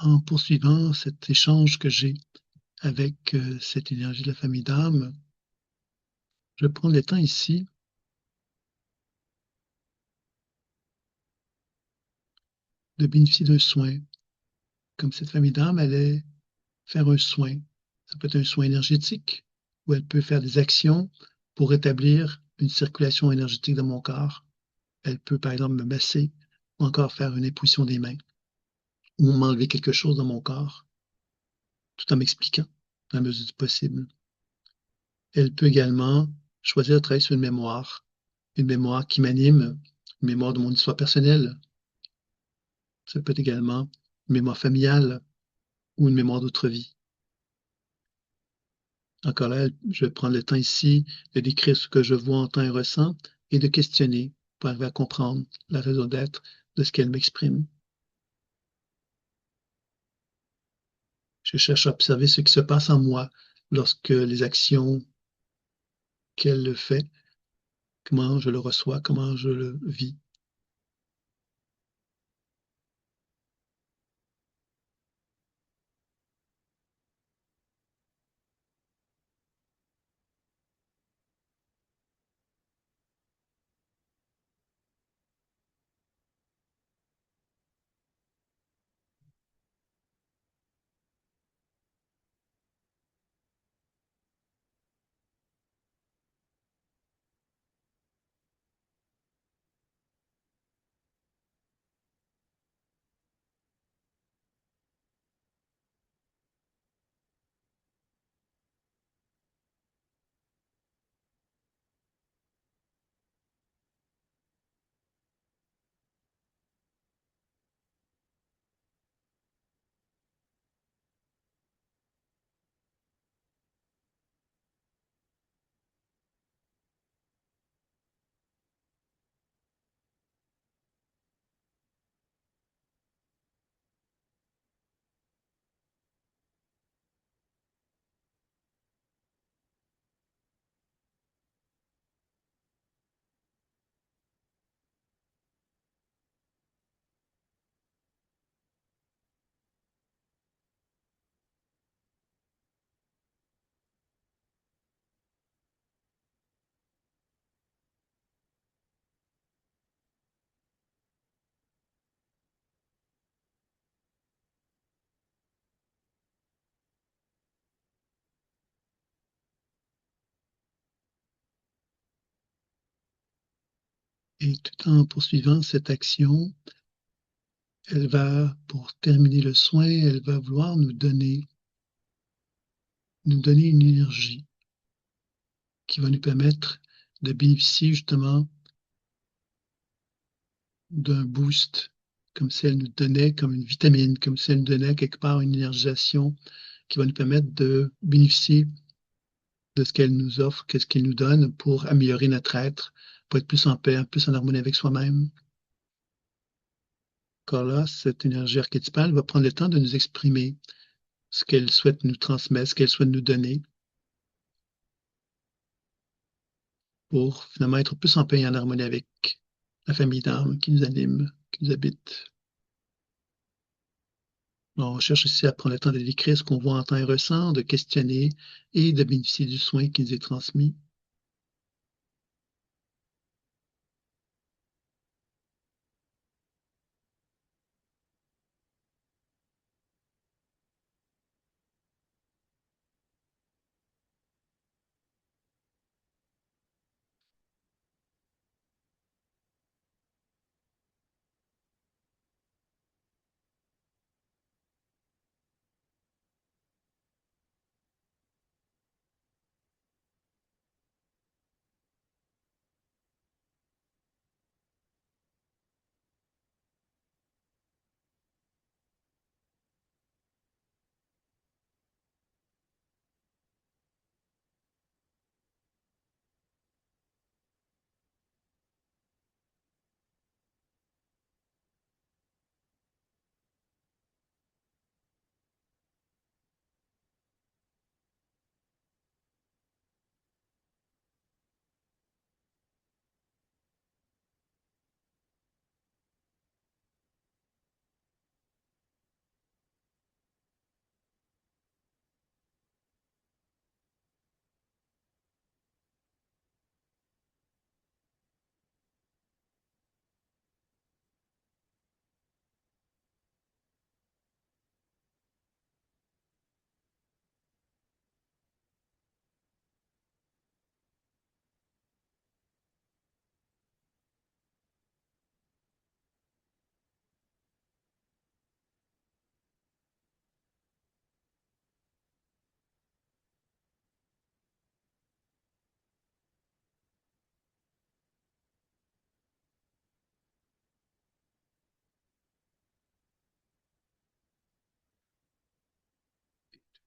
En poursuivant cet échange que j'ai avec cette énergie de la famille d'âme, je prends le temps ici de bénéficier d'un soin. Comme cette famille d'âme allait faire un soin. Ça peut être un soin énergétique, ou elle peut faire des actions pour rétablir une circulation énergétique dans mon corps. Elle peut, par exemple, me masser, ou encore faire une imposition des mains, ou m'enlever quelque chose dans mon corps, tout en m'expliquant, dans la mesure du possible. Elle peut également choisir de travailler sur une mémoire qui m'anime, une mémoire de mon histoire personnelle. Ça peut être également une mémoire familiale ou une mémoire d'autre vie. Encore là, je vais prendre le temps ici de décrire ce que je vois, entends et ressens et de questionner pour arriver à comprendre la raison d'être de ce qu'elle m'exprime. Je cherche à observer ce qui se passe en moi lorsque les actions qu'elle fait, comment je le reçois, comment je le vis. Et tout en poursuivant cette action, elle va, pour terminer le soin, elle va vouloir nous donner une énergie qui va nous permettre de bénéficier justement d'un boost, comme si elle nous donnait comme une vitamine, comme si elle nous donnait quelque part une énergisation qui va nous permettre de bénéficier de ce qu'elle nous offre, qu'est-ce qu'elle nous donne pour améliorer notre être, pour être plus en paix, plus en harmonie avec soi-même. Car là, cette énergie archétypale va prendre le temps de nous exprimer ce qu'elle souhaite nous transmettre, ce qu'elle souhaite nous donner, pour finalement être plus en paix et en harmonie avec la famille d'âmes qui nous anime, qui nous habite. On cherche aussi à prendre le temps de décrire ce qu'on voit, entend et ressent, de questionner et de bénéficier du soin qui nous est transmis.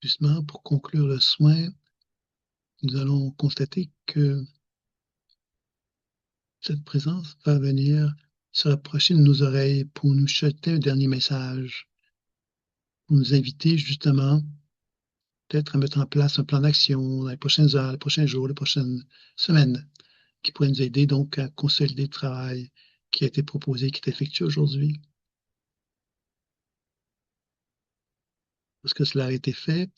Justement, pour conclure le soin, nous allons constater que cette présence va venir se rapprocher de nos oreilles pour nous jeter un dernier message, pour nous inviter justement peut-être à mettre en place un plan d'action dans les prochaines heures, les prochains jours, les prochaines semaines, qui pourrait nous aider donc à consolider le travail qui a été proposé, qui est effectué aujourd'hui. Lorsque cela a été fait,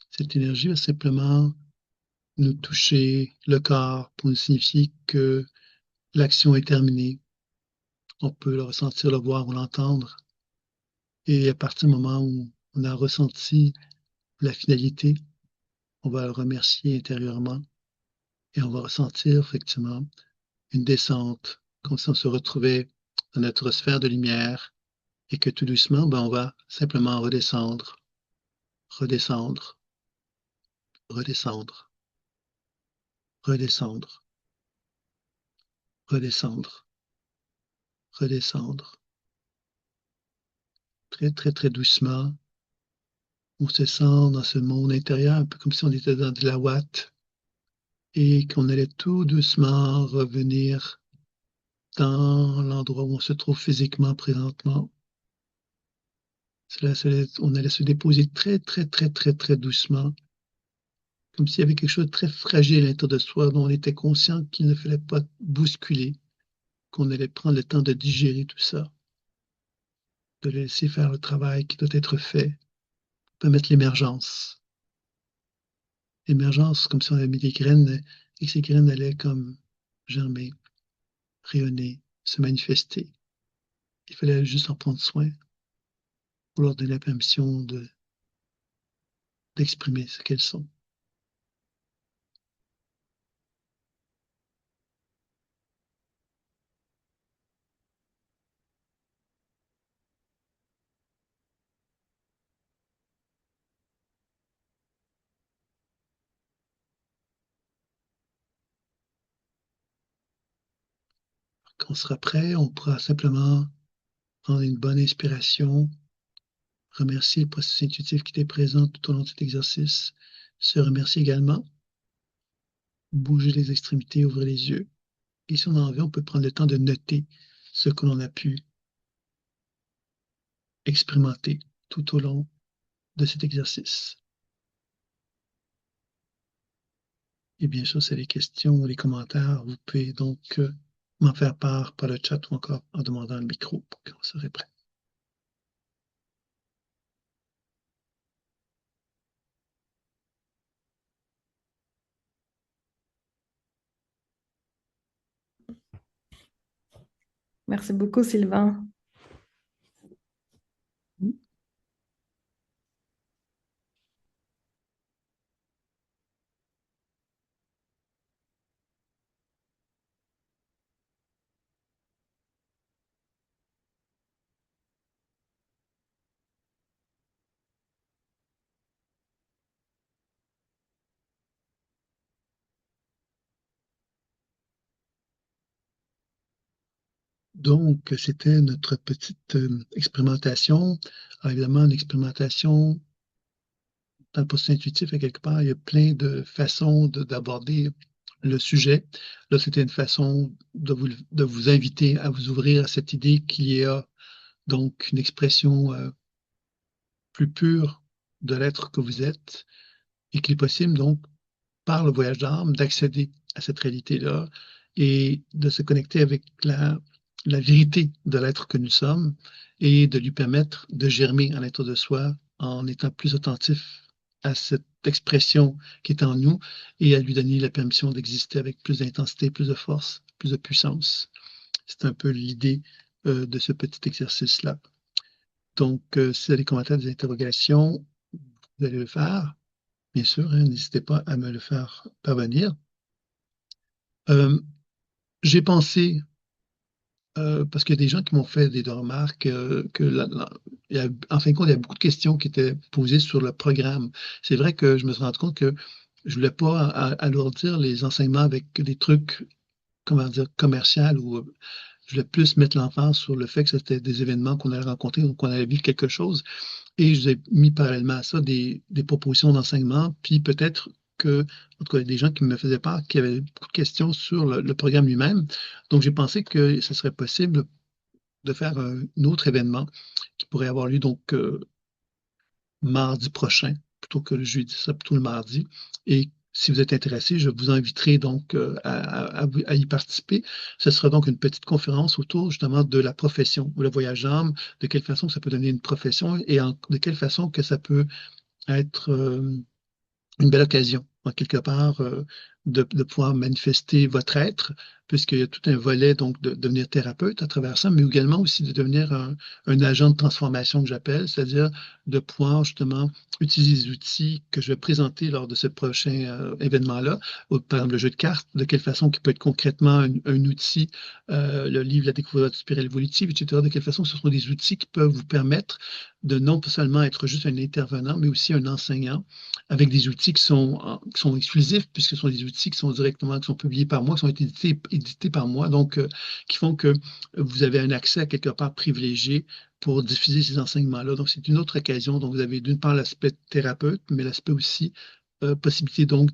cette énergie va simplement nous toucher le corps pour nous signifier que l'action est terminée. On peut le ressentir, le voir ou l'entendre. Et à partir du moment où on a ressenti la finalité, on va le remercier intérieurement et on va ressentir effectivement une descente, comme si on se retrouvait dans notre sphère de lumière et que tout doucement, ben, on va simplement redescendre, redescendre, redescendre, redescendre, redescendre, redescendre. Très, très, très doucement, on se sent dans ce monde intérieur, un peu comme si on était dans de la ouate et qu'on allait tout doucement revenir dans l'endroit où on se trouve physiquement présentement. On allait se déposer très, très, très, très, très doucement, comme s'il y avait quelque chose de très fragile à l'intérieur de soi, dont on était conscient qu'il ne fallait pas bousculer, qu'on allait prendre le temps de digérer tout ça, de laisser faire le travail qui doit être fait, permettre l'émergence. L'émergence, comme si on avait mis des graines et que ces graines allaient comme germer, rayonner, se manifester. Il fallait juste en prendre soin pour leur donner la permission d'exprimer ce qu'elles sont. Quand on sera prêt, on pourra simplement prendre une bonne inspiration, remercier le processus intuitif qui était présent tout au long de cet exercice, se remercier également, bouger les extrémités, ouvrir les yeux. Et si on a envie, on peut prendre le temps de noter ce que l'on a pu expérimenter tout au long de cet exercice. Et bien sûr, c'est les questions ou les commentaires, vous pouvez donc m'en faire part par le chat ou encore en demandant le micro pour qu'on serait prêt.
Merci beaucoup, Sylvain.
Donc, c'était notre petite expérimentation. Alors, évidemment, une expérimentation dans le processus intuitif, à quelque part, il y a plein de façons d'aborder le sujet. Là, c'était une façon de vous inviter à vous ouvrir à cette idée qu'il y a donc une expression plus pure de l'être que vous êtes et qu'il est possible donc, par le voyage d'âme, d'accéder à cette réalité-là et de se connecter avec la vérité de l'être que nous sommes et de lui permettre de germer à l'intérieur de soi en étant plus attentif à cette expression qui est en nous et à lui donner la permission d'exister avec plus d'intensité, plus de force, plus de puissance. C'est un peu l'idée de ce petit exercice-là. Donc, si vous avez des commentaires, des interrogations, vous allez le faire. Bien sûr, hein, n'hésitez pas à me le faire parvenir. J'ai pensé, parce qu'il y a des gens qui m'ont fait des remarques, en fin de compte, il y a beaucoup de questions qui étaient posées sur le programme. C'est vrai que je me suis rendu compte que je voulais pas alourdir les enseignements avec des trucs, comment dire, commerciaux ou je voulais plus mettre l'emphase sur le fait que c'était des événements qu'on allait rencontrer, donc qu'on allait vivre quelque chose. Et je vous ai mis parallèlement à ça des propositions d'enseignement, puis peut-être que, en tout cas, des gens qui me faisaient part, qui avaient beaucoup de questions sur le programme lui-même. Donc, j'ai pensé que ce serait possible de faire un autre événement qui pourrait avoir lieu donc mardi prochain, plutôt que le jeudi, ça plutôt le mardi. Et si vous êtes intéressé, je vous inviterai donc à y participer. Ce sera donc une petite conférence autour justement de la profession ou le voyage d'âme, de quelle façon ça peut donner une profession et de quelle façon que ça peut être une belle occasion, en quelque part, de pouvoir manifester votre être, puisqu'il y a tout un volet donc de devenir thérapeute à travers ça, mais également aussi de devenir un agent de transformation que j'appelle, c'est-à-dire de pouvoir justement utiliser les outils que je vais présenter lors de ce prochain événement-là, par exemple le jeu de cartes, de quelle façon qui peut être concrètement un outil, le livre La découverte spirituelle évolutive, etc., de quelle façon ce sont des outils qui peuvent vous permettre de non seulement être juste un intervenant, mais aussi un enseignant avec des outils qui sont exclusifs, puisque ce sont des outils qui sont directement, qui sont publiés par moi, qui sont édités par moi, donc qui font que vous avez un accès à quelque part privilégié pour diffuser ces enseignements-là. Donc, c'est une autre occasion. Donc, vous avez d'une part l'aspect thérapeute, mais l'aspect aussi possibilité donc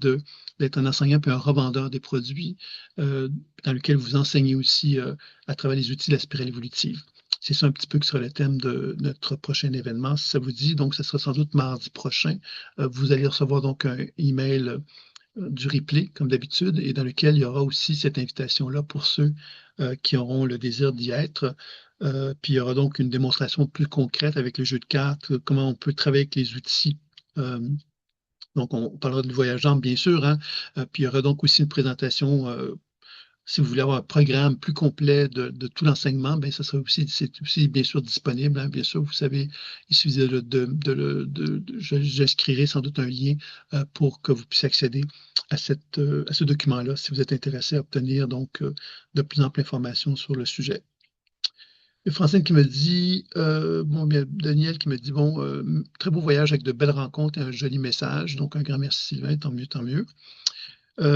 d'être un enseignant puis un revendeur des produits dans lequel vous enseignez aussi à travers les outils de la spirale évolutive. C'est ça un petit peu qui sera le thème de notre prochain événement, si ça vous dit. Donc, ce sera sans doute mardi prochain. Vous allez recevoir donc un email du replay, comme d'habitude, et dans lequel il y aura aussi cette invitation-là pour ceux qui auront le désir d'y être. Puis il y aura donc une démonstration plus concrète avec le jeu de cartes, comment on peut travailler avec les outils. Donc, on parlera du voyage d'âme, bien sûr, hein. Puis il y aura donc aussi une présentation si vous voulez avoir un programme plus complet de tout l'enseignement, ben ça sera aussi, c'est aussi bien sûr disponible, hein. Bien sûr, vous savez, il suffit j'inscrirai sans doute un lien pour que vous puissiez accéder à ce document-là si vous êtes intéressé à obtenir donc de plus amples informations sur le sujet. Et Francine qui me dit, bien, Daniel qui me dit, très beau voyage avec de belles rencontres et un joli message. Donc, un grand merci Sylvain, tant mieux, tant mieux.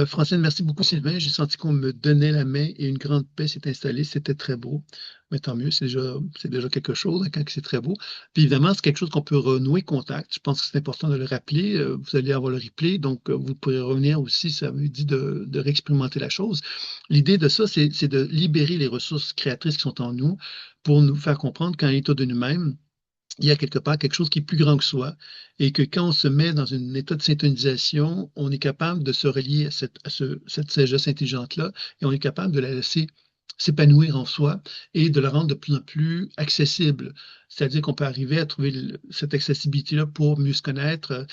Francine, merci beaucoup, Sylvain. J'ai senti qu'on me donnait la main et une grande paix s'est installée. C'était très beau. Mais tant mieux, c'est déjà quelque chose, hein, quand c'est très beau. Puis évidemment, c'est quelque chose qu'on peut renouer contact. Je pense que c'est important de le rappeler. Vous allez avoir le replay, donc vous pourrez revenir aussi. Ça veut dire de réexpérimenter la chose. L'idée de ça, c'est de libérer les ressources créatrices qui sont en nous pour nous faire comprendre qu'en état de nous-mêmes, il y a quelque part quelque chose qui est plus grand que soi et que quand on se met dans un état de syntonisation, on est capable de se relier à cette sagesse intelligente-là et on est capable de la laisser s'épanouir en soi et de la rendre de plus en plus accessible. C'est-à-dire qu'on peut arriver à trouver cette accessibilité-là pour mieux se connaître,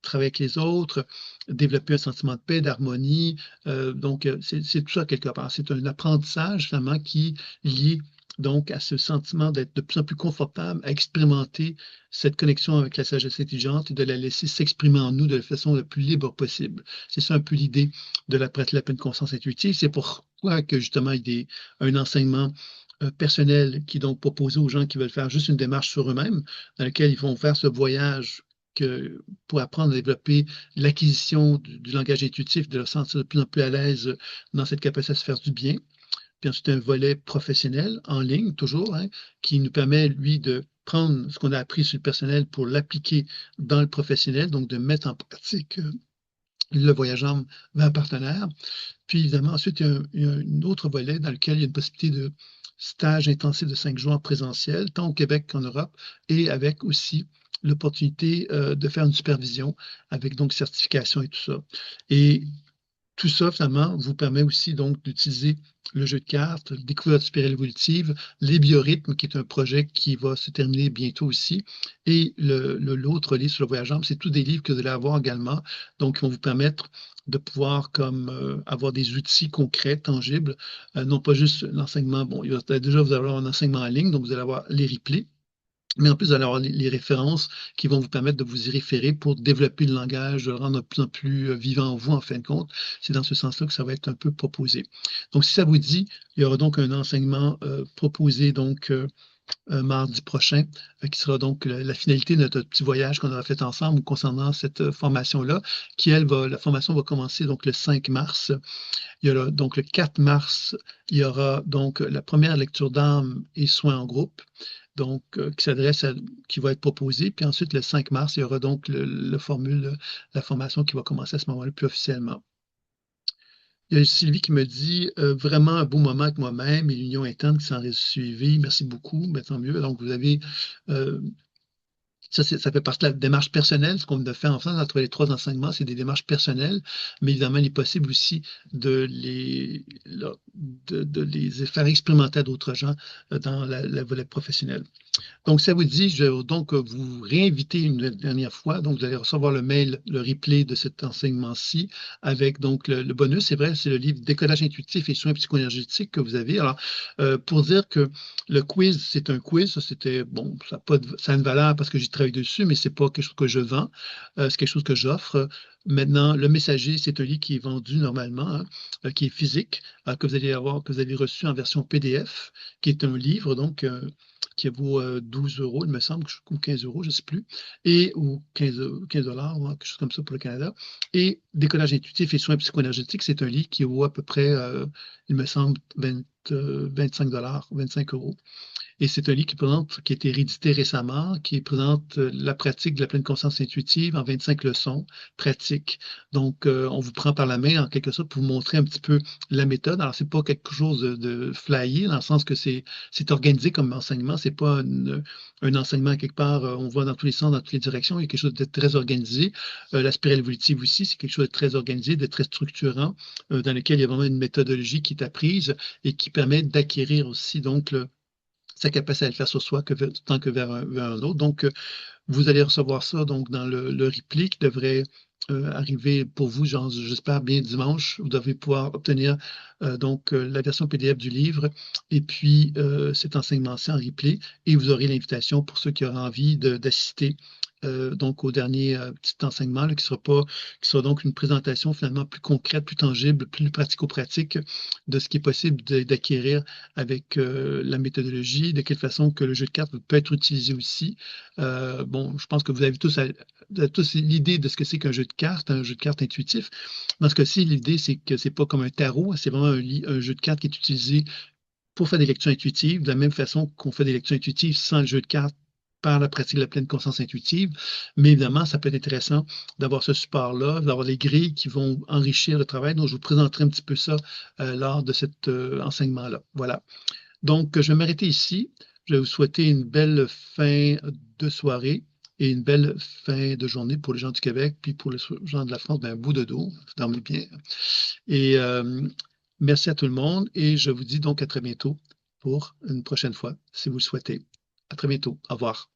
travailler avec les autres, développer un sentiment de paix, d'harmonie. C'est tout ça quelque part. C'est un apprentissage finalement qui est lié donc à ce sentiment d'être de plus en plus confortable à expérimenter cette connexion avec la sagesse intelligente et de la laisser s'exprimer en nous de la façon la plus libre possible. C'est ça un peu l'idée de la pleine conscience intuitive. C'est pourquoi que justement il y a un enseignement personnel qui est donc proposé aux gens qui veulent faire juste une démarche sur eux-mêmes, dans lequel ils vont faire ce voyage pour apprendre à développer l'acquisition du langage intuitif, de le sentir de plus en plus à l'aise dans cette capacité à se faire du bien. Puis ensuite, un volet professionnel en ligne, toujours, hein, qui nous permet, lui, de prendre ce qu'on a appris sur le personnel pour l'appliquer dans le professionnel, donc de mettre en pratique le voyageant vers un partenaire. Puis évidemment, ensuite, il y a un autre volet dans lequel il y a une possibilité de stage intensif de 5 jours en présentiel, tant au Québec qu'en Europe, et avec aussi l'opportunité de faire une supervision avec donc certification et tout ça. Et tout ça, finalement, vous permet aussi donc d'utiliser le jeu de cartes, la découverte spirale évolutive, les biorhythmes, qui est un projet qui va se terminer bientôt aussi, et l'autre livre sur le voyageur, c'est tous des livres que vous allez avoir également, donc qui vont vous permettre de pouvoir comme avoir des outils concrets, tangibles, non pas juste l'enseignement. Bon, déjà, vous allez avoir un enseignement en ligne, donc vous allez avoir les replays, mais en plus, vous allez avoir les références qui vont vous permettre de vous y référer pour développer le langage, de le rendre de plus en plus vivant en vous, en fin de compte. C'est dans ce sens-là que ça va être un peu proposé. Donc, si ça vous dit, il y aura donc un enseignement proposé donc mardi prochain, qui sera donc la finalité de notre petit voyage qu'on aura fait ensemble concernant cette formation-là, la formation va commencer donc le 5 mars. Donc le 4 mars, il y aura donc la première lecture d'âme et soins en groupe, donc qui va être proposée. Puis ensuite, le 5 mars, il y aura donc le formule, la formation qui va commencer à ce moment-là plus officiellement. Il y a Sylvie qui me dit vraiment un beau moment avec moi-même et l'union interne qui s'en est suivie. Merci beaucoup, mais tant mieux. Donc, vous avez ça fait partie de la démarche personnelle, ce qu'on a fait ensemble entre les 3 enseignements, c'est des démarches personnelles, mais évidemment, il est possible aussi de les faire expérimenter à d'autres gens dans la volet professionnel. Donc, ça vous dit, je vais donc vous réinviter une dernière fois. Donc, vous allez recevoir le mail, le replay de cet enseignement-ci avec donc le bonus. C'est vrai, c'est le livre Décodage intuitif et soins psycho-énergétiques que vous avez. Alors, pour dire que le quiz, c'est un quiz, ça c'était, bon, ça a une valeur parce que j'y travaille dessus, mais c'est pas quelque chose que je vends, c'est quelque chose que j'offre. Maintenant, le messager, c'est un livre qui est vendu normalement, hein, qui est physique, que vous allez avoir, que vous avez reçu en version PDF, qui est un livre, donc, qui vaut 12 euros, il me semble, ou 15 euros, je ne sais plus, ou 15 dollars, quelque chose comme ça pour le Canada. Et Décollage intuitif et soins psycho-énergétiques, c'est un livre qui vaut à peu près, il me semble, 25 dollars, 25 euros. Et c'est un livre qui a été réédité récemment, qui présente la pratique de la pleine conscience intuitive en 25 leçons pratiques. Donc, on vous prend par la main en quelque sorte pour vous montrer un petit peu la méthode. Alors, c'est pas quelque chose de flyé, dans le sens que c'est organisé comme enseignement. C'est pas un enseignement quelque part, on va dans tous les sens, dans toutes les directions. Il y a quelque chose de très organisé. La spirale évolutive aussi, c'est quelque chose de très organisé, de très structurant, dans lequel il y a vraiment une méthodologie qui est apprise et qui permet d'acquérir aussi donc sa capacité à le faire sur soi tant que vers un autre. Donc, vous allez recevoir ça donc dans le replay qui devrait arriver pour vous, j'espère bien dimanche. Vous devez pouvoir obtenir la version PDF du livre et puis cet enseignement-ci en replay. Et vous aurez l'invitation pour ceux qui auront envie d'assister donc au dernier petit enseignement, là, qui sera donc une présentation finalement plus concrète, plus tangible, plus pratico-pratique de ce qui est possible d'acquérir avec la méthodologie, de quelle façon que le jeu de cartes peut être utilisé aussi. Bon, je pense que vous avez tous l'idée de ce que c'est qu'un jeu de cartes, un jeu de cartes intuitif. Dans ce cas-ci, l'idée, c'est que c'est pas comme un tarot, c'est vraiment un jeu de cartes qui est utilisé pour faire des lectures intuitives, de la même façon qu'on fait des lectures intuitives sans le jeu de cartes par la pratique de la pleine conscience intuitive. Mais évidemment, ça peut être intéressant d'avoir ce support-là, d'avoir les grilles qui vont enrichir le travail. Donc, je vous présenterai un petit peu ça lors de cet enseignement-là. Voilà. Donc, je vais m'arrêter ici. Je vais vous souhaiter une belle fin de soirée et une belle fin de journée pour les gens du Québec, puis pour les gens de la France, ben, un bout de dos, dormez bien. Et merci à tout le monde et je vous dis donc à très bientôt pour une prochaine fois, si vous le souhaitez. À très bientôt. Au revoir.